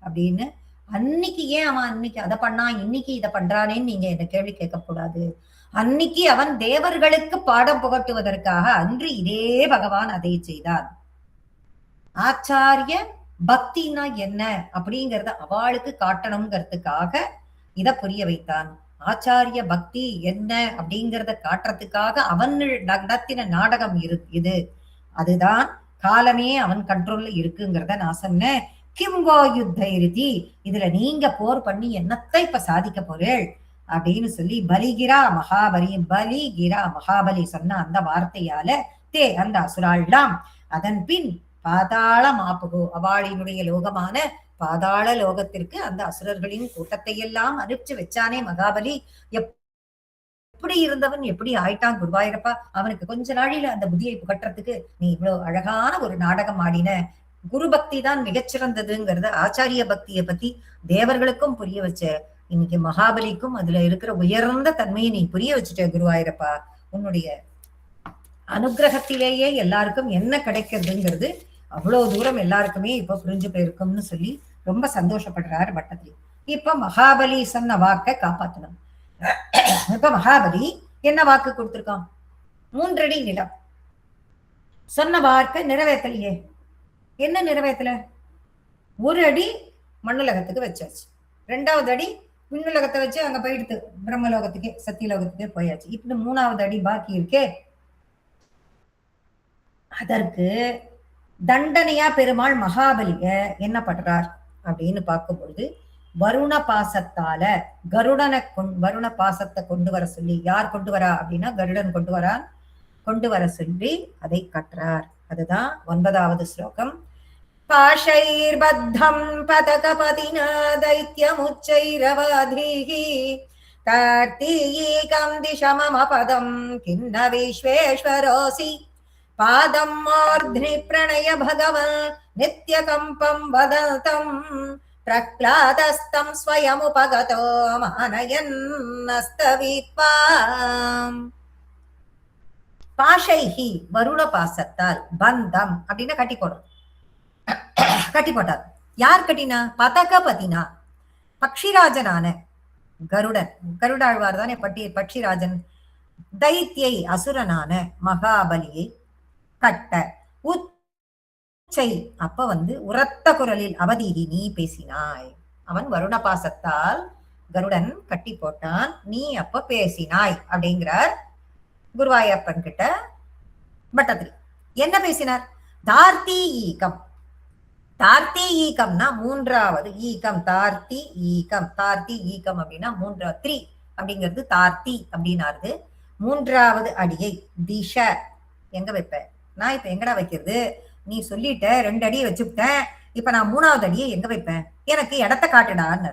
A: அப்படின்னு. அன்னைக்கு ஏன் அவன் அன்னைக்கு அதை பண்ணான், இன்னைக்கு இதை பண்றானேன்னு நீங்க என்ன கேள்வி கேட்கக்கூடாது. அன்னைக்கு அவன் தேவர்களுக்கு பாடம் புகட்டுவதற்காக அன்று இதே பகவான் அதை செய்தார். ஆச்சாரிய பக்தினா என்ன அப்படிங்கறத அவளுக்கு காட்டணுங்கிறதுக்காக இத புரிய வைத்தான். ஆச்சாரிய பக்தி என்ன அப்படிங்கறத காட்டுறதுக்காக அவன் நடத்தின நாடகம் இது. அதுதான் காலமே அவன் கண்ட்ரோல்ல இருக்குங்கிறத நான் சொன்னேன். கிம்போ யுத்த இறுதி, இதுல நீங்க போர் பண்ணி என்னத்தை இப்ப சாதிக்க போறேள் அப்படின்னு சொல்லி பலிகிரா மகாபலி சொன்ன அந்த வார்த்தையால அந்த அசுராள்லாம் அதன் பின் பாதாள மாப்புகோ, அவளினுடைய லோகமான பாதாள லோகத்திற்கு அந்த அசுரர்களின் கூட்டத்தை எல்லாம் அனுப்பிச்சு வச்சானே மகாபலி. எப்படி இருந்தவன் எப்படி ஆயிட்டான் குருவாயிரப்பா. அவனுக்கு கொஞ்ச நாளில அந்த புத்தியை புகட்டுறதுக்கு நீ இவ்வளவு அழகான ஒரு நாடகம் ஆடின. குரு பக்தி தான் மிகச்சிறந்ததுங்கிறத, ஆச்சாரிய பக்தியை பத்தி தேவர்களுக்கும் புரிய வச்ச. இன்னைக்கு மகாபலிக்கும் அதுல இருக்கிற உயர்ந்த தன்மையை நீ புரிய வச்சுட்ட குருவாயிரப்பா. உன்னுடைய அனுகிரகத்திலேயே எல்லாருக்கும் என்ன கிடைக்கிறதுங்கிறது அவ்வளவு தூரம் எல்லாருக்குமே இப்ப புரிஞ்சு போயிருக்கும்னு சொல்லி ரொம்ப சந்தோஷப்படுறாரு பட்டத்திரி. இப்ப மகாபலி சொன்ன வாக்கை காப்பாத்தணும். இப்ப மகாபலி என்ன வாக்கு கொடுத்திருக்கான்? 3 அடி நிலம் சொன்ன வாக்கை நிறைவேற்றலையே. என்ன நிறைவேற்றல? 1 அடி மண்ணுலகத்துக்கு வச்சாச்சு, 2வது அடி விண்ணுலகத்தை வச்சு அங்க போயிடுத்து பிரம்மலோகத்துக்கே, சத்தியலோகத்துக்கே போயாச்சு. இப்ப 3வது அடி பாக்கி இருக்கே. அதற்கு தண்டனையா பெருமாள் மகாபலிய என்ன பண்றார் அப்படின்னு பார்க்கும் பொழுது, வருண பாசத்தால வருண பாசத்தை கொண்டு வர சொல்லி, யார் கொண்டு வரா அப்படின்னா கருடன் கொண்டு வர சொல்லி அதை கட்டுறார். அதுதான் 9வது ஸ்லோகம். பாஷைர்பத்தம் பதகபதினா தைத்யமுச்சைரவாதீஹி கார்த்தியீகம் திசமம பதம் கிண்ண விஸ்வேஸ்வரோசி பாதம் மூர்த்னி பிரணய பகவன் நித்யகம்பம் வதந்தம் பிரக்லாதஸ்தம் ஸ்வயமுபகதோ மானயன்னஸ்தவித்வாம். பாஷைஹி வருண பாசத்தால், பந்தம் அப்படின்னா கட்டி போட்டார். யார் கட்டினா? பதகபதினா பக்ஷிராஜனான கருடாழ்வார் தானே பட்சிராஜன். தைத்தியை அசுரனான மகாபலியை கட்ட உச்சை, அப்ப உரத்த குரலில் அவதீதி நீ பேசினாய். அவன் வருண பாசத்தால் கருடன் கட்டி போட்டான், நீ அப்ப பேசினாய் அப்படிங்கிறார் குருவாயப்பன் கிட்ட பட்டத்திரி. என்ன பேசினார்? தார்த்தி ஈகம். தார்த்தி ஈகம்னா 3வது ஈகம். தார்த்தி ஈகம் அப்படின்னா 3 அப்படிங்கிறது தார்த்தி அப்படின்னாரு. 3வது அடியை திஷ எங்க வைப்ப? நான் இப்ப எங்கடா வைக்கிறது? நீ சொல்லிட்ட 2 அடியை வச்சுட்டேன், இப்ப நான் 3வது அடியை எங்க வைப்பேன்? எனக்கு இடத்த காட்டுடான்னு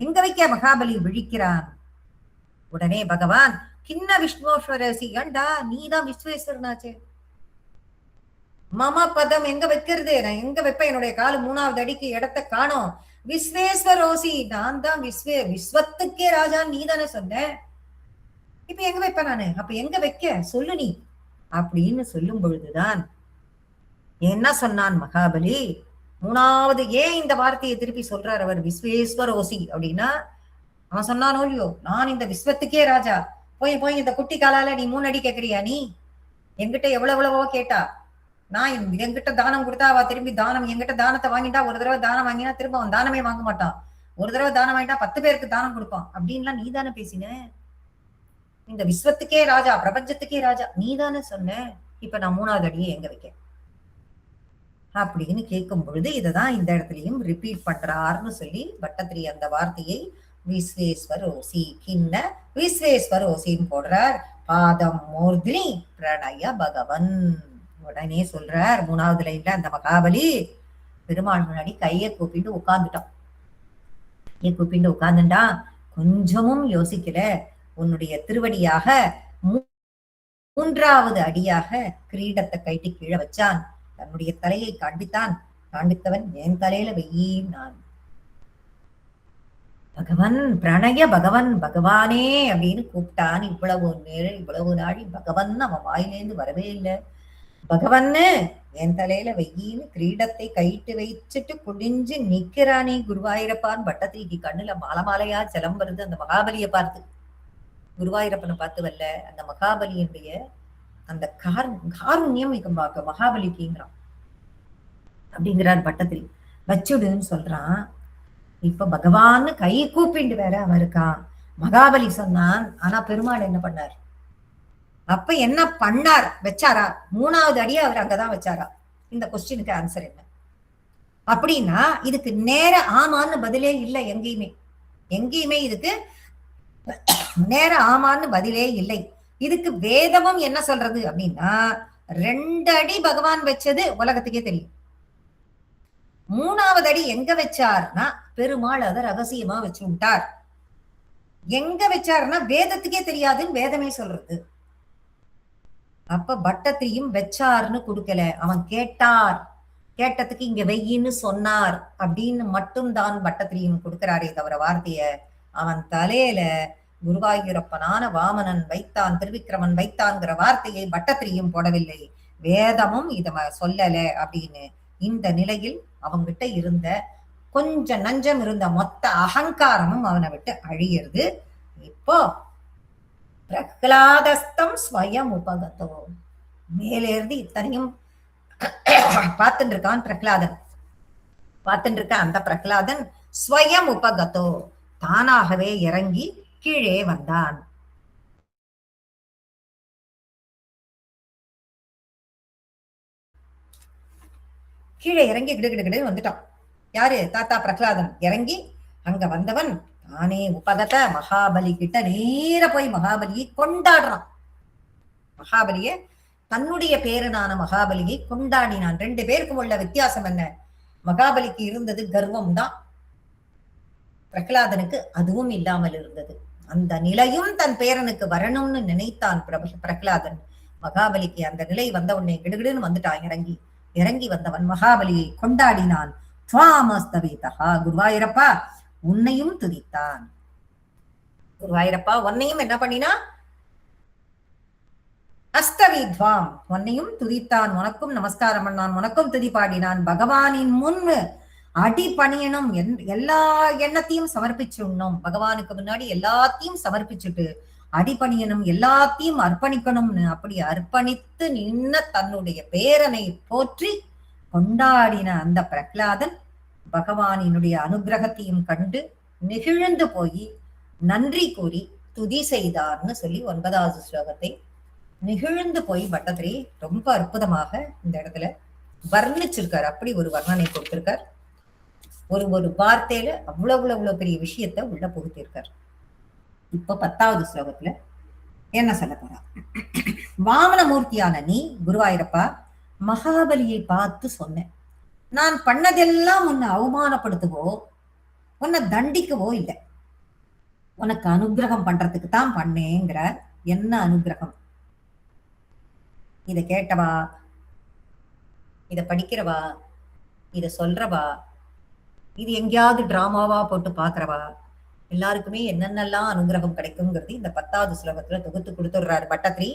A: எங்க வைக்க மகாபலி விழிக்கிறான். உடனே பகவான் கிண்ண விஷ்ணுஸ்வரசி, ஏண்டா நீதான் விஸ்வேஸ்வரனாச்சே, மம பதம் எங்க வைக்கிறது, நான் எங்க வைப்பேன், என்னுடைய காலு 3வது அடிக்கு இடத்த காணோம். விஸ்வேஸ்வரோசி, நான் தான் விஸ்வத்துக்கே ராஜா, நீ தானே சொன்ன, இப்ப எங்க வைப்பேன் நானு, அப்ப எங்க வைக்க சொல்லு நீ அப்படின்னு சொல்லும் பொழுதுதான் என்ன சொன்னான் மகாபலி. 3வது ஏன் இந்த வார்த்தையை திருப்பி சொல்றார் அவர், விஸ்வேஸ்வரோசி அப்படின்னா, அவன் சொன்னானோ இல்லையோ, நான் இந்த விஸ்வத்துக்கே ராஜா, போய் போய் இந்த குட்டி காலால நீ 3 அடி கேட்கறியா, நீ என்கிட்ட எவ்வளவோ கேட்டா, நான் என்கிட்ட தானம் கொடுத்தா அவ திரும்பி தானம், என்கிட்ட தானத்தை வாங்கிட்டா, ஒரு தடவை தானம் வாங்கினா திரும்ப அவன் தானமே வாங்க மாட்டான், ஒரு தடவை தானம் வாங்கிட்டா 10 பேருக்கு தானம் கொடுப்பான் அப்படின்லாம் நீ தானே பேசின, இந்த விஸ்வத்துக்கே ராஜா, பிரபஞ்சத்துக்கே ராஜா நீ தானே சொன்ன, இப்ப நான் 3வது அடியை எங்க வைக்க அப்படின்னு கேட்கும் பொழுது இததான் இந்த இடத்துலயும் ரிப்பீட் பண்றாருன்னு சொல்லி பட்டத்திரி அந்த வார்த்தையை விஸ்வேஸ்வரோசி கிண்ண விஸ்வேஸ்வரோசின்னு போடுறார். பாதம் மூர்தினி பிரணய பகவன், உடனே சொல்றார் 3வது லைன்ல அந்த மகாபலி பெருமாள் முன்னாடி கையை கூப்பிட்டு உட்கார்ந்துட்டான். கையை கூப்பிட்டு உட்கார்ந்துட்டான், கொஞ்சமும் யோசிக்கல, உன்னுடைய திருவடியாக 3வது அடியாக கிரீடத்தை கைட்டு கீழே வச்சான், தன்னுடைய தலையை காண்பித்தான், காண்பித்தவன் என் தலையில வெய்யின் நான் பகவன் பிரணய பகவன் பகவானே அப்படின்னு கூப்பிட்டான். இவ்வளவு நேரம் இவ்வளவு நாள் பகவன் அவன் வாயிலேந்து வரவே இல்லை. பகவன்னு என் தலையில வெய்யின்னு கிரீடத்தை கைட்டு வச்சுட்டு குடிஞ்சு நிக்கிறானே குருவாயிரப்பான். பட்டத்திரிக்கு கண்ணுல மாலை மாலையா ஜலம் வருது அந்த மகாபலியை பார்த்து, குருவாயிரப்பனை பார்த்து வரல, அந்த மகாபலியுடைய அந்த காருண்யம் மகாபலிக்குங்கிறான் அப்படிங்கிறார் பட்டத்திரி. வச்சுடுன்னு சொல்றான். இப்ப பகவான்னு கை கூப்பிண்டு வேற அவன் இருக்கான். மகாபலி சொன்னான், ஆனா பெருமாள் என்ன பண்ணார், அப்ப என்ன பண்ணார், வச்சாரா 3வது அடியை அவர் அங்கதான் வச்சாரா, இந்த கொஸ்டினுக்கு ஆன்சர் என்ன அப்படின்னா, இதுக்கு நேர ஆமான்னு பதிலே இல்லை, எங்கேயுமே இதுக்கு நேர ஆமான்னு பதிலே இல்லை. இதுக்கு வேதமும் என்ன சொல்றது அப்படின்னா, 2 அடி பகவான் வச்சது உலகத்துக்கே தெரியும், 3வது அடி எங்க வச்சார்னா பெருமாள் அதை ரகசியமா வச்சு விட்டார். எங்க வச்சாருன்னா வேதத்துக்கே தெரியாதுன்னு வேதமே சொல்றது. அப்ப பட்டத்திரியும் வச்சார்னு கொடுக்கல, அவன் கேட்டார், கேட்டதுக்கு இங்க வெய்யின்னு சொன்னார் அப்படின்னு மட்டும்தான் பட்டத்திரியும் கொடுக்கிறாரே தவிர வார்த்தைய அவன் தலையில குருவாயூரப்பனான வாமனன் வைத்தான், திருவிக்கிரமன் வைத்தான்ங்கிற வார்த்தையை பட்டத்திரியும் போடவில்லை, வேதமும் இத சொல்லல அப்படின்னு. இந்த நிலையில் அவங்கிட்ட இருந்த கொஞ்சம் நஞ்சம் இருந்த மொத்த அகங்காரமும் அவனை விட்டு அழியிறது. இப்போ பிரகலாதஸ்தம் ஸ்வயம் உபகதோ, மேலேருந்து இத்தனையும் பார்த்துட்டு இருக்கான் பிரகலாதன், பார்த்துட்டு இருக்க அந்த பிரகலாதன் ஸ்வயம் உபகதோ தானாகவே இறங்கி கீழே வந்தான். கீழே இறங்கி கிடுகிடுகிடு வந்துட்டான். யாரு, தாத்தா பிரகலாதன் இறங்கி அங்க வந்தவன் தானே உபகத மகாபலி கிட்ட நேர போய் மகாபலியை கொண்டாடுறான். மகாபலிய தன்னுடைய பேரனான மகாபலியை கொண்டாடினான். 2 பேருக்கும் உள்ள வித்தியாசம் என்ன, மகாபலிக்கு இருந்தது கர்வம் தான், பிரகலாதனுக்கு அதுவும் இல்லாமல் இருந்தது. அந்த நிலையும் தன் பேரனுக்கு வரணும்னு நினைத்தான் பிரகலாதன். மகாபலிக்கு அந்த நிலை வந்த உடனே கிடுகிடுன்னு வந்துட்டான். இறங்கி இறங்கி வந்தவன் மகாபலியை கொண்டாடினான். குருவாயிரப்பா உன்னையும் துதித்தான். குருவாயிரப்பா உன்னையும் என்ன பண்ணினா, அஸ்தவித்வாம் உன்னையும் துதித்தான், உனக்கும் நமஸ்காரம் பண்ணான், உனக்கும் துதி பாடினான். பகவானின் முன் அடி பணியணும், எல்லா எண்ணத்தையும் சமர்ப்பிச்சுடணும், பகவானுக்கு முன்னாடி எல்லாத்தையும் சமர்ப்பிச்சுட்டு அடிபணியணும், எல்லாத்தையும் அர்ப்பணிக்கணும்னு அப்படி அர்ப்பணித்து நின்ன தன்னுடைய பேரனை போற்றி கொண்டாடின அந்த பிரகலாதன் பகவானினுடைய அனுகிரகத்தையும் கண்டு நெகிழ்ந்து போய் நன்றி கூறி துதி செய்தார்னு சொல்லி 9வது ஸ்லோகத்தை நெகிழ்ந்து போய் பட்டத்திரி ரொம்ப அற்புதமாக இந்த இடத்துல வர்ணிச்சிருக்கார். அப்படி ஒரு வர்ணனை கொடுத்திருக்கார். ஒரு வார்த்தையில அவ்வளவு பெரிய விஷயத்த உள்ள புகுத்திருக்கார். இப்ப 10வது ஸ்லோகத்துல என்ன சொல்ல போறா, வாமனமூர்த்தியான நீ குருவாயிரப்பா மகாபலியை பார்த்து சொன்னேன், நான் பண்ணதெல்லாம் உன்னை அவமானப்படுத்தவோ உன்னை தண்டிக்கவோ இல்லை, உனக்கு அனுகிரகம் பண்றதுக்கு தான் பண்ணேங்கிற. என்ன அனுகிரகம்? இத கேட்டவா இத படிக்கிறவா, இத சொல்றவா, இது எங்கேயாவது டிராமாவா போட்டு பாக்குறவா, எல்லாருக்குமே என்னென்னலாம் அனுகிரகம் கிடைக்குங்கிறது இந்த 10வது ஸ்லோகத்துல தொகுத்து கொடுத்துடுறாரு பட்டத்ரி.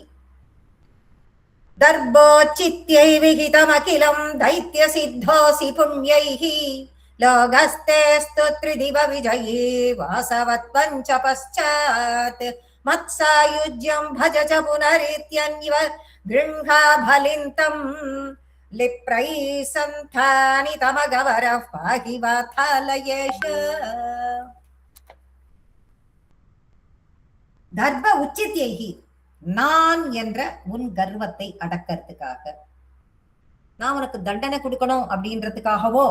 A: दर्भोचित्यै विहितमखिलं दैत्यसिद्धोऽसि पुण्यैः लोकस्तेऽस्तु त्रिदिव विजये वासवत्वं च पश्चात् मत्सायुज्यं भज च पुनरित्यन्यव गृह्णा फलिन्तं लिप्रैः सन्तानितमगवरः पाहि वाथालयेष दर्भ उचित्यैः நான் என்ற உன் கர்வத்தை அடக்கிறதுக்காக, நான் உனக்கு தண்டனை கொடுக்கணும் அப்படின்றதுக்காகவோ,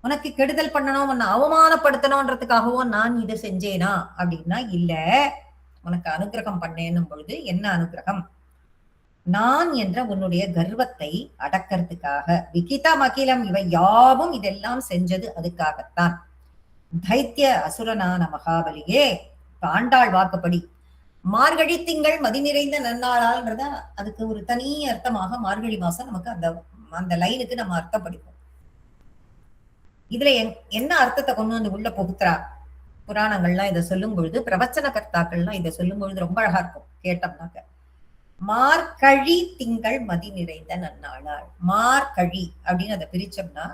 A: உனக்கு கெடுதல் பண்ணணும், உன்னை அவமானப்படுத்தணும்ன்றதுக்காகவோ நான் இதை செஞ்சேனா அப்படின்னா இல்ல. உனக்கு அனுகிரகம் பண்ணேன்னும் பொழுது என்ன அனுகிரகம்? நான் என்ற உன்னுடைய கர்வத்தை அடக்கிறதுக்காக. விகிதம் அகிலம் இவை யாவும் இதெல்லாம் செஞ்சது அதுக்காகத்தான். தைத்திய அசுரனான மகாபலியே, ஆண்டாள் வாக்குப்படி மார்கழி திங்கள் மதி நிறைந்த நன்னாளால்ன்றத அதுக்கு ஒரு தனி அர்த்தமாக மார்கழி மாசம் நமக்கு அந்த அந்த லைனுக்கு நம்ம அர்த்தம் படிப்போம். இதுல என்ன அர்த்தத்தை கொண்டு வந்து உள்ள புகுத்துறா புராணங்கள்லாம் இதை சொல்லும் பொழுது, பிரவச்சன கர்த்தாக்கள்லாம் இதை சொல்லும் பொழுது ரொம்ப அழகா இருக்கும் கேட்டோம்னாக்க. மார்கழி திங்கள் மதி நிறைந்த நன்னாளாள். மார்கழி அப்படின்னு அதை பிரிச்சோம்னா,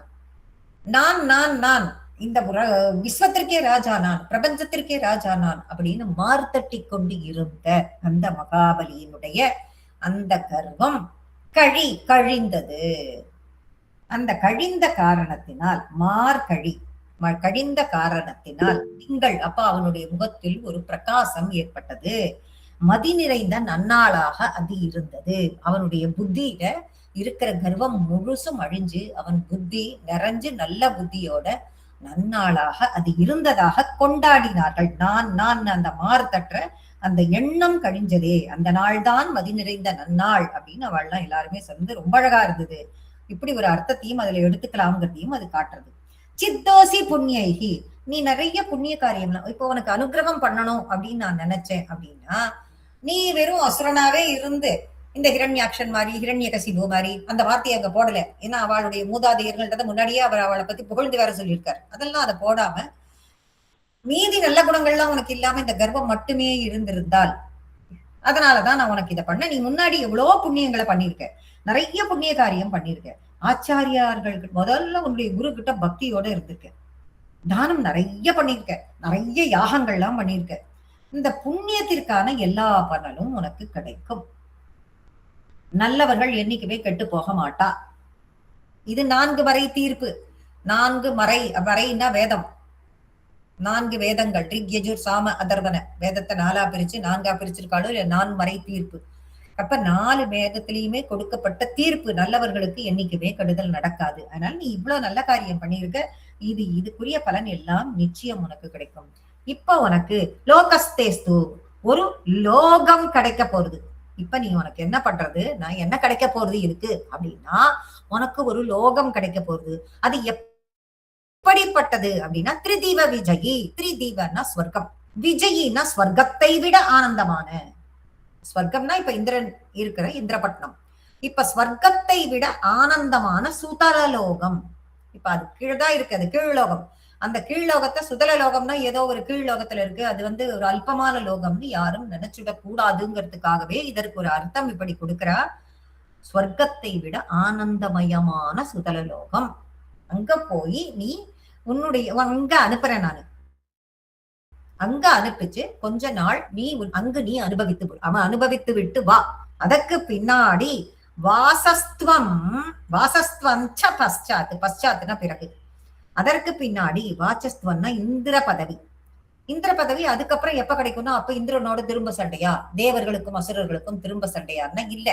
A: நான் நான் நான் இந்த விஸ்வத்திற்கே ராஜா நான், பிரபஞ்சத்திற்கே ராஜா நான் அப்படின்னு மார்த்தட்டி கொண்டு இருந்த அந்த மகாபலியினுடைய அந்த கர்வம் கழிந்தது. அந்த கழிந்த காரணத்தினால், கழிந்த காரணத்தினால் திங்கள் அப்ப அவனுடைய முகத்தில் ஒரு பிரகாசம் ஏற்பட்டது. மதி நிறைந்த நன்னாளாக அது இருந்தது. அவனுடைய புத்தியில இருக்கிற கர்வம் முழுசும் அழிஞ்சு அவன் புத்தி நிறைஞ்சு நல்ல புத்தியோட நன்னாளாக அது இருந்ததாக கொண்டாடினார்கள். நான் நான் அந்த மாறுதற்ற அந்த எண்ணம் கழிஞ்சதே, அந்த நாள் தான் மதி நிறைந்த நன்னாள் அப்படின்னு அவள்லாம் எல்லாருமே சொல்றது ரொம்ப அழகா இருந்தது. இப்படி ஒரு அர்த்தத்தையும் அதுல எடுத்துக்கலாம்ங்கிறதையும் அது காட்டுறது. சித்தோசி புண்ணியைகி, நீ நிறைய புண்ணிய காரியம்லாம் இப்போ உனக்கு அனுகிரகம் பண்ணணும் அப்படின்னு நான் நினைச்சேன் அப்படின்னா, நீ வெறும் அசுரனாவே இருந்து இந்த ஹிரண்யாக்ஷன் மாதிரி ஹிரண்யகசிபு மாதிரி அந்த வார்த்தையை அங்க போடல. ஏன்னா அவளுடைய மூதாதையர்கள்ன்றத முன்னாடியே அவர் அவளை பத்தி புகழ்ந்து வேற சொல்லியிருக்காரு. அதெல்லாம் அதை போடாம மீதி நல்ல குணங்கள்லாம் உனக்கு இல்லாம இந்த கர்வம் மட்டுமே இருந்திருந்தால், அதனாலதான் நான் உனக்கு இதை பண்ண. நீ முன்னாடி எவ்வளவோ புண்ணியங்களை பண்ணிருக்க, நிறைய புண்ணிய காரியம் பண்ணிருக்க, ஆச்சாரியார்களுக்கு முதல்ல உன்னுடைய குரு கிட்ட பக்தியோட இருந்திருக்க, தானம் நிறைய பண்ணிருக்க, நிறைய யாகங்கள்லாம் பண்ணிருக்க. இந்த புண்ணியத்திற்கான எல்லா பலனும் உனக்கு கிடைக்கும். நல்லவர்கள் என்னைக்குமே கெட்டு போக மாட்டா. இது 4 மறை தீர்ப்பு. 4 மறை, மறைன்னா வேதம், 4 வேதங்கள், ரிக் யஜுர் சாம அதர்வன வேதத்தை 4ஆ பிரிச்சு 4ஆ பிரிச்சிருக்காளோ இல்ல 4 மறை தீர்ப்பு. அப்ப 4 வேதத்திலயுமே கொடுக்கப்பட்ட தீர்ப்பு, நல்லவர்களுக்கு என்னைக்குமே கெடுதல் நடக்காது. அதனால நீ இவ்வளவு நல்ல காரியம் பண்ணிருக்க, இதுக்குரிய பலன் எல்லாம் நிச்சயம் உனக்கு கிடைக்கும். இப்ப உனக்கு லோகஸ்தேஸ்து, ஒரு லோகம் கிடைக்க போறது. இப்ப நீ உனக்கு என்ன பண்றது, நான் என்ன கிடைக்க போறது இருக்கு அப்படின்னா, உனக்கு ஒரு லோகம் கிடைக்க போறது. அது எப்படிப்பட்டது அப்படின்னா, திரிதீவ விஜயி. திரிதீவன்னா ஸ்வர்க்கம், விஜயின்னா ஸ்வர்க்கத்தை விட ஆனந்தமான. ஸ்வர்க்கம்னா இப்ப இந்திரன் இருக்கிற இந்திரபட்னம். இப்ப ஸ்வர்க்கத்தை விட ஆனந்தமான சுதலலோகம். இப்ப அது கீழ்தான் இருக்கு, அது கீழ்லோகம். அந்த கீழ்லோகத்தை சுதல லோகம்னா ஏதோ ஒரு கீழ்லோகத்துல இருக்கு, அது ஒரு அல்பமான லோகம்னு யாரும் நினைச்சுட கூடாதுங்கிறதுக்காகவே இதற்கு ஒரு அர்த்தம் இப்படி கொடுக்கிறா. ஸ்வர்க்கத்தை விட ஆனந்தமயமான சுதல லோகம். அங்க போய் நீ உன்னுடைய அங்க அனுப்புறேன் நானு, அங்க அனுப்பிச்சு கொஞ்ச நாள் நீ அங்கு நீ அனுபவித்து விட்டு வா. அதற்கு பின்னாடி வாசஸ்துவம் பశ్చాத், பశ్చాத்னா பிறகு, அதற்கு பின்னாடி வாச்சஸ்துவம்னா இந்திர பதவி. இந்திர பதவி அதுக்கப்புறம் எப்ப கிடைக்கும்னா, அப்ப இந்திரனோட திரும்ப சண்டையா, தேவர்களுக்கும் அசுரர்களுக்கும் திரும்ப சண்டையான்னா இல்ல.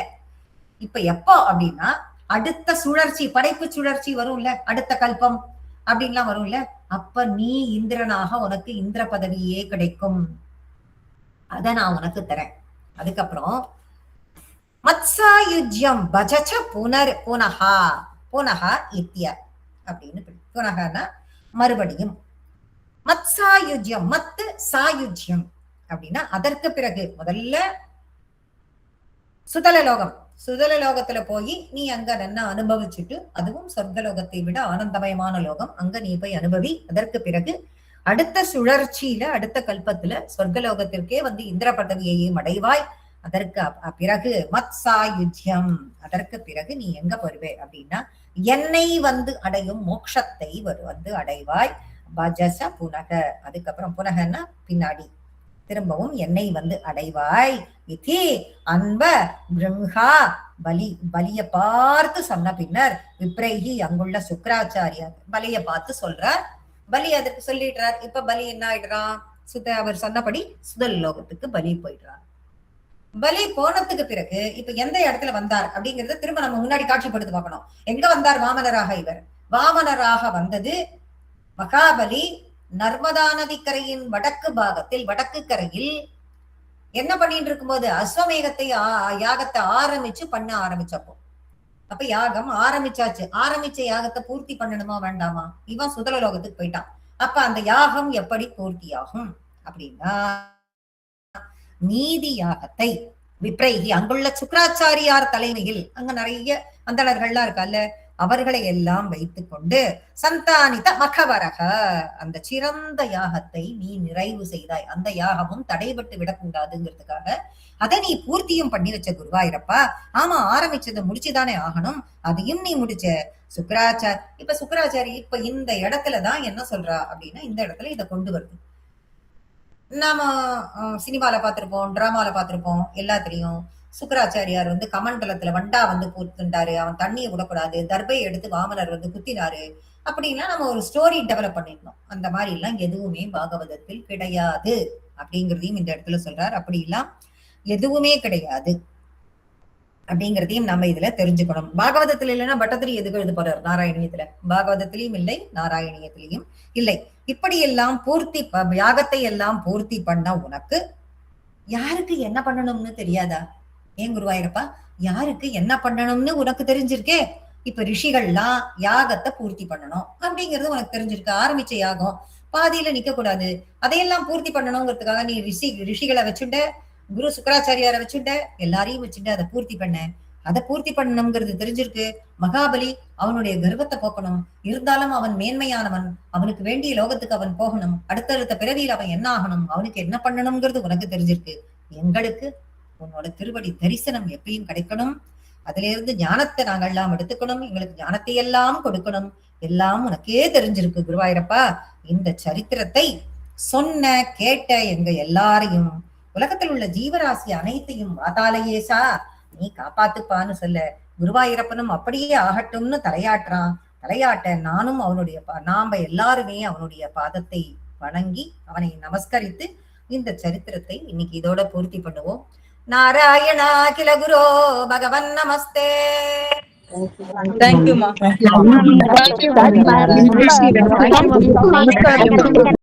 A: இப்ப எப்போ அப்படின்னா, அடுத்த சுழற்சி, படைப்பு சுழற்சி வரும்ல, அடுத்த கல்பம் அப்படின்லாம் வரும்ல, அப்ப நீ இந்திரனாக உனக்கு இந்திர பதவியே கிடைக்கும். அத நான் உனக்கு தரேன். அதுக்கப்புறம் மத்சாயுஜ்யம் பஜச புனஹா இத்திய அப்படின்னு, புனகனா மறுபடியும், மத்சாயுஜ்யம், மத்து சாயுஜ்யம் அப்படின்னா அதற்கு பிறகு முதல்ல சுதலலோகம், சுதல லோகத்துல போய் நீ அங்க நல்லா அனுபவிச்சுட்டு, அதுவும் சொர்க்கலோகத்தை விட ஆனந்தமயமான லோகம், அங்க நீ போய் அனுபவி. அதற்கு பிறகு அடுத்த சுழற்சியில அடுத்த கல்பத்துல சொர்க்கலோகத்திற்கே வந்து இந்திர பதவியையும் அடைவாய். அதற்கு பிறகு மத்சாயுஜ்யம், அதற்கு பிறகு நீ எங்க வருவே அப்படின்னா என்னை வந்து அடையும் மோட்சத்தை வந்து அடைவாய். பஜச புனக, அதுக்கப்புறம் புனகன்னா பின்னாடி, திரும்பவும் என்னை வந்து அடைவாய். இதி அன்ப பிரம்ஹா பலி, பலிய பார்த்து சொன்ன பின்னர் விப்ரைஹி, அங்குள்ள சுக்கராச்சாரியார் பலிய பார்த்து சொல்றார். பலி அதுக்கு சொல்லிடுறார். இப்ப பலி என்ன ஆயிடுறான், அவர் சொன்னபடி சுதல் லோகத்துக்கு பலி போயிடுறார். பலி போனதுக்கு பிறகு இப்ப எந்த இடத்துல வந்தார் அப்படிங்கறத திரும்ப நம்ம முன்னாடி காட்சிப்படுத்தி பார்க்கணும். எங்க வந்தார் வாமனராக? இவர் வாமனராக வந்தது மகாபலி நர்மதா நதிக்கரையின் வடக்கு பாகத்தில், வடக்கு கரையில் என்ன பண்ணிட்டு இருக்கும்போது அஸ்வமேகத்தை யாகத்தை பண்ண ஆரம்பிச்சப்போ, அப்ப யாகம் ஆரம்பிச்சாச்சு. ஆரம்பிச்ச யாகத்தை பூர்த்தி பண்ணணுமா வேண்டாமா? இவன் சுதல லோகத்துக்கு போயிட்டான். அப்ப அந்த யாகம் எப்படி பூர்த்தி ஆகும் அப்படின்னா, நீதி யாகத்தை விப்ரைகி, அங்குள்ள சுக்கராச்சாரியார் தலைமையில், அங்க நிறைய அந்தணர்கள்லாம் இருக்கல்ல, அவர்களை எல்லாம் வைத்துக் கொண்டு சந்தானித மகவரக, அந்த சிறந்த யாகத்தை நீ நிறைவு செய்தாய். அந்த யாகமும் தடைபட்டு விடக்கூடாதுங்கிறதுக்காக அதை நீ பூர்த்தியும் பண்ணி வச்ச குருவாயிரப்பா. ஆமா, ஆரம்பிச்சதை முடிச்சுதானே ஆகணும், அதையும் நீ முடிச்ச. இப்ப சுக்கராச்சாரி இப்ப இந்த இடத்துலதான் என்ன சொல்றா அப்படின்னா, இந்த இடத்துல இதை கொண்டு வருது. நாம சினிமால பார்த்திருப்போம், டிராமால பார்த்திருப்போம், எல்லாத்திலையும் சுக்கராச்சாரியார் வந்து கமண்டலத்துல வண்டா வந்து பூத்துண்டாரு, அவன் தண்ணியை விடக்கூடாது, தர்பையை எடுத்து வாமனர் வந்து குத்தினாரு அப்படின்னா நம்ம ஒரு ஸ்டோரி டெவலப் பண்ணிருந்தோம். அந்த மாதிரி எல்லாம் எதுவுமே பாகவதத்தில் கிடையாது அப்படிங்கிறதையும் இந்த இடத்துல சொல்றார். அப்படி எல்லாம் எதுவுமே கிடையாது அப்படிங்கிறதையும் நம்ம இதுல தெரிஞ்சுக்கணும். பாகவதத்துல இல்லைன்னா பட்டத்திரி எதுக்கு எழுத போறார்? நாராயணியத்துல. பாகவதத்திலையும் இல்லை, நாராயணியத்திலையும் இல்லை. இப்படியெல்லாம் பூர்த்தி யாகத்தை எல்லாம் பூர்த்தி பண்ண உனக்கு யாருக்கு என்ன பண்ணணும்னு தெரியாதா? ஏன் குருவாயிரப்பா, யாருக்கு என்ன பண்ணணும்னு உனக்கு தெரிஞ்சிருக்கே. இப்ப ரிஷிகள்லாம் யாகத்தை பூர்த்தி பண்ணணும் அப்படிங்கிறது உனக்கு தெரிஞ்சிருக்கு. ஆரம்பிச்ச யாகம் பாதியில நிக்க கூடாது, அதையெல்லாம் பூர்த்தி பண்ணணுங்கிறதுக்காக நீ ரிஷிகளை வச்சுட்ட, குரு சுக்கராச்சாரியாரை வச்சுட்ட, எல்லாரையும் வச்சுட்டு அதை பூர்த்தி பண்ண. அதை பூர்த்தி பண்ணணுங்கிறது தெரிஞ்சிருக்கு. மகாபலி அவனுடைய கர்வத்தை போக்கணும், இருந்தாலும் அவன் மேன்மையானவன், அவனுக்கு வேண்டிய லோகத்துக்கு அவன் போகணும், அடுத்தடுத்த பிறவியில் அவன் என்ன ஆகணும், அவனுக்கு என்ன பண்ணணுங்கிறது உனக்கு தெரிஞ்சிருக்கு. எங்களுக்கு உன்னோட திருவடி தரிசனம் எப்பயும் கிடைக்கணும், அதுல இருந்து ஞானத்தை நாங்கள் எல்லாம் எடுத்துக்கணும், எங்களுக்கு ஞானத்தை எல்லாம் கொடுக்கணும், எல்லாம் உனக்கே தெரிஞ்சிருக்கு குருவாயிரப்பா. இந்த சரித்திரத்தை சொன்ன கேட்ட எங்க எல்லாரையும், உலகத்தில் உள்ள ஜீவராசி அனைத்தையும் வாதாலயேசா நீ காப்பாத்துப்பான்னு சொல்ல, குருவாயிரப்பனும் அப்படியே ஆகட்டும்னு தலையாட்ட நானும் அவனுடைய நாம எல்லாருமே அவனுடைய பாதத்தை வணங்கி அவனை நமஸ்கரித்து இந்த சரித்திரத்தை இன்னைக்கு இதோட பூர்த்தி பண்ணுவோம். நாராயணா கில grow Bhagavan Namaste.
B: Thank you, ma.